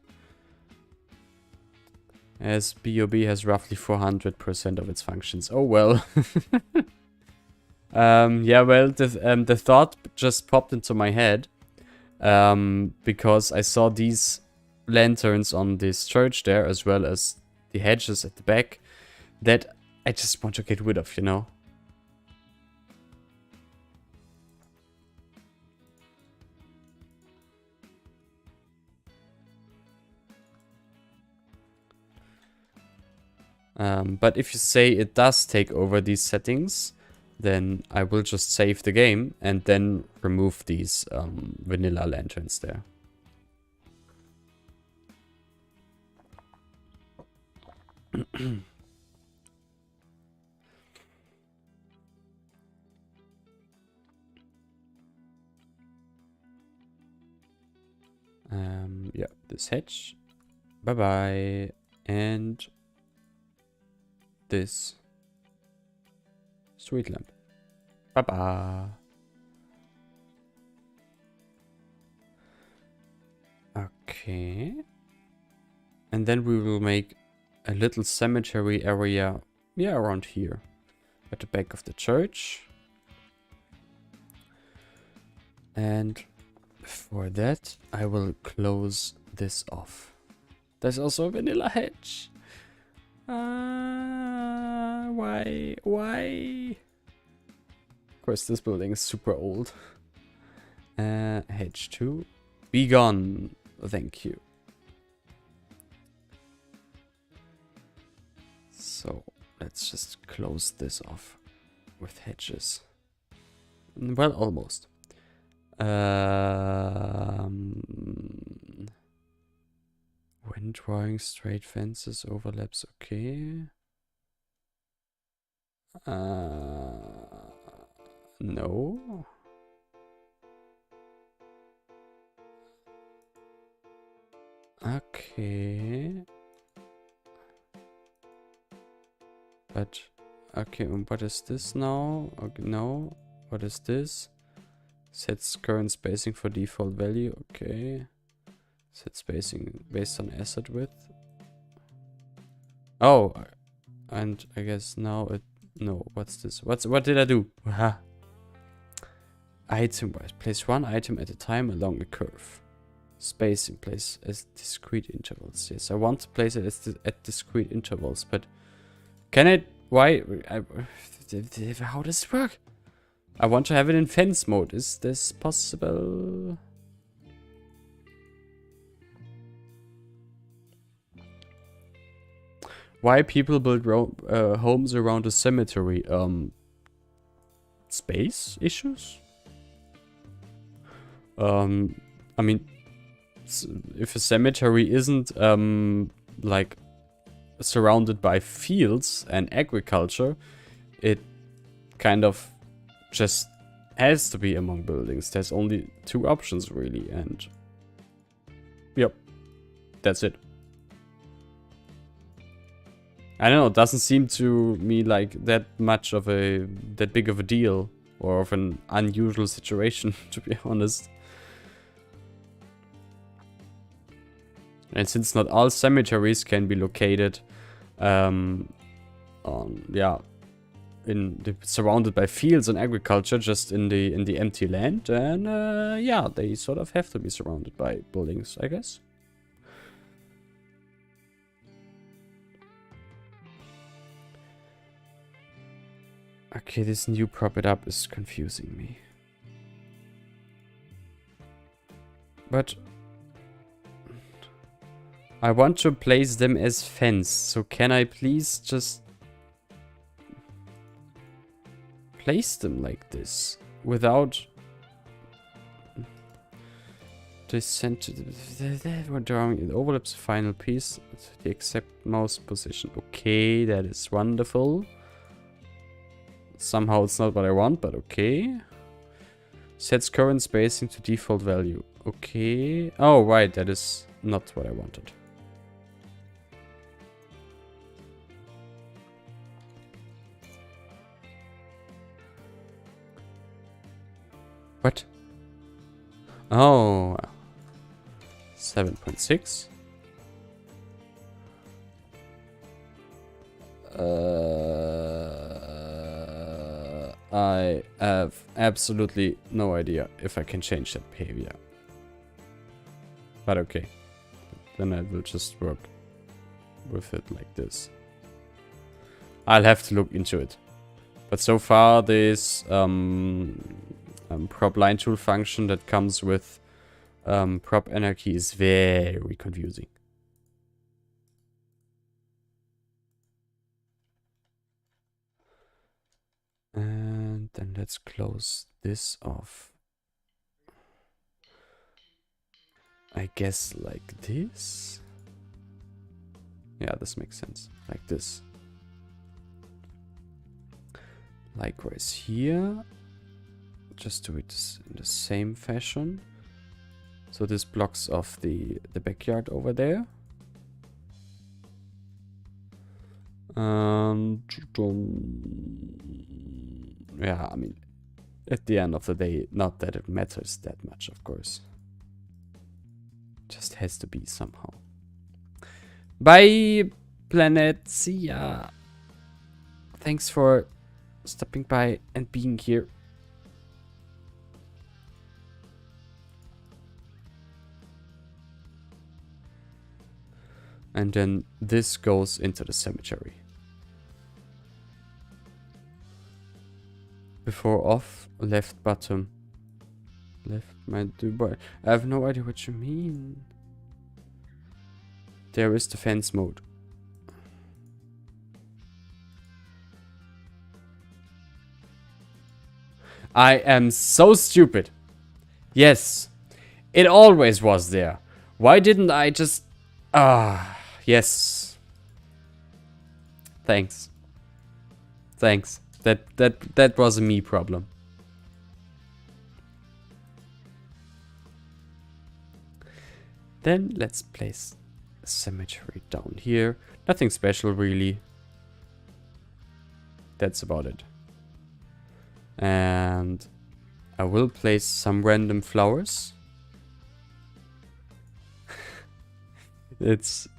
As BOB has roughly 400% of its functions. Oh well. Yeah, well, the thought just popped into my head. Because I saw these lanterns on this church there, as well as the hedges at the back, that I just want to get rid of, you know? But if you say it does take over these settings, then I will just save the game and then remove these vanilla lanterns there. Yeah, this hedge. Bye-bye. And this street lamp. Bye-bye. Okay. And then we will make a little cemetery area, yeah, around here. At the back of the church. And for that, I will close this off. There's also a vanilla hedge. Why? Why? Of course, this building is super old. Hedge 2. Be gone. Thank you. So, let's just close this off with hedges. Well, almost. When drawing straight fences, overlaps, okay. No. Okay. But, okay, and what is this now? Okay, no. What is this? Sets current spacing for default value, okay. Set spacing based on asset width. Oh, and I guess now it, no, what's this? What did I do? Aha. Item wise, place one item at a time along a curve. Spacing, place as discrete intervals. Yes, I want to place it as at discrete intervals, but can it? Why? How does it work? I want to have it in fence mode. Is this possible? Why people build homes around a cemetery? Space issues? I mean, if a cemetery isn't like surrounded by fields and agriculture, it kind of just has to be among buildings. There's only two options really, and yep, that's it. I don't know, it doesn't seem to me like that big of a deal or of an unusual situation, to be honest. And since not all cemeteries can be located surrounded by fields and agriculture, just in the empty land, and yeah, they sort of have to be surrounded by buildings, I guess. Okay, this new prop it up is confusing me. But I want to place them as fence, so can I please just place them like this without drawing? It overlaps the final piece to the exact mouse position. Okay, that is wonderful. Somehow it's not what I want, but okay. Sets current spacing to default value. Okay. Oh, right, that is not what I wanted. What? Oh. 7.6. I have absolutely no idea if I can change that behavior. But okay. Then I will just work with it like this. I'll have to look into it. But so far this prop line tool function that comes with prop anarchy is very confusing. And then let's close this off. I guess like this. Yeah, this makes sense. Like this. Likewise here. Just do it in the same fashion. So this blocks off the backyard over there. Yeah, I mean, at the end of the day, not that it matters that much, of course. Just has to be somehow. Bye, planet. See ya. Thanks for stopping by and being here. And then this goes into the cemetery. Before off, left bottom. Left my Dubai. I have no idea what you mean. There is defense mode. I am so stupid. Yes, it always was there. Why didn't I just Ah, yes. Thanks. Thanks. That was a me problem. Then let's place a cemetery down here. Nothing special really. That's about it. And I will place some random flowers. It's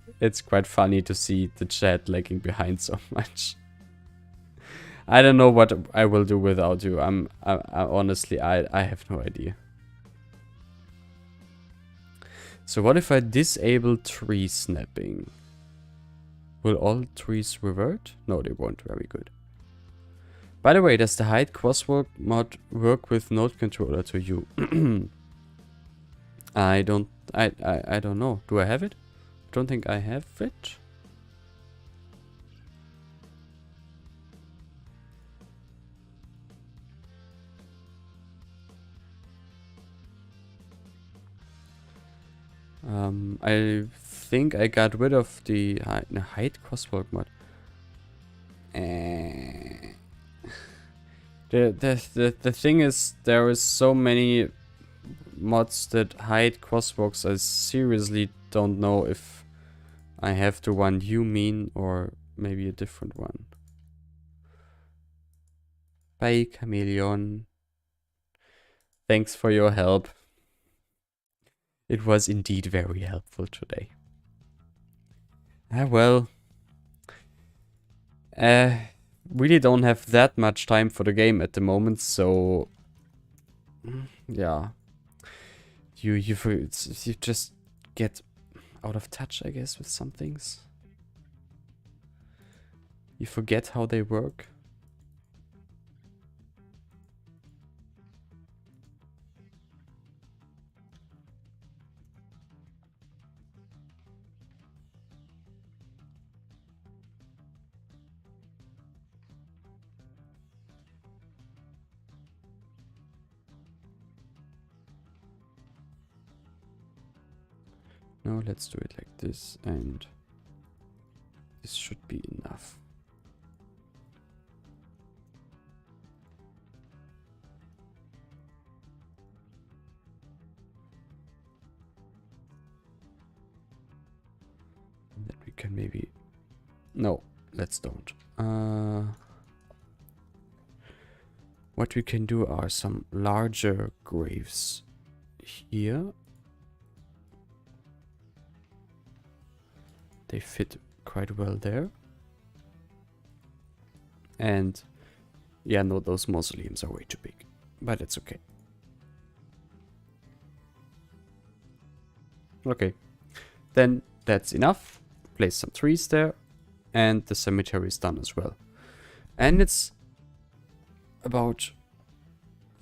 quite funny to see the chat lagging behind so much. I don't know what I will do without you. I honestly, I have no idea. So what if I disable tree snapping? Will all trees revert? No, they won't. Very good. By the way, does the hide crosswalk mod work with node controller to you? I don't know. Do I have it? I don't think I have it. I think I got rid of the hide crosswalk mod. The thing is, there is so many mods that hide crosswalks. I seriously don't know if I have the one you mean or maybe a different one. Bye, Chameleon. Thanks for your help. It was indeed very helpful today. Well. Really don't have that much time for the game at the moment, so... yeah. You just get out of touch, I guess, with some things. You forget how they work. No, let's do it like this, and this should be enough. And then we can maybe... no, let's don't. What we can do are some larger graves here. They fit quite well there. And yeah, no, those mausoleums are way too big, but it's okay. Okay, then that's enough. Place some trees there, and the cemetery is done as well. And it's about,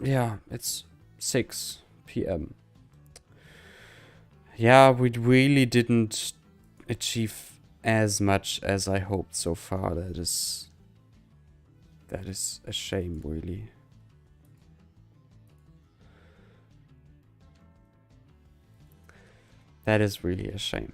yeah, it's 6 p.m. Yeah, we really didn't achieve as much as I hoped so far. That is a shame, really. That is really a shame.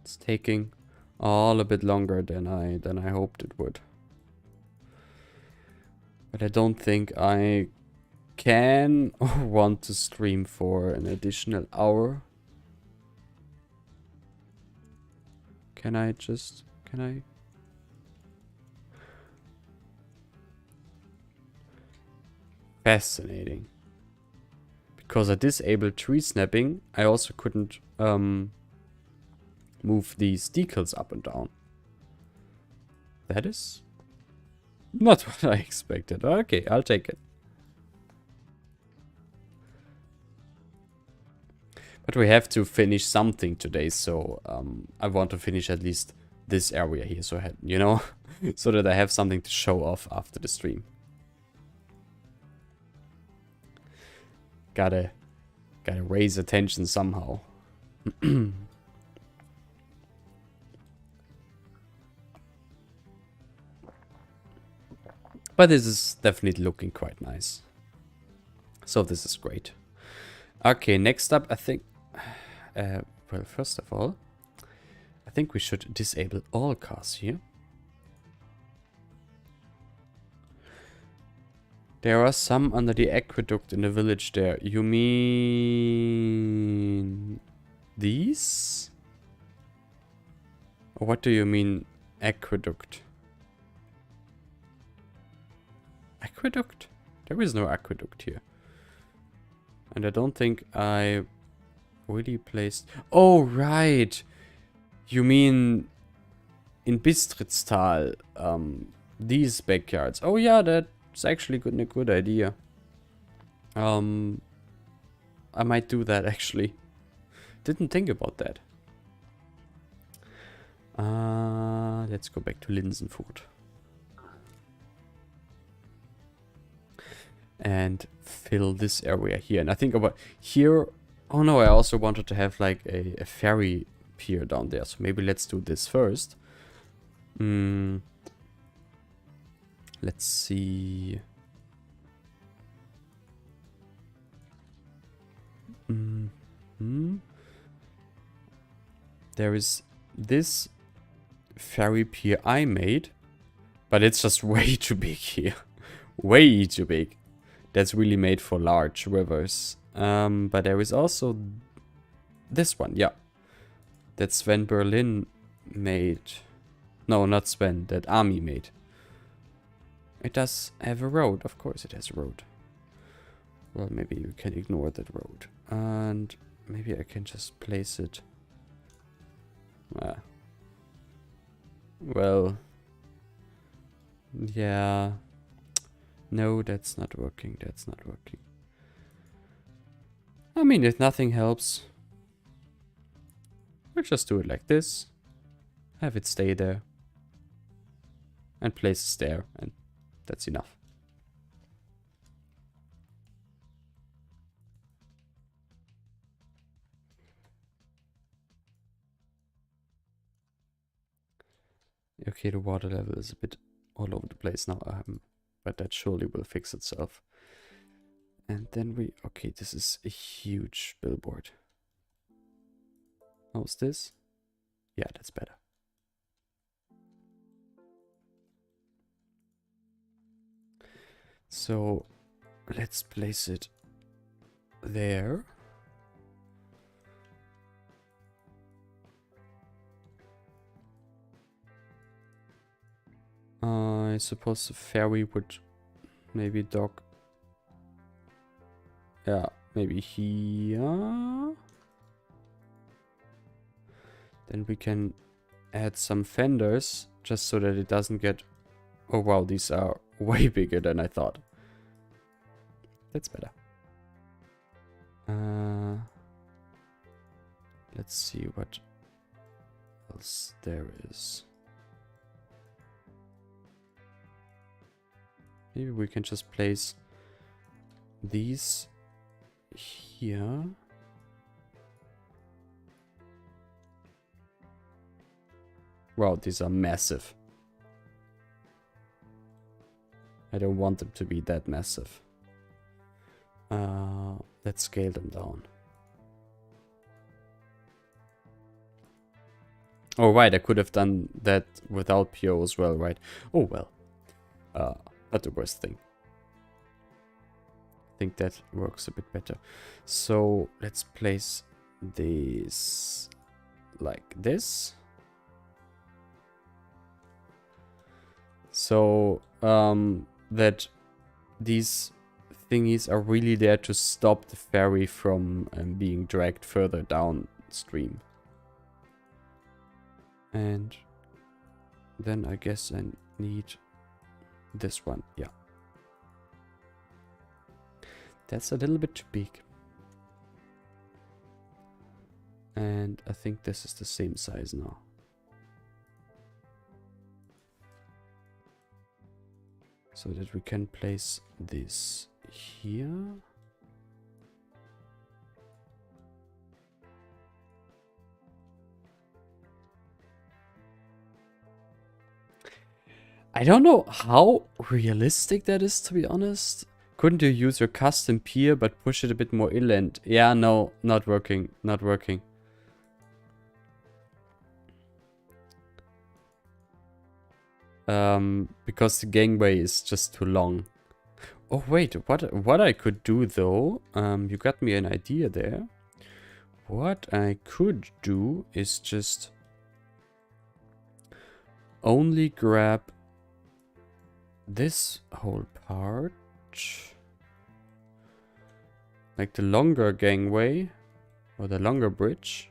It's taking all a bit longer than I hoped it would. But I don't think I can or want to stream for an additional hour. Can I? Fascinating. Because I disabled tree snapping, I also couldn't move these decals up and down. That is not what I expected. Okay, I'll take it. But we have to finish something today, so I want to finish at least this area here, so you know, so that I have something to show off after the stream. Gotta raise attention somehow. But this is definitely looking quite nice. So this is great. Okay, next up, I think... well, first of all, I think we should disable all cars here. There are some under the aqueduct in the village there. You mean... these? Or what do you mean, aqueduct? Aqueduct? There is no aqueduct here. And I don't think I really placed... Oh, right! You mean in Bistritztal, these backyards. Oh yeah, that's actually a good idea. I might do that actually. Didn't think about that. Let's go back to Linsenfood. And fill this area here. And I think about here... Oh no, I also wanted to have like a ferry pier down there. So maybe let's do this first. Let's see. There is this ferry pier I made, but it's just way too big here. Way too big. That's really made for large rivers. But there is also this one, yeah. That Sven Berlin made. No, not Sven, that Army made. It does have a road, of course it has a road. Well, maybe you can ignore that road. And maybe I can just place it. Well, yeah. No, that's not working, that's not working. I mean, if nothing helps, we'll just do it like this. Have it stay there. And place it there, and that's enough. Okay, the water level is a bit all over the place now, but that surely will fix itself. And then we... Okay, this is a huge billboard. How's this? Yeah, that's better. So, let's place it there. I suppose the ferry would maybe dock. Yeah, maybe here. Then we can add some fenders just so that it doesn't get... Oh wow, these are way bigger than I thought. That's better. Let's see what else there is. Maybe we can just place these here. Wow, these are massive. I don't want them to be that massive. Let's scale them down. Oh, right, I could have done that without PO as well, right? Oh, well. Not the worst thing. I think that works a bit better. So, let's place these like this. So, that these thingies are really there to stop the ferry from being dragged further downstream. And then I guess I need this one, yeah. That's a little bit too big. And I think this is the same size now. So that we can place this here. I don't know how realistic that is, to be honest. Couldn't you use your custom pier but push it a bit more inland? Yeah, no, not working, not working. Because the gangway is just too long. Oh wait, what I could do though, you got me an idea there. What I could do is just only grab this whole part, like the longer gangway or the longer bridge,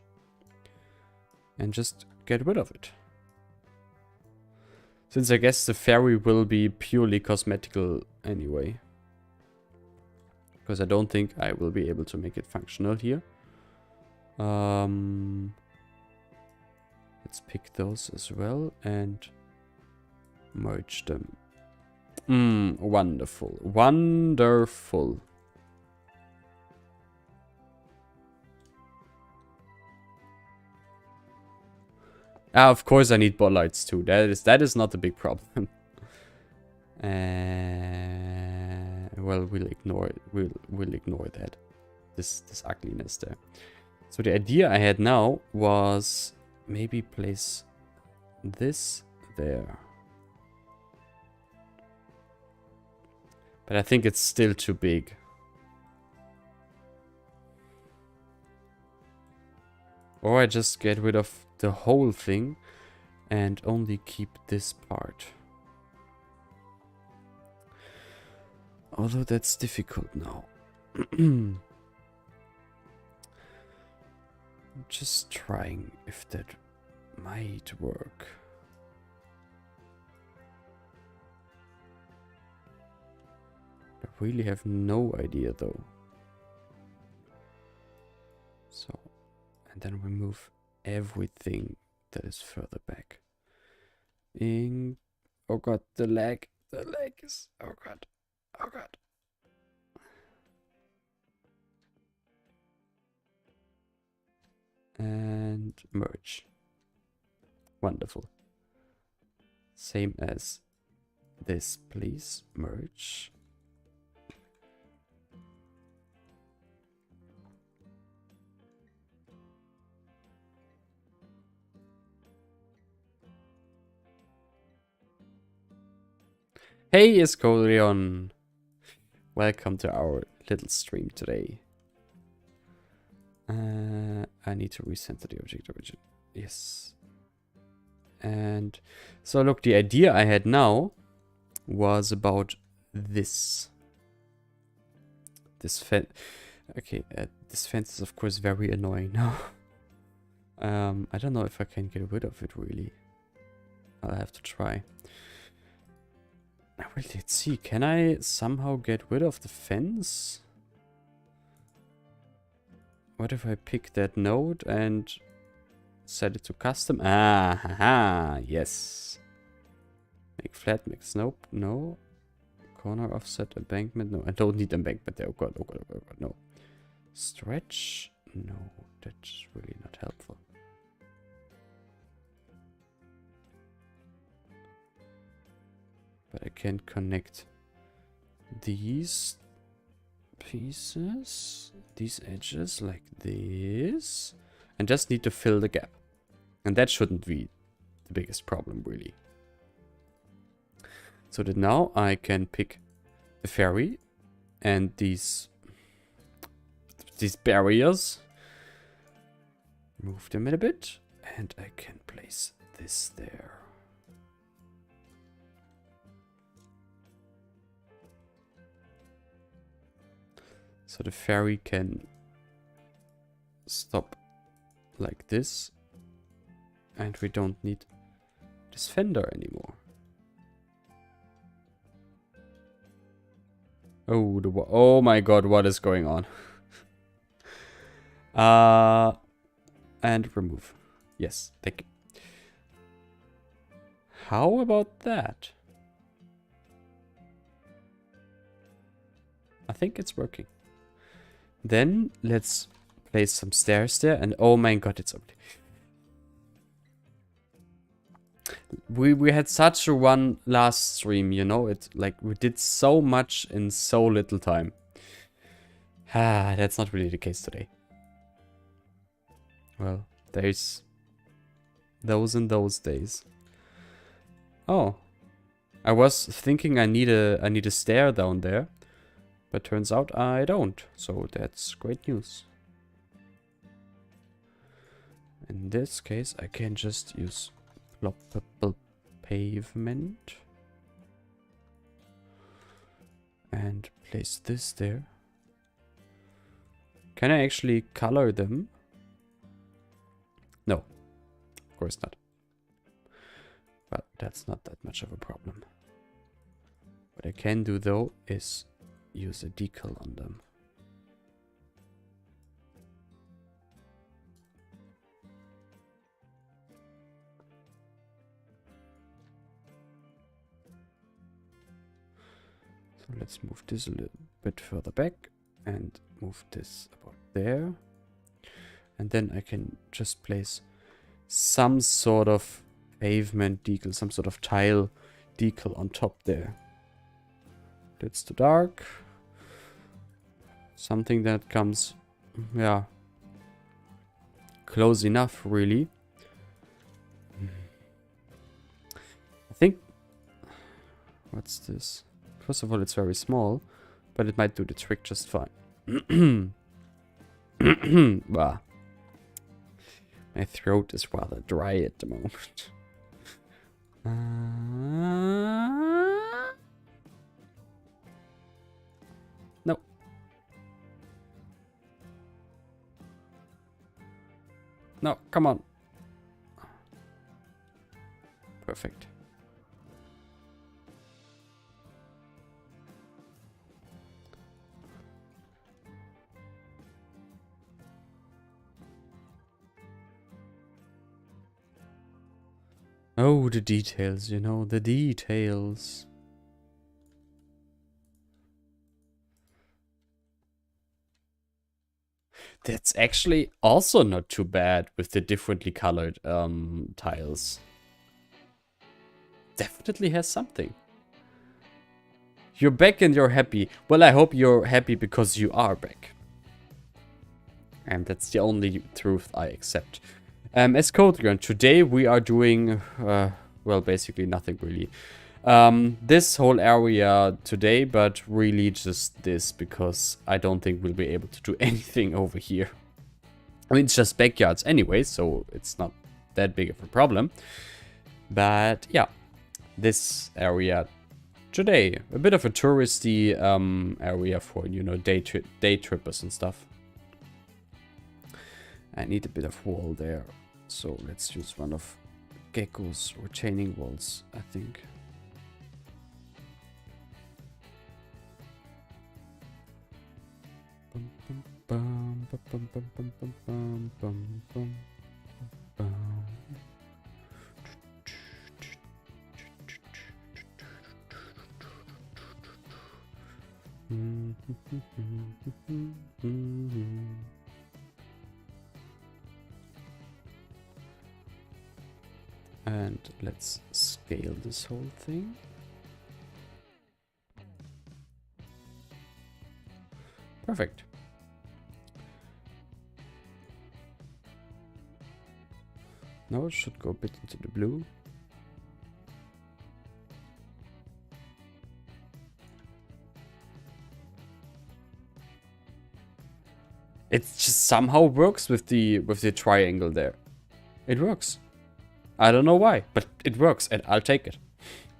and just get rid of it. Since I guess the ferry will be purely cosmetical anyway. Because I don't think I will be able to make it functional here. Let's pick those as well and merge them. Wonderful. Wonderful. Ah, of course I need bollards too. That is not a big problem. Well, we'll ignore it. We'll ignore that. This ugliness there. So the idea I had now was maybe place this there. But I think it's still too big. Or I just get rid of the whole thing and only keep this part. Although that's difficult now. Just trying if that might work. I really have no idea though. So, and then remove everything that is further back. Oh god, the lag is, oh god. Oh god. And merge. Wonderful. Same as this, please. Merge. Hey, Escolion. Welcome to our little stream today. I need to recenter the object origin. Yes. And so look, the idea I had now was about this. This fence. Okay, this fence is of course very annoying now. I don't know if I can get rid of it really. I'll have to try. Well, let's see. Can I somehow get rid of the fence? What if I pick that node and set it to custom? Ah, haha, yes. Make flat mix. Nope, no. Corner offset, embankment. No, I don't need embankment there. Oh god, oh god, oh god, oh god, no. Stretch? No, that's really not helpful. But I can connect these pieces, these edges like this, and just need to fill the gap. And that shouldn't be the biggest problem really. So that now I can pick the ferry and these barriers, move them in a bit, and I can place this there. So the ferry can stop like this. And we don't need this fender anymore. Oh, oh my god, what is going on? And remove. Yes, thank you. How about that? I think it's working. Then let's place some stairs there, and oh my god, it's ugly. We had such a one last stream, you know? It like we did so much in so little time. Ah, that's not really the case today. Well, there's those in those days. Oh. I was thinking I need a stair down there. But turns out I don't. So that's great news. In this case, I can just use ploppable pavement. And place this there. Can I actually color them? No. Of course not. But that's not that much of a problem. What I can do though is use a decal on them. So let's move this a little bit further back and move this about there. And then I can just place some sort of pavement decal, some sort of tile decal on top there. That's too dark. Something that comes, yeah, close enough, really. I think, what's this? First of all, it's very small, but it might do the trick just fine. Wow. My throat is rather dry at the moment. No. No, come on. Perfect. Oh, the details, you know, the details. That's actually also not too bad with the differently colored tiles. Definitely has something. You're back and you're happy. Well, I hope you're happy because you are back. And that's the only truth I accept. As Codegran, today we are doing, well, basically nothing really. This whole area today, but really just this, because I don't think we'll be able to do anything over here. I mean, it's just backyards anyway, so it's not that big of a problem. But yeah, this area today, a bit of a touristy area for, you know, day trippers and stuff. I need a bit of wall there, so let's use one of Gecko's retaining walls, I think. And let's scale this whole thing. Perfect. Now it should go a bit into the blue. It just somehow works with the triangle there. It works. I don't know why, but it works and I'll take it.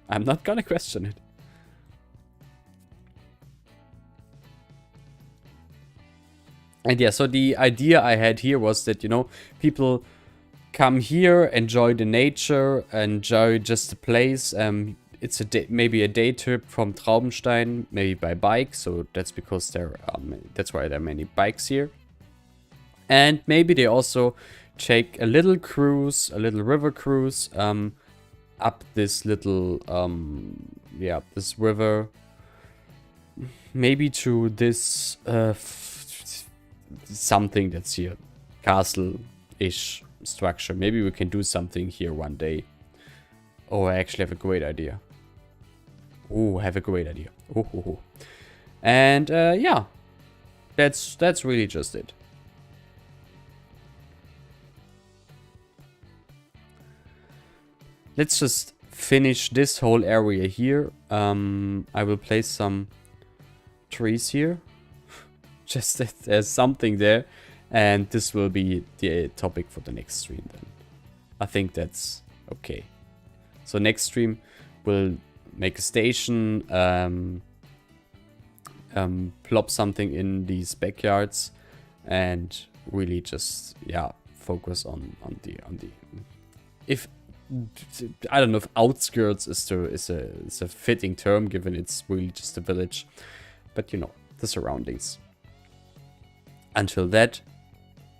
I'm not gonna question it. And yeah, so the idea I had here was that, you know, people come here, enjoy the nature, enjoy just the place. It's maybe a day trip from Traubenstein, maybe by bike. So that's because that's why there are many bikes here. And maybe they also take a little cruise, a little river cruise, up this little, yeah, this river. Maybe to this, something that's here, castle-ish structure. Maybe we can do something here one day. Oh, I actually have a great idea. Oh, I have a great idea. Oh. And yeah, that's really just it. Let's just finish this whole area here. I will place some trees here. Just that there's something there. And this will be the topic for the next stream then. I think that's okay. So next stream we'll make a station, plop something in these backyards, and really just focus on the if I don't know if outskirts is a fitting term, given it's really just a village, but you know, the surroundings. Until that,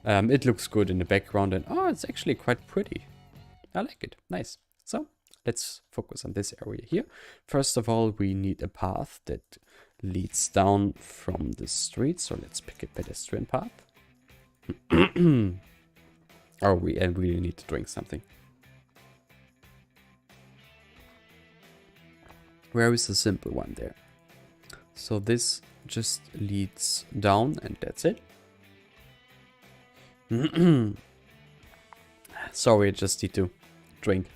it looks good in the background, and oh, it's actually quite pretty. I like it. Nice. So let's focus on this area here. First of all, we need a path that leads down from the street. So let's pick a pedestrian path. Oh, we really need to drink something. Where is the simple one there? So this just leads down, and that's it. Sorry, I just need to drink.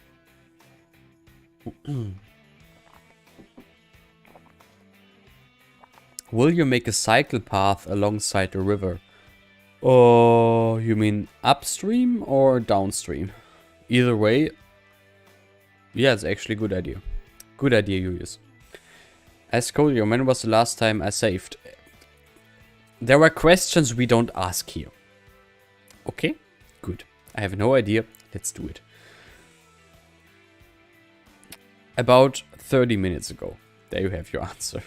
Will you make a cycle path alongside the river? Oh, you mean upstream or downstream? Either way, yeah, it's actually a good idea. Good idea, Julius. Ask Cody, when was the last time I saved? There are questions we don't ask here. Okay, good. I have no idea. Let's do it. About 30 minutes ago. There you have your answer.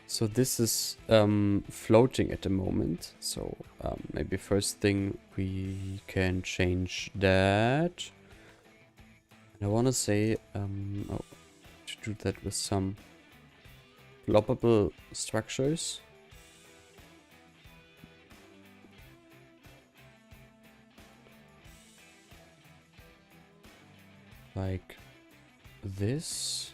So this is floating at the moment. So maybe first thing we can change that. And I want to say, to do that with some floppable structures. Like this.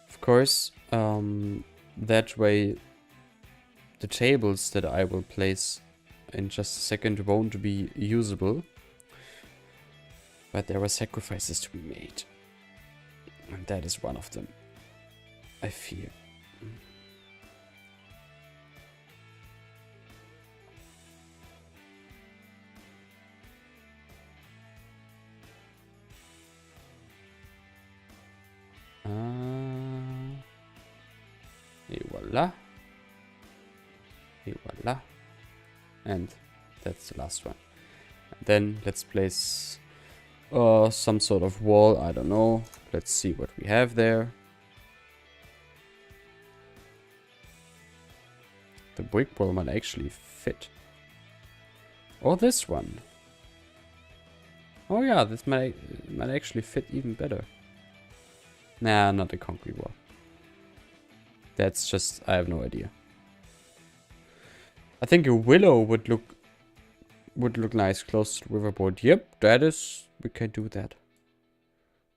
Of course, that way the tables that I will place in just a second won't be usable. But there are sacrifices to be made. And that is one of them, I fear. Et voila. Et voila. And that's the last one. And then let's place some sort of wall. I don't know. Let's see what we have there. The brick wall might actually fit. Or this one. Oh yeah, this might actually fit even better. Nah, not a concrete wall. That's just, I have no idea. I think a willow would look nice close to the riverboard. Yep, that is, we can do that.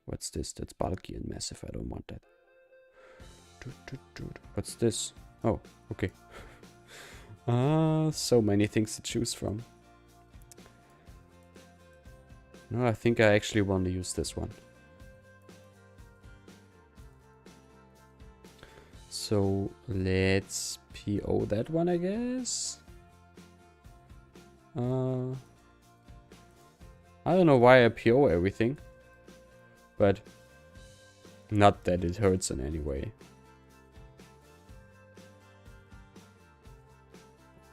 What's this? That's bulky and massive. I don't want that. What's this? Oh, okay. So many things to choose from. No, I think I actually want to use this one. So let's PO that one, I guess. I don't know why I PO everything, but not that it hurts in any way.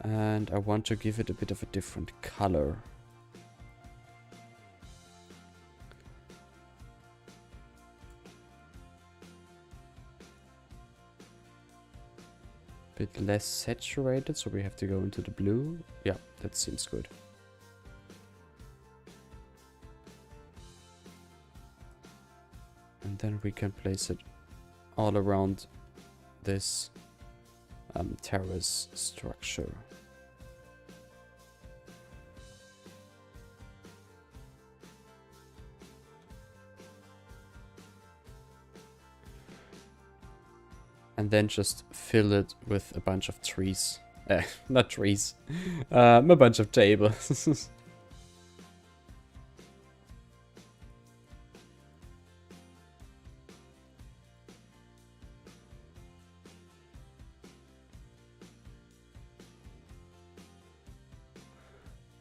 And I want to give it a bit of a different color. Bit less saturated, so we have to go into the blue. Yeah, that seems good. And then we can place it all around this terrace structure. And then just fill it with a bunch of trees. Not trees. A bunch of tables.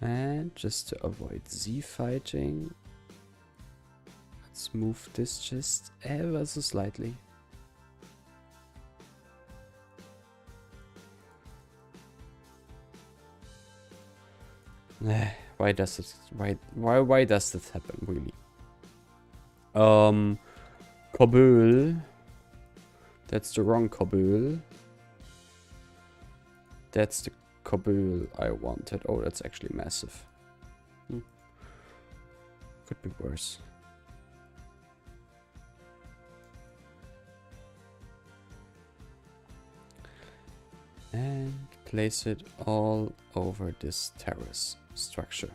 And just to avoid Z fighting, let's move this just ever so slightly. Why does it why does this happen really? Kabul. That's the wrong Kabul. That's the Kabul I wanted. Oh, that's actually massive. Could be worse. And place it all over this terrace structure.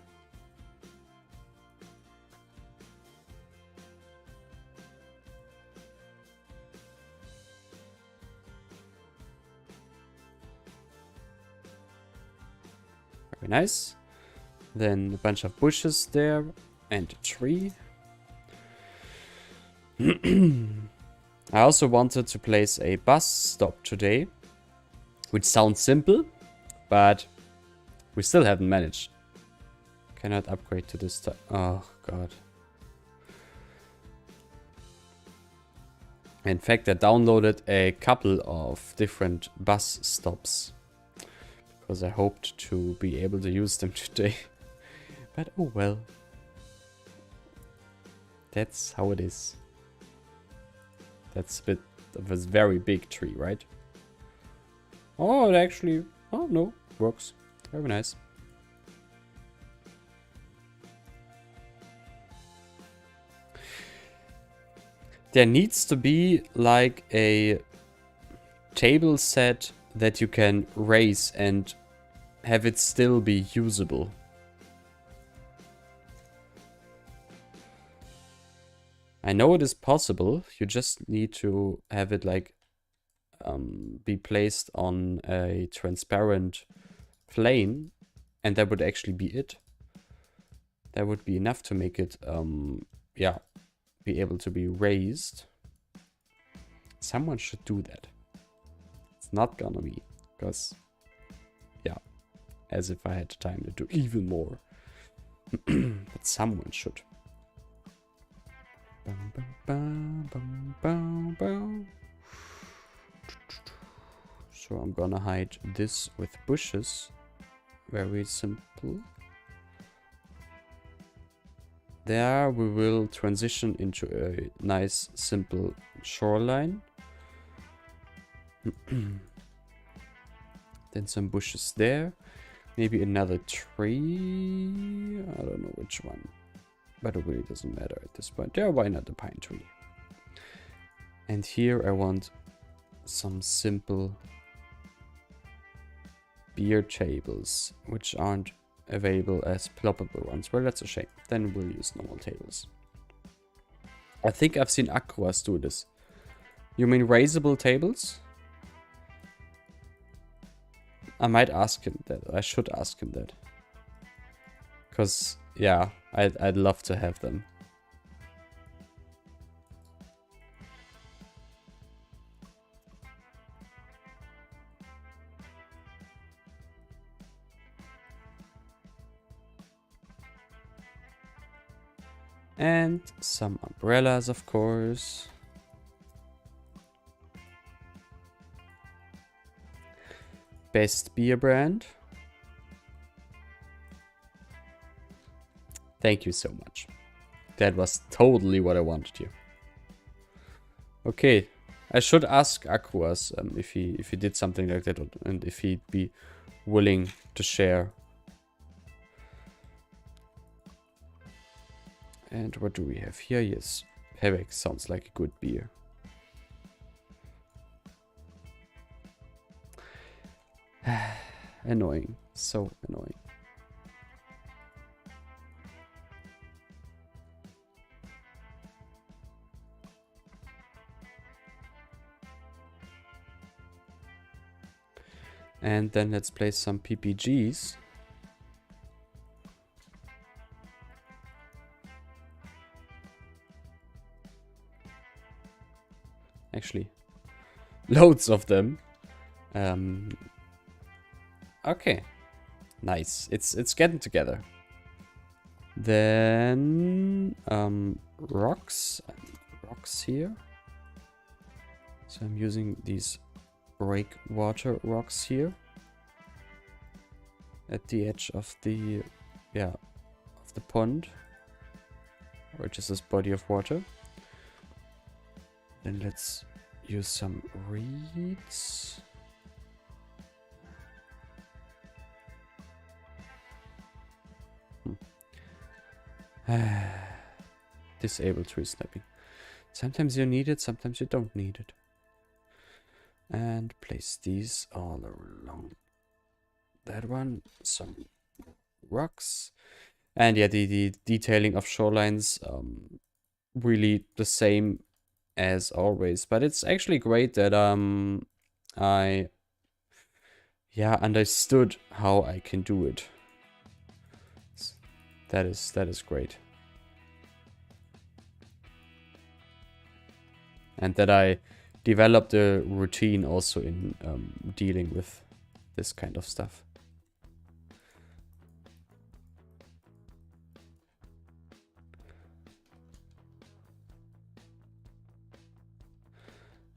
Very nice. Then a bunch of bushes there and a tree. I also wanted to place a bus stop today, which sounds simple, but we still haven't managed. Cannot upgrade to this time. Oh god. In fact, I downloaded a couple of different bus stops because I hoped to be able to use them today. But oh well. That's how it is. That's a bit of a very big tree, right? Oh, it actually... Oh, no. Works. Very nice. There needs to be like a table set that you can raise and have it still be usable. I know it is possible. You just need to have it like be placed on a transparent plane, and that would actually be it. That would be enough to make it yeah, be able to be raised. Someone should do that. It's not gonna be, because yeah, as if I had time to do even more. But someone should. Bum, bum, bum, bum, bum, bum. So I'm gonna hide this with bushes. Very simple. There we will transition into a nice simple shoreline. Then some bushes there. Maybe another tree. I don't know which one. But it really doesn't matter at this point. Yeah, why not the pine tree? And here I want some simple beer tables, which aren't available as ploppable ones. Well, that's a shame. Then we'll use normal tables. I think I've seen Aquas do this. You mean raisable tables? I might ask him that. I should ask him that. Because, yeah, I'd love to have them. And some umbrellas, of course. Best beer brand. Thank you so much. That was totally what I wanted here. Okay, I should ask Aquas if he did something like that, and if he'd be willing to share. And what do we have here? Yes, Quebec sounds like a good beer. Annoying. So annoying. And then let's place some PPGs. Actually, loads of them. Okay, nice. It's getting together. Then rocks. I need rocks here. So I'm using these breakwater rocks here at the edge of the of the pond, which is this body of water. Then let's use some reeds. Disable tree snapping. Sometimes you need it, sometimes you don't need it. And place these all along that one. Some rocks. And yeah, the detailing of shorelines, really the same as always. But it's actually great that I understood how I can do it. That is great. And that I developed a routine also in dealing with this kind of stuff.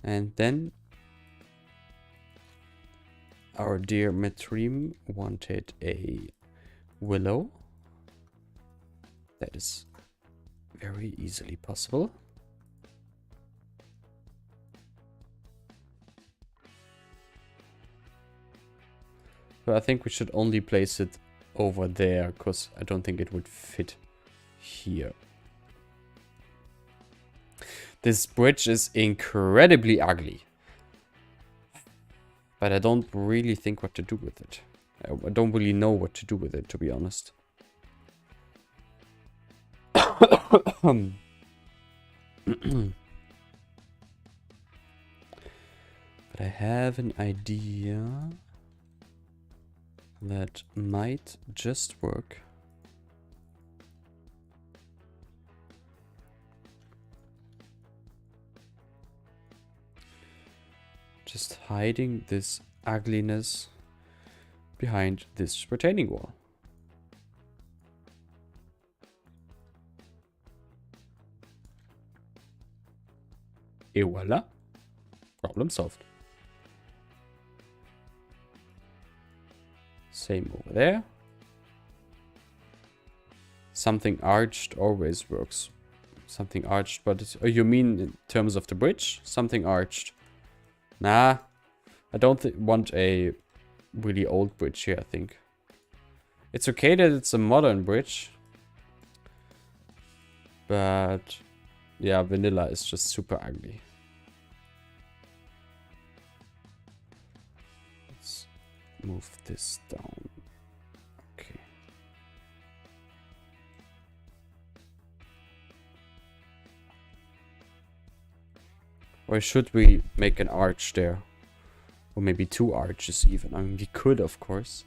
And then our dear Metrim wanted a willow. That is very easily possible. But I think we should only place it over there, because I don't think it would fit here. This bridge is incredibly ugly. But I don't really think what to do with it. I don't really know what to do with it, to be honest. But I have an idea that might just work. Just hiding this ugliness behind this retaining wall. Et voila. Problem solved. Same over there. Something arched always works. Something arched, but oh, you mean in terms of the bridge? Something arched. Nah, I don't want a really old bridge here, I think. It's okay that it's a modern bridge. But yeah, vanilla is just super ugly. Let's move this down. Okay. Or should we make an arch there? Or maybe 2 arches even. I mean, we could, of course.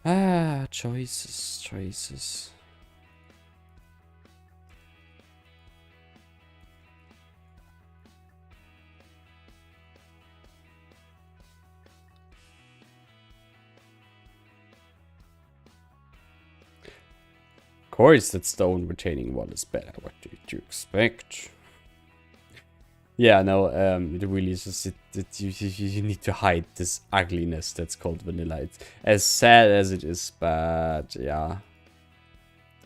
Choices, choices. Of course, that stone retaining wall is better. What did you expect? Yeah, no, it really is just you need to hide this ugliness that's called vanilla. It's as sad as it is, but yeah,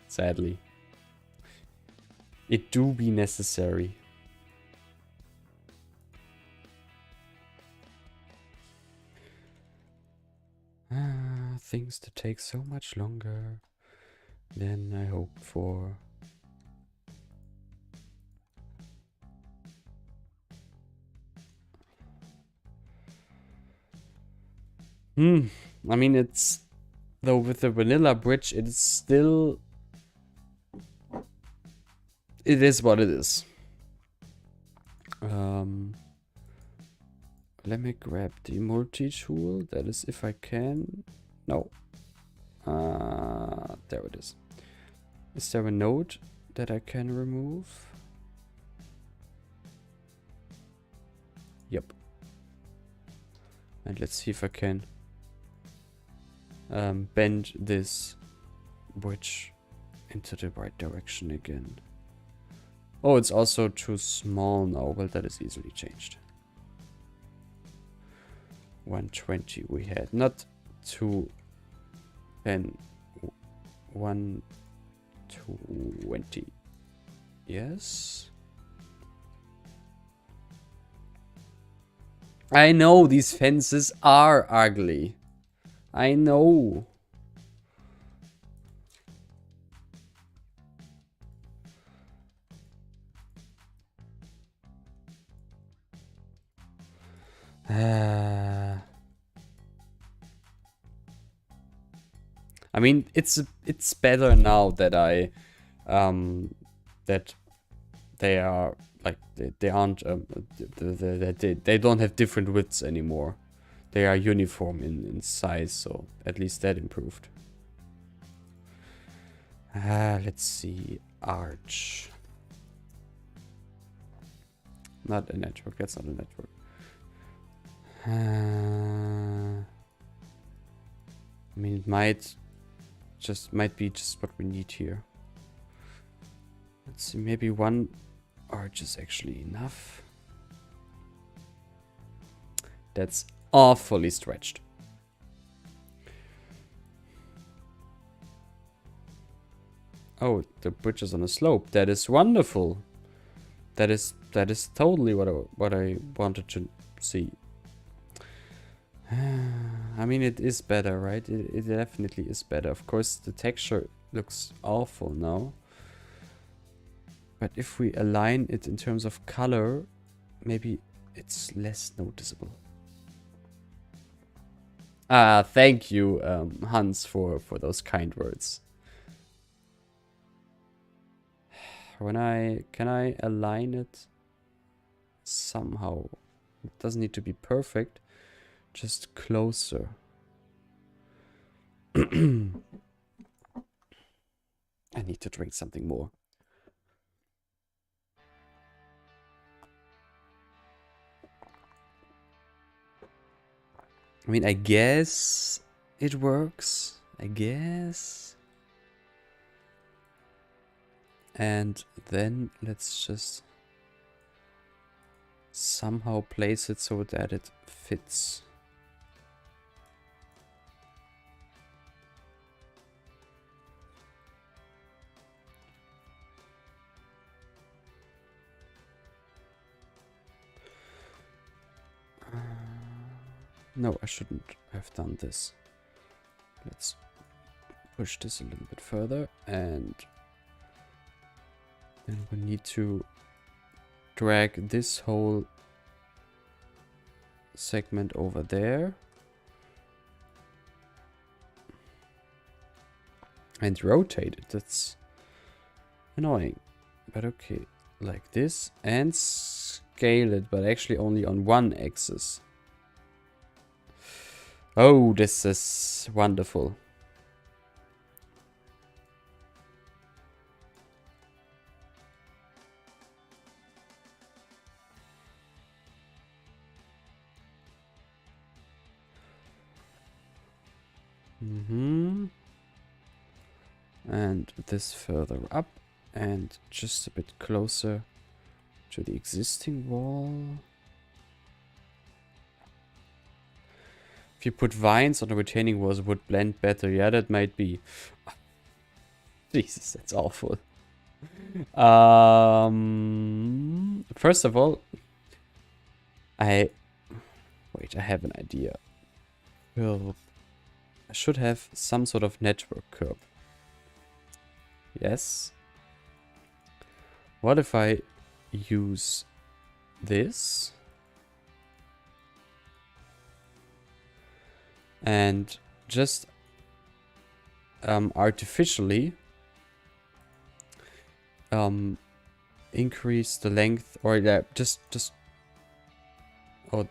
sadly, it do be necessary. Things to take so much longer than I hoped for. I mean, it's... Though with the vanilla bridge, it is still... It is what it is. Let me grab the multi-tool. That is if I can. No. There it is. Is there a node that I can remove? Yep. And let's see if I can bend this bridge into the right direction again. Oh, it's also too small now. Well, that is easily changed. 120 we had, not 210. 120. Yes. I know these fences are ugly. I know. I mean, it's better now that I that they are like they aren't they don't have different widths anymore. They are uniform in size, so at least that improved. Let's see, arch. Not a network. That's not a network. I mean, it might be just what we need here. Let's see, maybe one arch is actually enough. That's awfully stretched. Oh, the bridge is on a slope. That is wonderful. That is totally what I wanted to see. I mean, it is better, right? It definitely is better. Of course, the texture looks awful now. But if we align it in terms of color, maybe it's less noticeable. Thank you, Hans, for those kind words. Can I align it somehow? It doesn't need to be perfect, just closer. I need to drink something more. I mean, I guess it works. I guess. And then let's just somehow place it so that it fits. No, I shouldn't have done this. Let's push this a little bit further, and then we need to drag this whole segment over there and rotate it. That's annoying, but okay, like this, and scale it, but actually only on one axis. Oh, this is wonderful. And this further up, and just a bit closer to the existing wall. If you put vines on the retaining walls, it would blend better. Yeah, that might be. Jesus, that's awful. First of all, I have an idea. Well, I should have some sort of network curve. Yes. What if I use this? and just artificially increase the length, or just oh,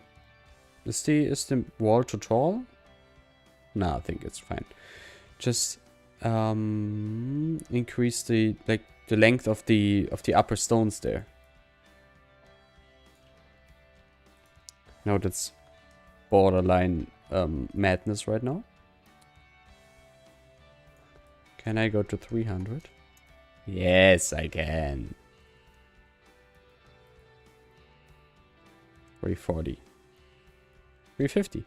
is the wall too tall? No, I think it's fine. Just increase the length of the upper stones there. No, that's borderline madness right now. Can I go to 300? Yes, I can. 340. 350.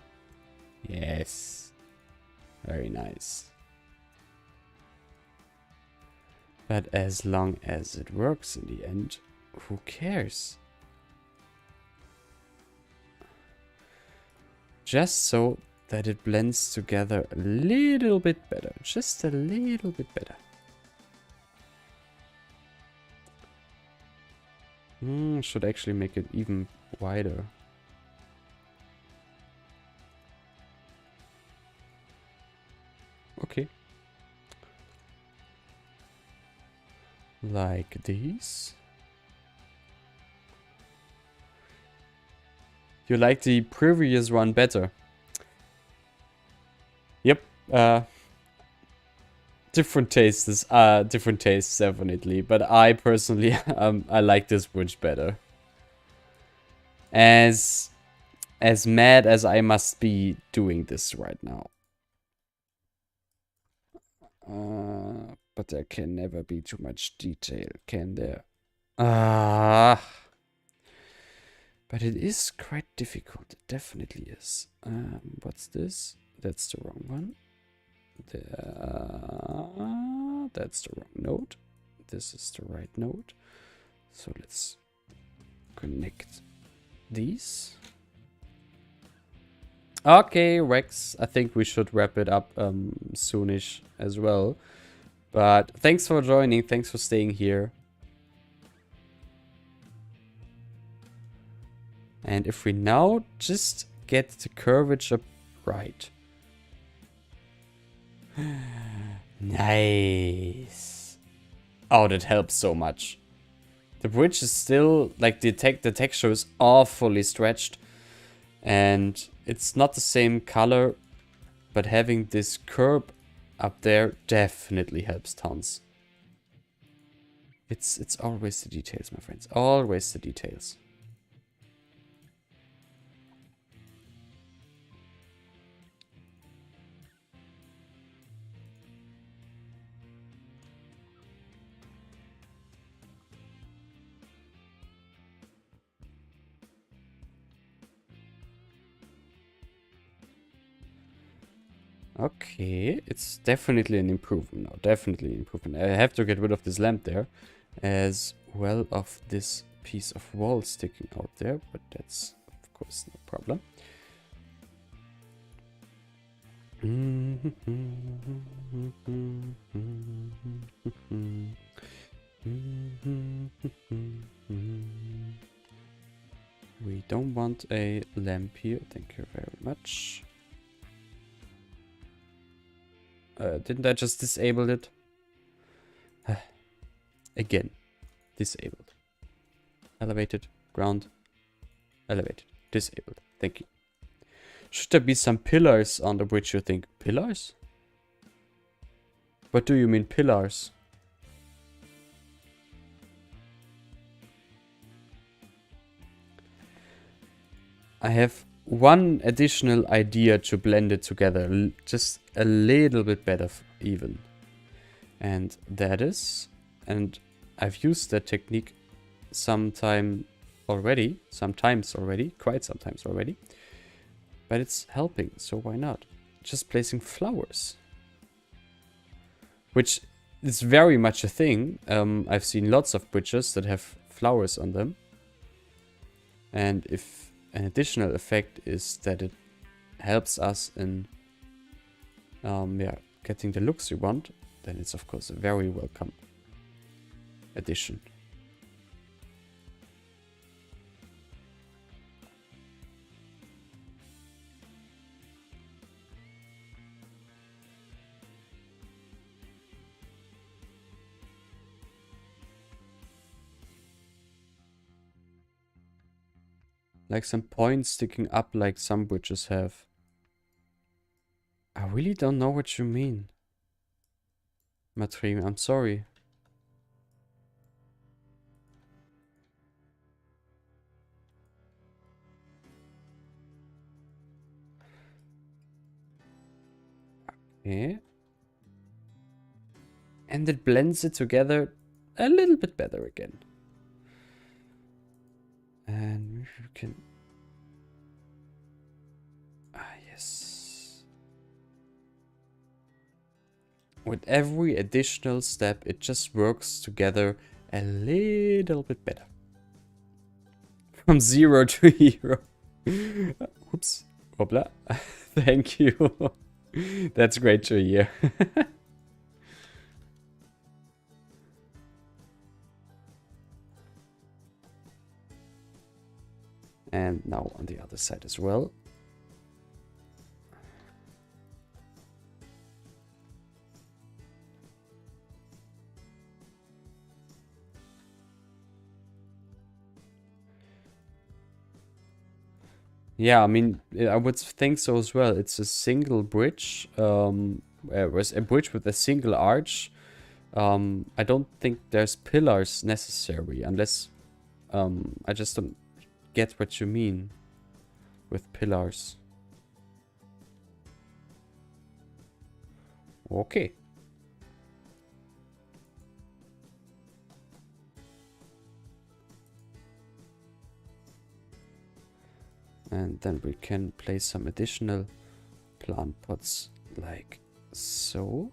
Yes. Very nice. But as long as it works in the end, who cares? Just so that it blends together a little bit better. Just a little bit better. Should actually make it even wider. Okay. Like these. You like the previous one better? Yep. Different tastes. Different tastes definitely. But I personally, I like this bridge better. As mad as I must be doing this right now. But there can never be too much detail, can there? But it is quite difficult. It definitely is. What's this? That's the wrong one. That's the wrong node. This is the right node. So let's connect these. Okay, Rex, I think we should wrap it up soonish as well. But thanks for joining, thanks for staying here. And if we now just get the curvature right. Nice. Oh, that helps so much. The bridge is still, like, the texture is awfully stretched. And it's not the same color, but having this curb up there definitely helps tons. It's always the details, my friends. Always the details. Okay, it's definitely an improvement now. Definitely an improvement. I have to get rid of this lamp there, as well of this piece of wall sticking out there, but that's of course no problem. We don't want a lamp here. Thank you very much. Didn't I just disable it? Again. Disabled. Elevated. Ground. Elevated. Disabled. Thank you. Should there be some pillars on the bridge, you think? Pillars? What do you mean pillars? I have one additional idea to blend it together. Just a little bit better even. And that is... And I've used that technique quite sometimes already. But it's helping, so why not? Just placing flowers. Which is very much a thing. I've seen lots of bridges that have flowers on them. And if an additional effect is that it helps us in getting the looks we want, then it's of course a very welcome addition. Like some points sticking up like some bridges have. I really don't know what you mean, Matrim. I'm sorry. Okay. And it blends it together a little bit better again. And we can... Ah, yes. With every additional step, it just works together a little bit better. From 0 to hero. Oops. Hoppla. Thank you. That's great to hear. And now on the other side as well. Yeah, I mean, I would think so as well. It's a single bridge. Was a bridge with a single arch. I don't think there's pillars necessary unless I just don't get what you mean with pillars. Okay. And then we can place some additional plant pots like so.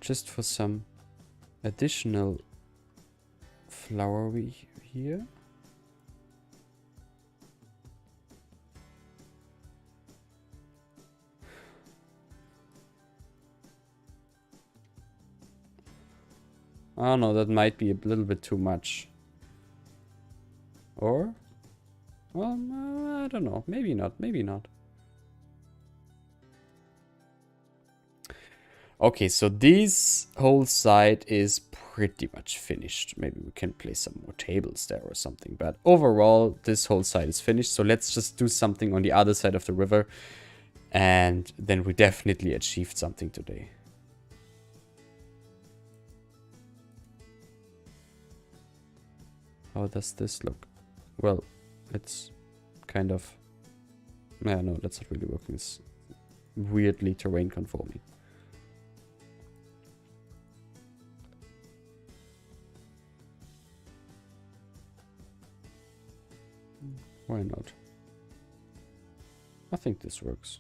Just for some additional flowery here. Oh no, that might be a little bit too much. Or? Well, I don't know. Maybe not. Maybe not. Okay, so this whole side is pretty much finished. Maybe we can place some more tables there or something. But overall, this whole side is finished. So let's just do something on the other side of the river. And then we definitely achieved something today. How does this look? Well, it's kind of... Yeah, no, that's not really working. It's weirdly terrain conforming. Why not? I think this works.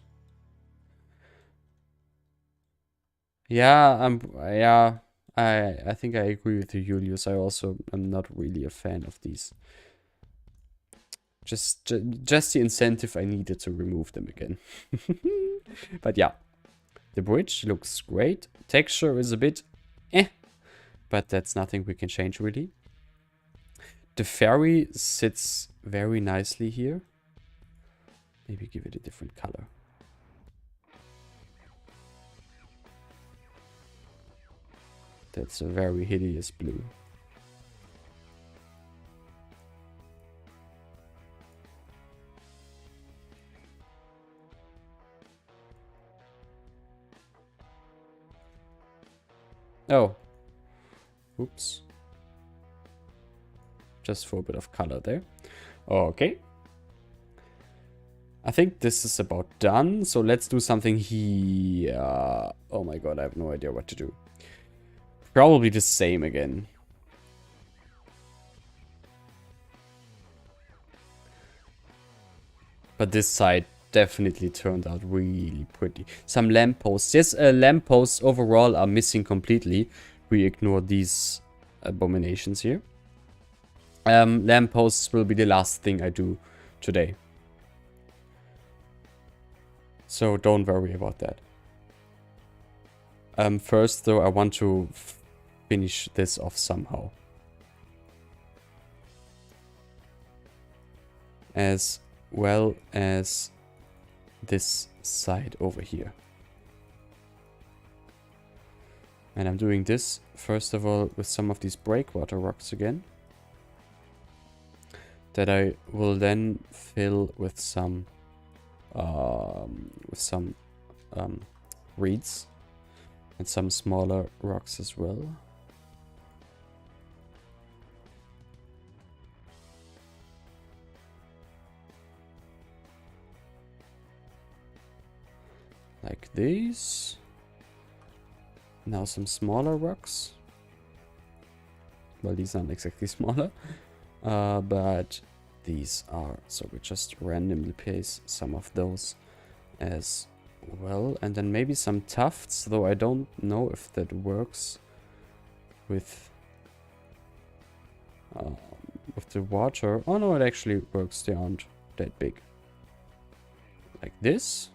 Yeah, I think I agree with you, Julius. I also am not really a fan of these. Just the incentive I needed to remove them again. But yeah, the bridge looks great. Texture is a bit but that's nothing we can change really. The ferry sits very nicely here. Maybe give it a different color. That's a very hideous blue. Oh. Oops. Just for a bit of color there. Okay. I think this is about done. So let's do something here. Oh my god, I have no idea what to do. Probably the same again. But this side definitely turned out really pretty. Some lampposts. Yes, lampposts overall are missing completely. We ignore these abominations here. Lampposts will be the last thing I do today. So don't worry about that. First though, I want to finish this off somehow. As well as this side over here. And I'm doing this, first of all, with some of these breakwater rocks again. That I will then fill with some reeds. And some smaller rocks as well. Like these. Now some smaller rocks. Well, these aren't exactly smaller. But these are. So we just randomly place some of those as well. And then maybe some tufts, though I don't know if that works with the water. Oh no, it actually works. They aren't that big. Like this.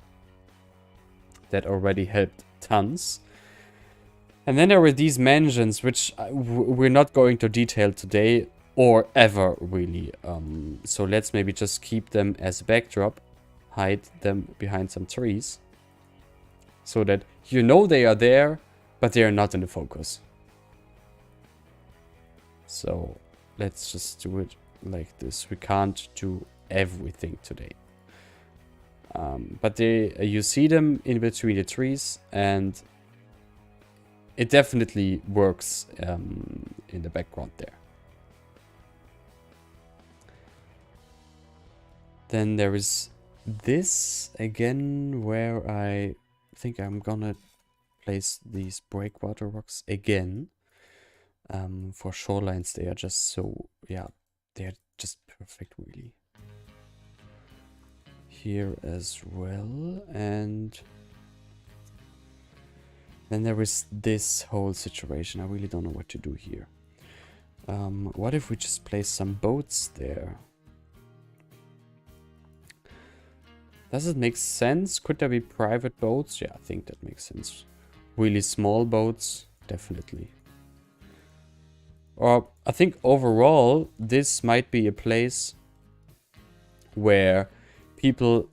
That already helped tons. And then there were these mansions, which we're not going to detail today or ever really. So let's maybe just keep them as a backdrop, hide them behind some trees, so that you know they are there, but they are not in the focus. So let's just do it like this. We can't do everything today. But you see them in between the trees, and it definitely works in the background there. Then there is this again, where I think I'm gonna place these breakwater rocks again. For shorelines, they are just so, yeah, they're just perfect, really. Here as well, and then there is this whole situation. I really don't know what to do here. What if we just place some boats there? Does it make sense? Could there be private boats? Yeah, I think that makes sense. Really small boats, definitely. Or I think overall, this might be a place where people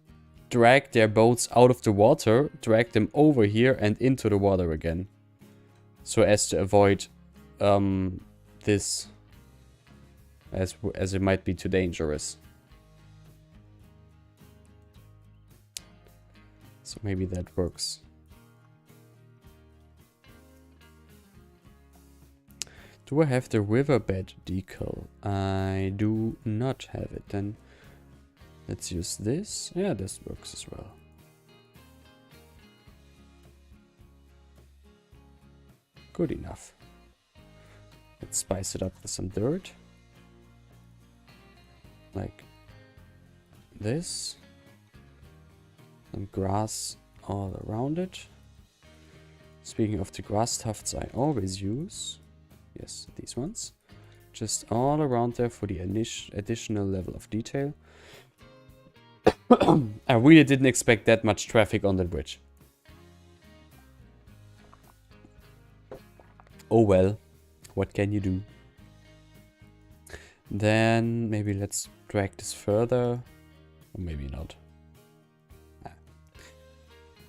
drag their boats out of the water, drag them over here and into the water again. So as to avoid this, as it might be too dangerous. So maybe that works. Do I have the riverbed decal? I do not have it. Then let's use this. Yeah, this works as well. Good enough. Let's spice it up with some dirt. Like this. Some grass all around it. Speaking of the grass tufts, I always use, yes, these ones. Just all around there for the additional level of detail. I really didn't expect that much traffic on the bridge. Oh well, what can you do? Then maybe let's drag this further. Or maybe not.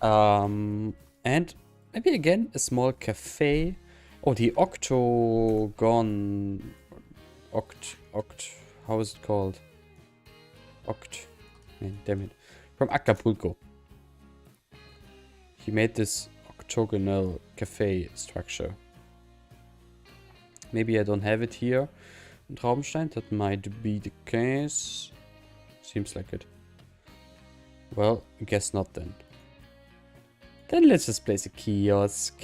And maybe again a small cafe. Oh, the octagon. How is it called? Damn it. From Acapulco. He made this octagonal cafe structure. Maybe I don't have it here in Traubenstein. That might be the case. Seems like it. Well, I guess not then. Then let's just place a kiosk.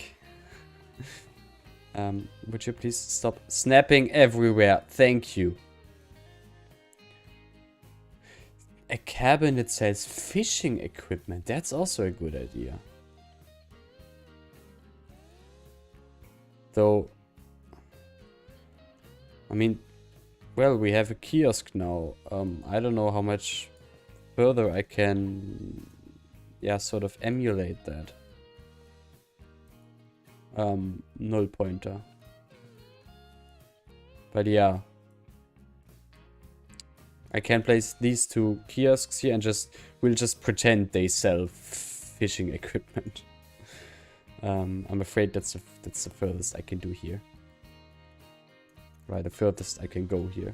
Would you please stop snapping everywhere? Thank you. A cabin that sells fishing equipment. That's also a good idea. Though, I mean, well, we have a kiosk now. I don't know how much further I can, yeah, sort of emulate that. Null pointer. But yeah. I can place these two kiosks here and we'll just pretend they sell fishing equipment. I'm afraid that's the furthest I can do here. Right, the furthest I can go here.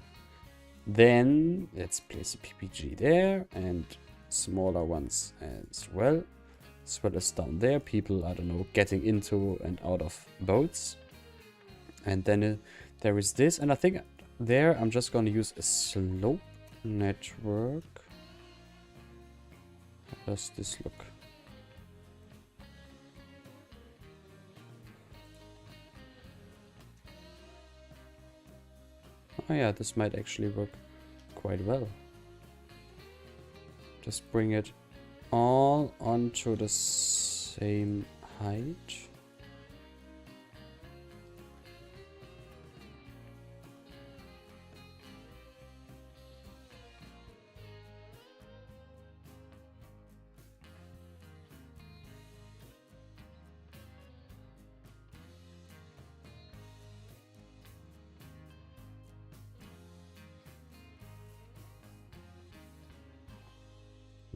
Then let's place a PPG there and smaller ones as well. As well as down there, people, I don't know, getting into and out of boats. And then there is this, and I think there I'm just going to use a slope network. How does this look? Oh yeah, this might actually work quite well. Just bring it all onto the same height.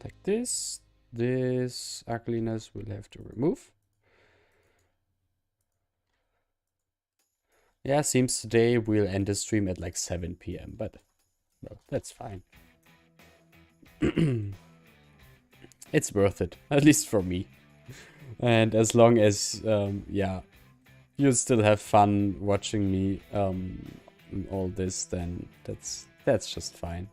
Like this. This ugliness we'll have to remove. Yeah, seems today we'll end the stream at like 7 p.m. But, well, that's fine. It's worth it, at least for me. And as long as, yeah, you still have fun watching me in all this, then that's just fine.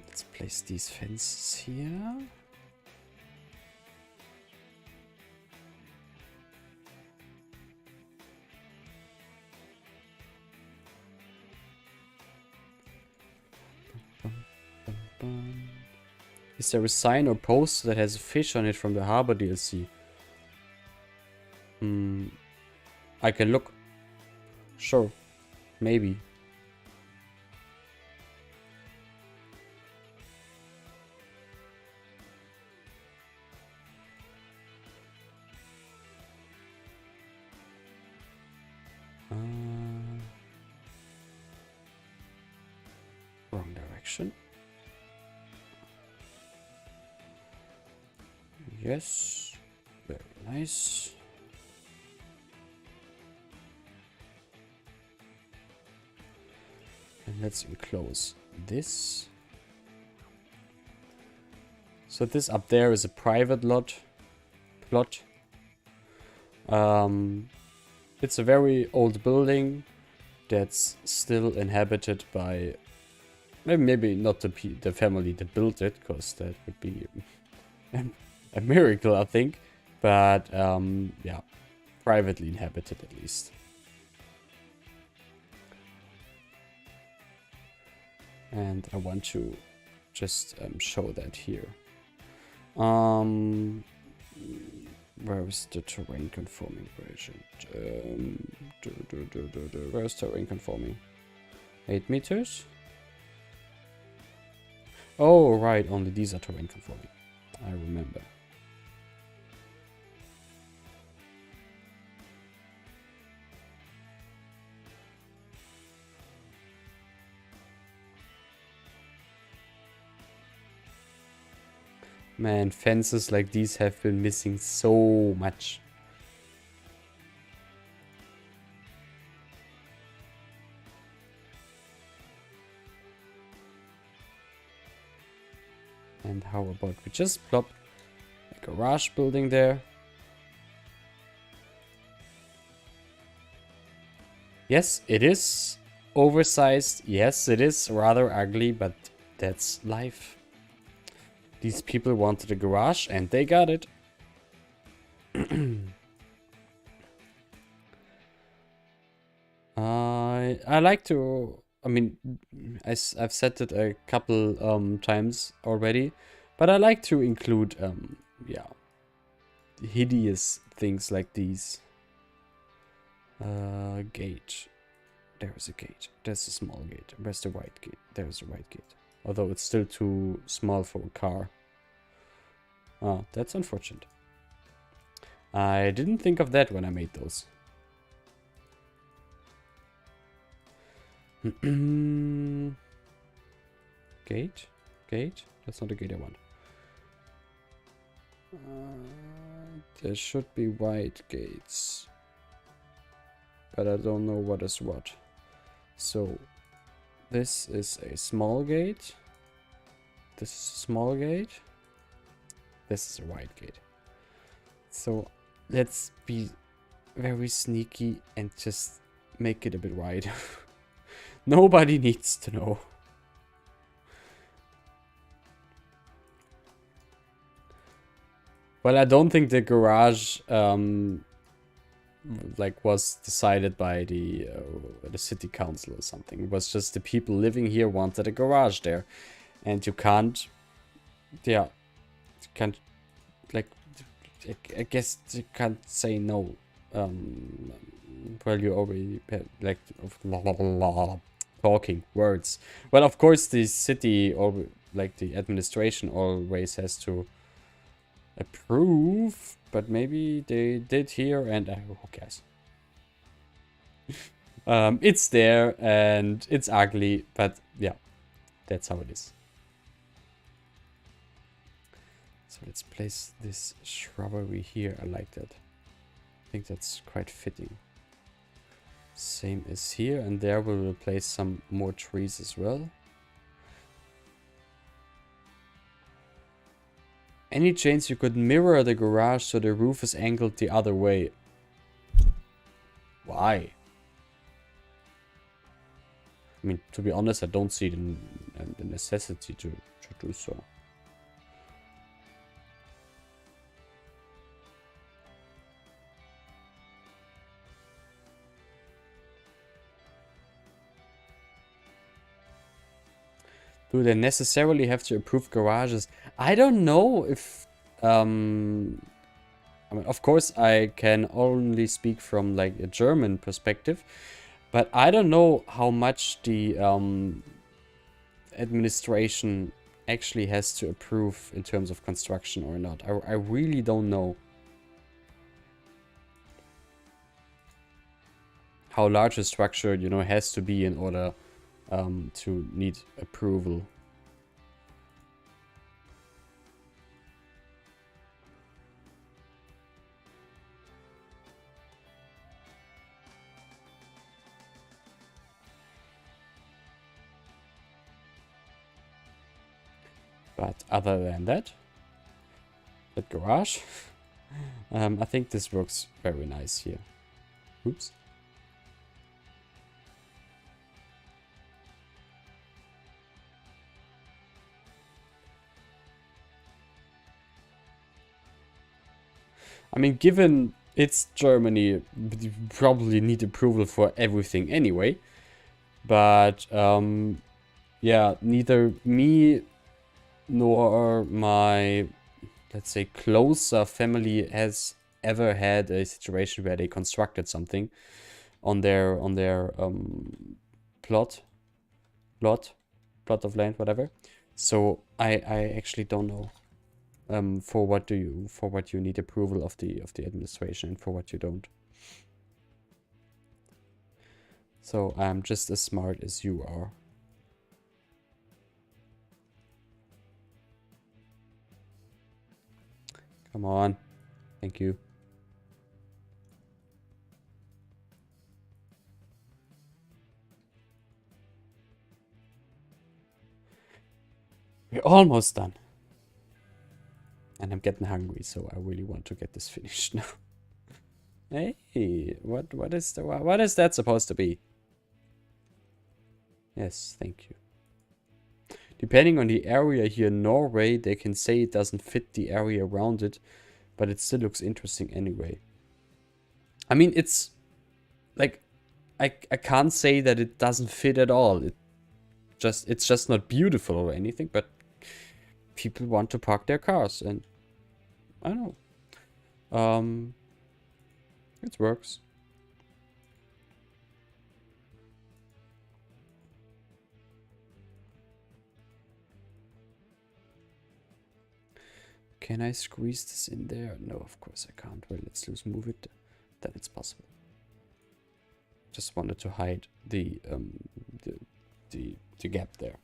Let's place these fences here. Is there a sign or post that has a fish on it from the Harbor DLC? I can look. Sure. Maybe. Wrong direction. Yes. Very nice. And let's enclose this. So this up there is a private plot. It's a very old building that's still inhabited by maybe not the family that built it, because that would be a miracle, I think. But yeah, privately inhabited at least. And I want to just show that here. Where is the terrain conforming version? Where's terrain conforming? 8 meters? Oh, right, only these are terrain conforming. I remember. Man, fences like these have been missing so much. And how about we just plop a garage building there? Yes, it is oversized. Yes, it is rather ugly, but that's life. These people wanted a garage and they got it. I like to, I mean, I've said it a couple times already, but I like to include yeah, hideous things like these. Gate. There's a gate. There's a small gate. Where's the white gate? There's a white gate. Although it's still too small for a car. Oh, that's unfortunate. I didn't think of that when I made those. Gate? Gate? That's not the gate I want. There should be white gates. But I don't know what is what. So, this is a small gate. This is a small gate. This is a white gate. So, let's be very sneaky and just make it a bit wide. Nobody needs to know. Well, I don't think the garage like was decided by the city council or something. It was just the people living here wanted a garage there, and you can't, yeah, you can't, like, I guess you can't say no. Well, you already like blah, blah, blah, blah, talking words. Well, of course, the city or like the administration always has to approve, but maybe they did here, and who cares? It's there and it's ugly, but yeah, that's how it is. So let's place this shrubbery here. I like that. I think that's quite fitting. Same as here, and there we will place some more trees as well. Any chance you could mirror the garage so the roof is angled the other way? Why? I mean, to be honest, I don't see the necessity to do so. Do they necessarily have to approve garages? I don't know if... I mean, of course, I can only speak from, like, a German perspective. But I don't know how much the administration actually has to approve in terms of construction or not. I really don't know. How large a structure, you know, has to be in order to need approval. But other than that, that garage, I think this works very nice here. Oops. I mean, given it's Germany, you probably need approval for everything anyway. But, yeah, neither me nor my, let's say, closer family has ever had a situation where they constructed something on their plot of land, whatever. So I actually don't know for what you need approval of the administration and for what you don't. So I'm just as smart as you are. Come on. Thank you. We're almost done. And I'm getting hungry, so I really want to get this finished now. Hey, what is that supposed to be? Yes, thank you. Depending on the area here in Norway, they can say it doesn't fit the area around it, but it still looks interesting anyway. I mean, it's like I can't say that it doesn't fit at all. It's just not beautiful or anything, but people want to park their cars, and I don't know. It works. Can I squeeze this in there? No, of course I can't. Well, let's move it. Then it's possible. Just wanted to hide the gap there.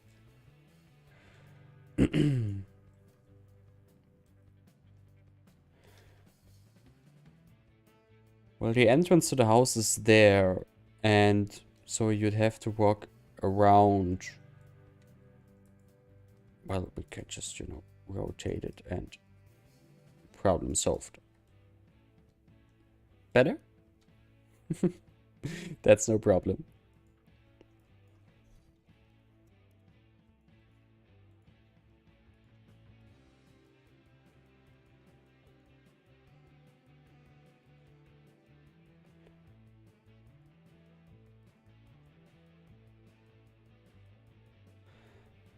Well, the entrance to the house is there, and so you'd have to walk around. Well, we can just, you know, rotate it and problem solved. Better? That's no problem.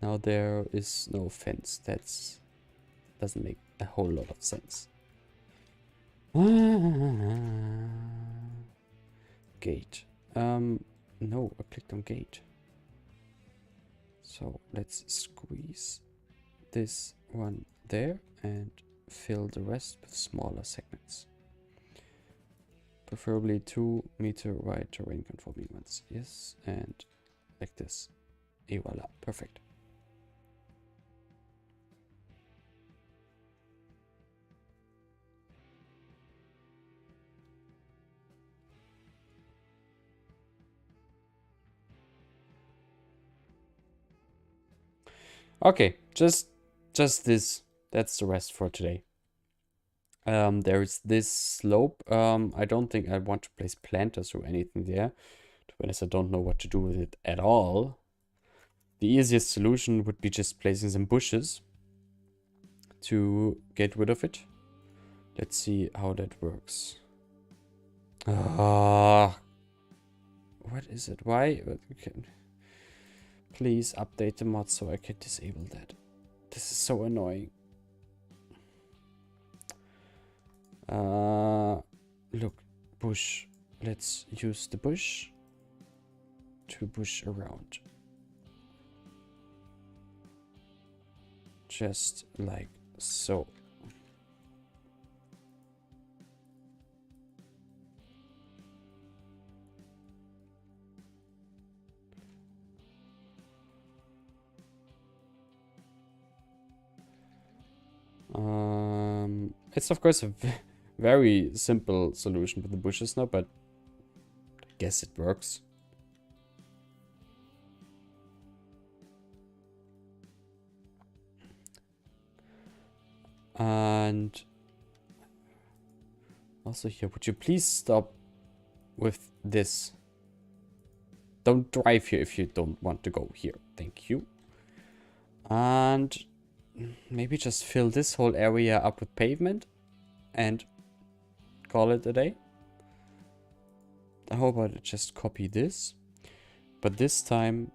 Now there is no fence. That's doesn't make a whole lot of sense. Gate. No, I clicked on gate. So let's squeeze this one there and fill the rest with smaller segments. Preferably 2-meter wide terrain conforming ones. Yes, and like this. Et voila, perfect. Okay, just this. That's the rest for today. There is this slope. I don't think I want to place planters or anything there. To be honest, I don't know what to do with it at all. The easiest solution would be just placing some bushes to get rid of it. Let's see how that works. Ah, what is it? Why? Please update the mod so I can disable that. This is so annoying. Look, bush. Let's use the bush to bush around. Just like so. It's of course a very simple solution with the bushes now, but I guess it works. And also here, would you please stop with this? Don't drive here if you don't want to go here. Thank you. And maybe just fill this whole area up with pavement and call it a day. How about I just copy this? But this time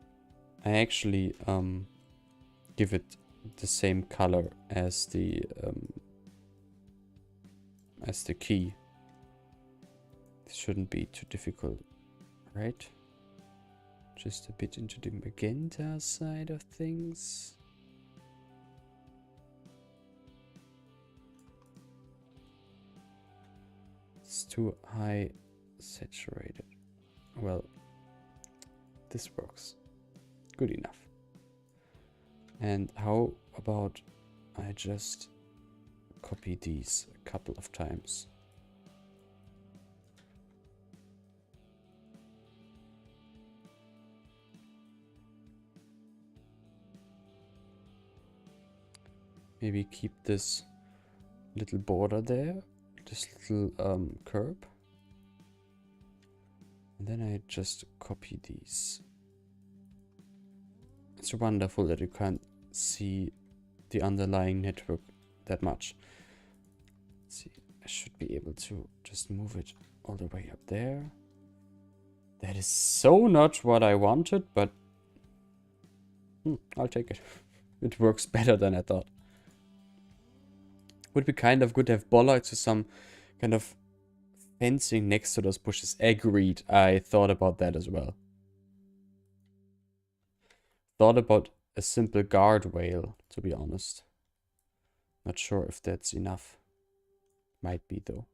I actually give it the same color as the key. This shouldn't be too difficult, right? Just a bit into the magenta side of things. It's too high saturated. Well, this works. Good enough. And how about I just copy these a couple of times? Maybe keep this little border there, this little curb. And then I just copy these. It's wonderful that you can't see the underlying network that much. Let's see, I should be able to just move it all the way up there. That is so not what I wanted, but I'll take it. It works better than I thought. Would be kind of good to have bollards or some kind of fencing next to those bushes. Agreed. I thought about that as well. Thought about a simple guardrail, to be honest. Not sure if that's enough. Might be though.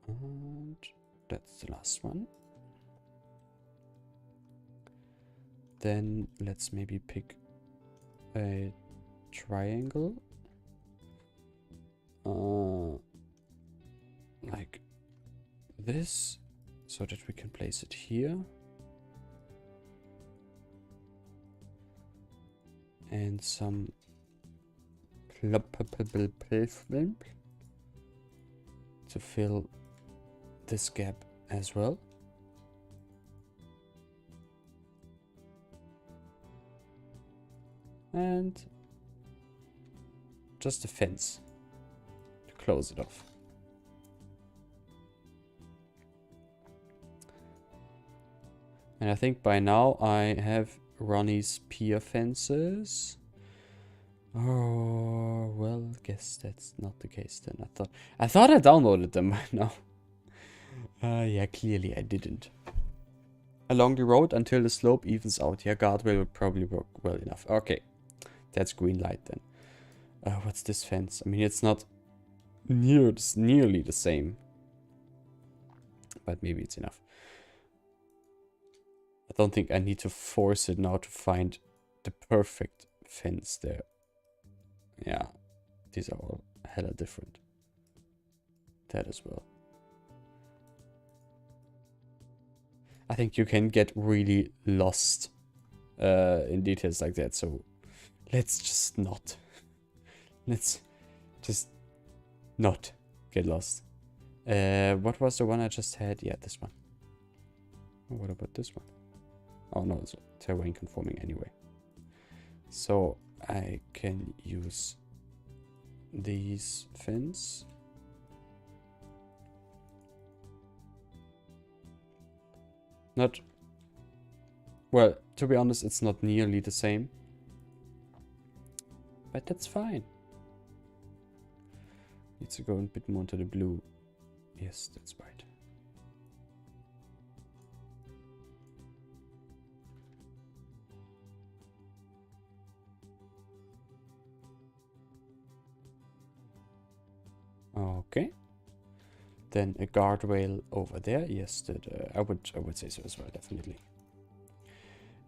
And that's the last one. Then let's maybe pick a triangle. Like this, so that we can place it here. And some ploppable pavement to fill this gap as well. And just a fence to close it off. And I think by now I have Ronnie's pier fences. Oh, well, guess that's not the case then. I thought I downloaded them by now. Yeah, clearly I didn't. Along the road until the slope evens out. Yeah, guardrail would probably work well enough. Okay, that's green light then. What's this fence? I mean, it's not nearly the same. But maybe it's enough. I don't think I need to force it now to find the perfect fence there. Yeah, these are all hella different. That as well. I think you can get really lost in details like that, so let's just not. Let's just not get lost. What was the one I just had? Yeah, this one. What about this one? Oh no, it's terrain conforming anyway. So I can use these fins. Not, well, to be honest, it's not nearly the same. But that's fine. Needs to go a bit more to the blue. Yes, that's right. Okay. Then a guardrail over there. Yes, that I would say so as well, definitely.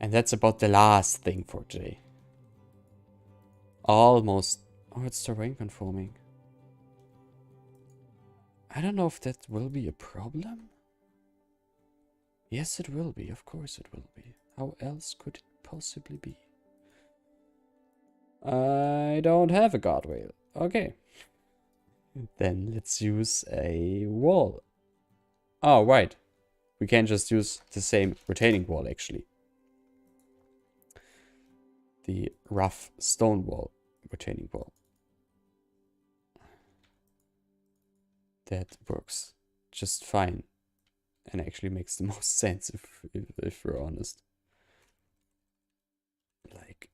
And that's about the last thing for today. Almost. Oh, it's terrain conforming. I don't know if that will be a problem. Yes, it will be. Of course it will be. How else could it possibly be? I don't have a guardrail. Okay. Then let's use a wall. Oh, right. We can just use the same retaining wall, actually. The rough stone wall, retaining wall. That works just fine. And actually makes the most sense, if we're honest. Like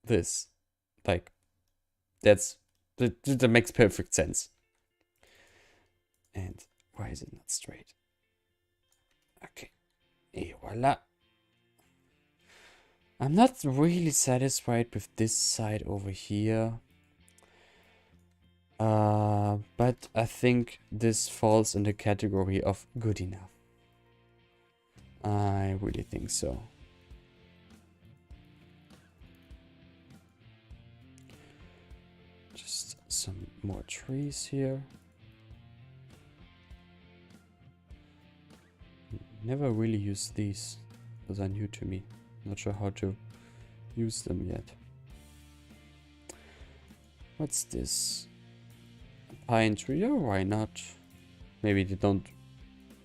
this. Like, that makes perfect sense. And why is it not straight? Okay. Et voila. I'm not really satisfied with this side over here. But I think this falls in the category of good enough. I really think so. Just some more trees here. Never really used these. Those are new to me. Not sure how to use them yet. What's this? Pine tree? Oh, why not? Maybe they don't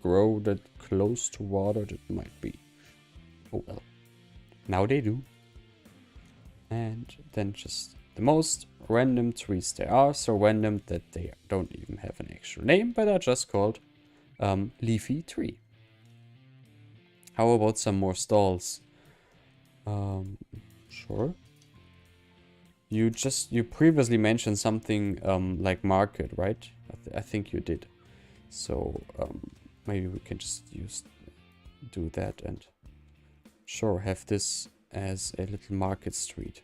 grow that close to water. That might be. Oh well. Now they do. And then just the most random trees there are. So random that they don't even have an actual name, but are just called leafy tree. How about some more stalls? Sure. You previously mentioned something like market, right? I think you did. So maybe we can just do that and sure, have this as a little market street.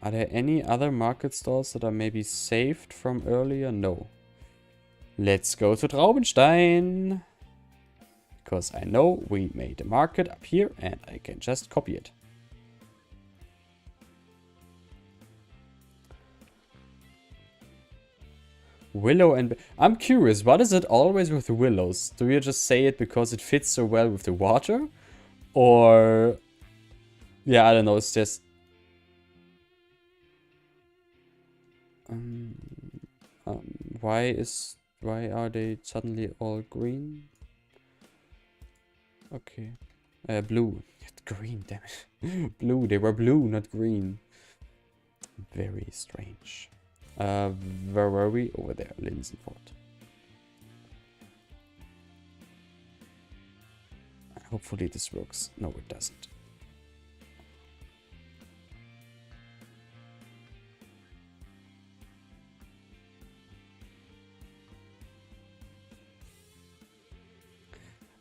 Are there any other market stalls that are maybe saved from earlier? No. Let's go to Traubenstein. because I know we made a market up here and I can just copy it. Willow and... I'm curious, what is it always with the willows? Do you just say it because it fits so well with the water? Or... yeah, I don't know, it's just... why are they suddenly all green? Okay. Blue. Green, damn it. Blue, they were blue, not green. Very strange. Where were we? Over there, Linsenford. Hopefully this works. No, it doesn't.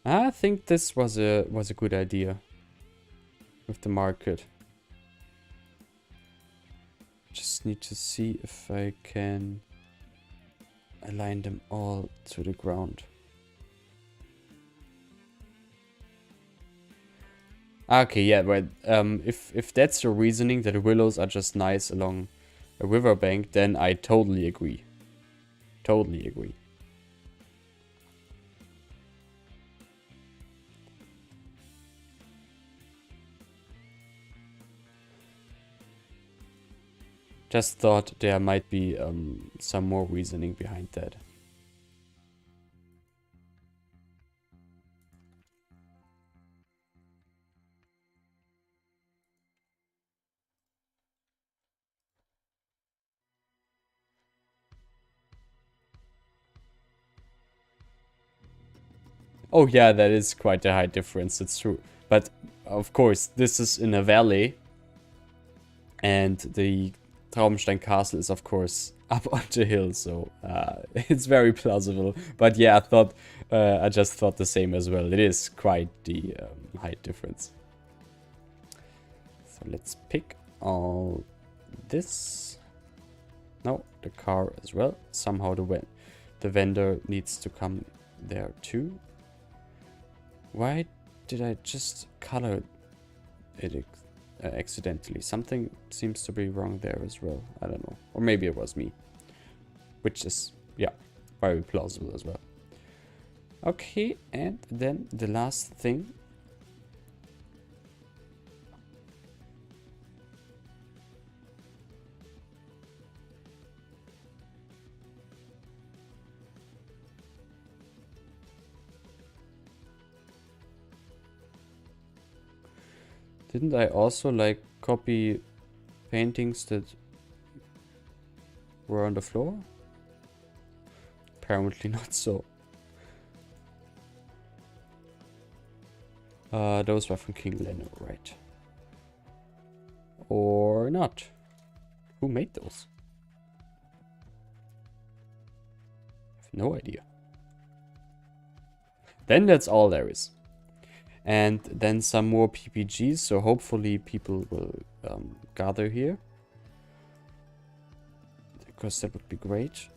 I think this was a good idea with the market. Just need to see if I can align them all to the ground. Okay, yeah, but if that's your reasoning that the willows are just nice along a riverbank, then I totally agree. Totally agree. Just thought there might be some more reasoning behind that. Oh yeah, that is quite a high difference, it's true. But of course, this is in a valley. And the Traubenstein castle is of course up on the hill, so it's very plausible. But yeah, I just thought the same as well. It is quite the height difference. So let's pick all this. No, the car as well. Somehow the vendor needs to come there too. Why did I just color it accidentally? Something seems to be wrong there as well. I don't know. Or maybe it was me. Which is, yeah, very plausible as well. Okay, and then the last thing. Didn't I also like copy paintings that were on the floor? Apparently not so. Those were from King Leno, right? Or not? Who made those? I have no idea. Then that's all there is. And then some more PPGs, so hopefully people will gather here. Because that would be great.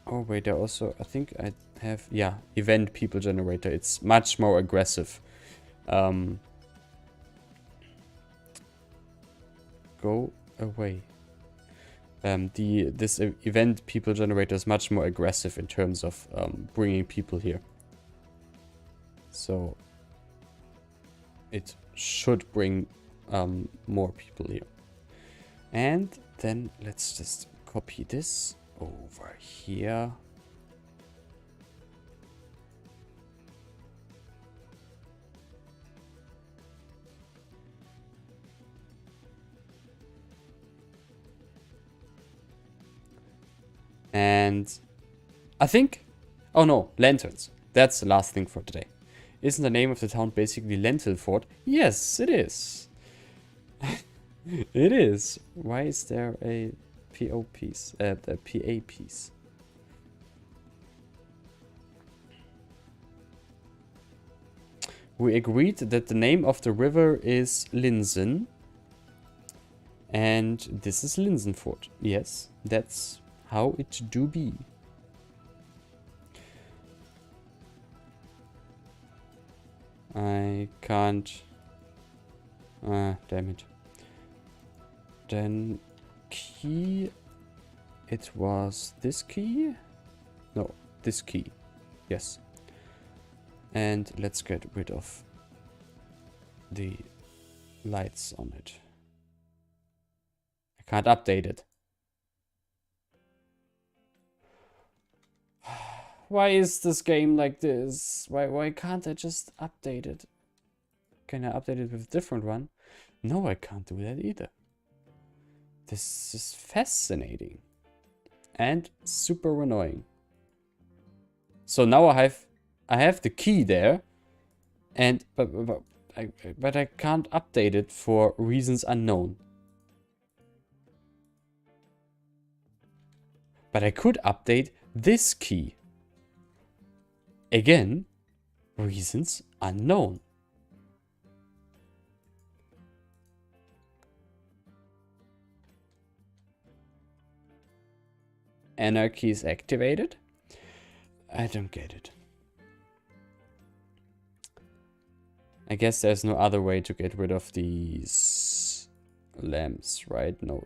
Oh wait, there also, I think I have, yeah, event people generator. It's much more aggressive. Go away. This event people generator is much more aggressive in terms of bringing people here. So it should bring more people here. And then let's just copy this over here. And I think, oh no, lanterns. That's the last thing for today. Isn't the name of the town basically Lentilford? Yes, it is. It is. Why is there a PO piece? A PA piece. We agreed that the name of the river is Linsen. And this is Linsenford. Yes, that's how it do be. I can't. Ah, damn it. Then key. It was this key? No, this key. Yes. And let's get rid of the lights on it. I can't update it. Why is this game like this? Why can't I just update it? Can I update it with a different one? No, I can't do that either. This is fascinating. And super annoying. So now I have the key there. And but I can't update it for reasons unknown. But I could update this key. Again, reasons unknown. Anarchy is activated. I don't get it. I guess there's no other way to get rid of these lamps, right? No.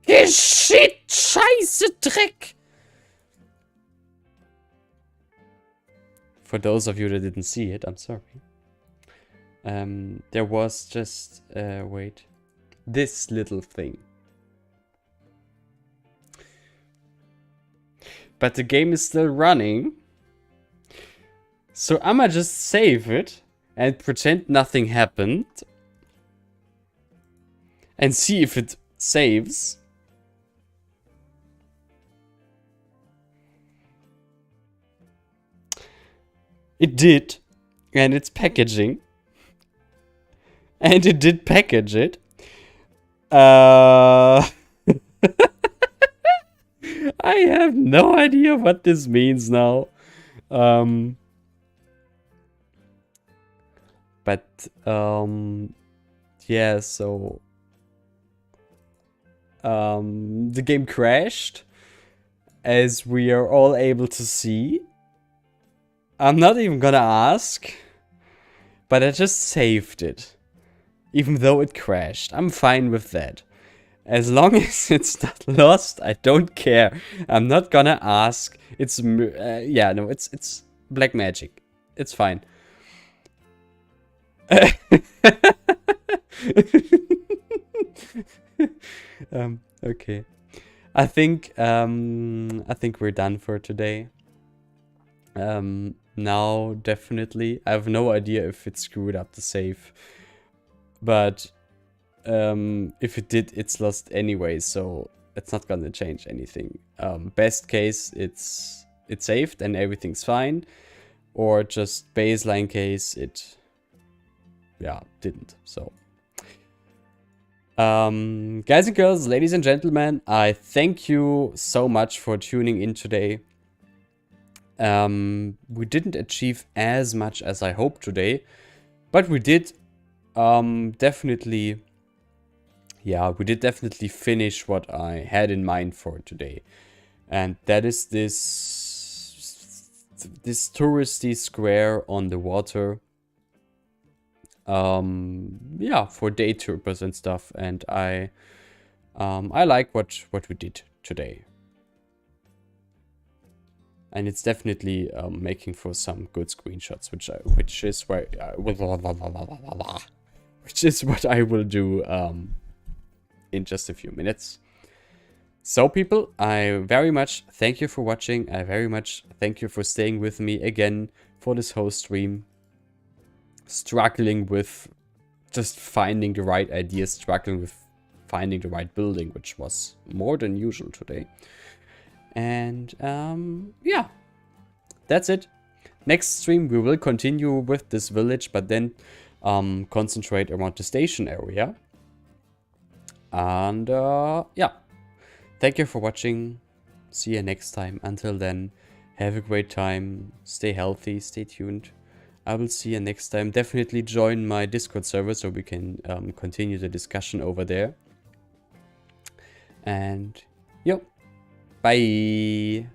Shit! Scheiße, Dreck! For those of you that didn't see it, I'm sorry. There was just, wait. This little thing. But the game is still running. So I'ma just save it and pretend nothing happened. And see if it saves. It did. And it's packaging. And it did package it. I have no idea what this means now. Yeah, so the game crashed, as we are all able to see. I'm not even gonna ask, but I just saved it, even though it crashed. I'm fine with that. As long as it's not lost, I don't care. I'm not gonna ask. It's yeah, no, it's black magic. It's fine. Okay. I think we're done for today. Now definitely. I have no idea if it screwed up the save. But if it did, it's lost anyway, so it's not gonna change anything. Best case, it's saved and everything's fine. Or just baseline case, it didn't. So guys and girls, ladies and gentlemen, I thank you so much for tuning in today. We didn't achieve as much as I hoped today, but we did definitely finish what I had in mind for today. And that is this touristy square on the water. For day troopers and stuff, and I like what we did today, and it's definitely making for some good screenshots, which is what I will do in just a few minutes. So people, I very much thank you for watching. I very much thank you for staying with me again for this whole stream. Struggling with just finding the right ideas, struggling with finding the right building, which was more than usual today. And yeah, that's it. Next stream we will continue with this village, but then concentrate around the station area. And yeah, thank you for watching. See you next time. Until then, have a great time, stay healthy, stay tuned. I will see you next time. Definitely join my Discord server so we can continue the discussion over there. And, yo, bye.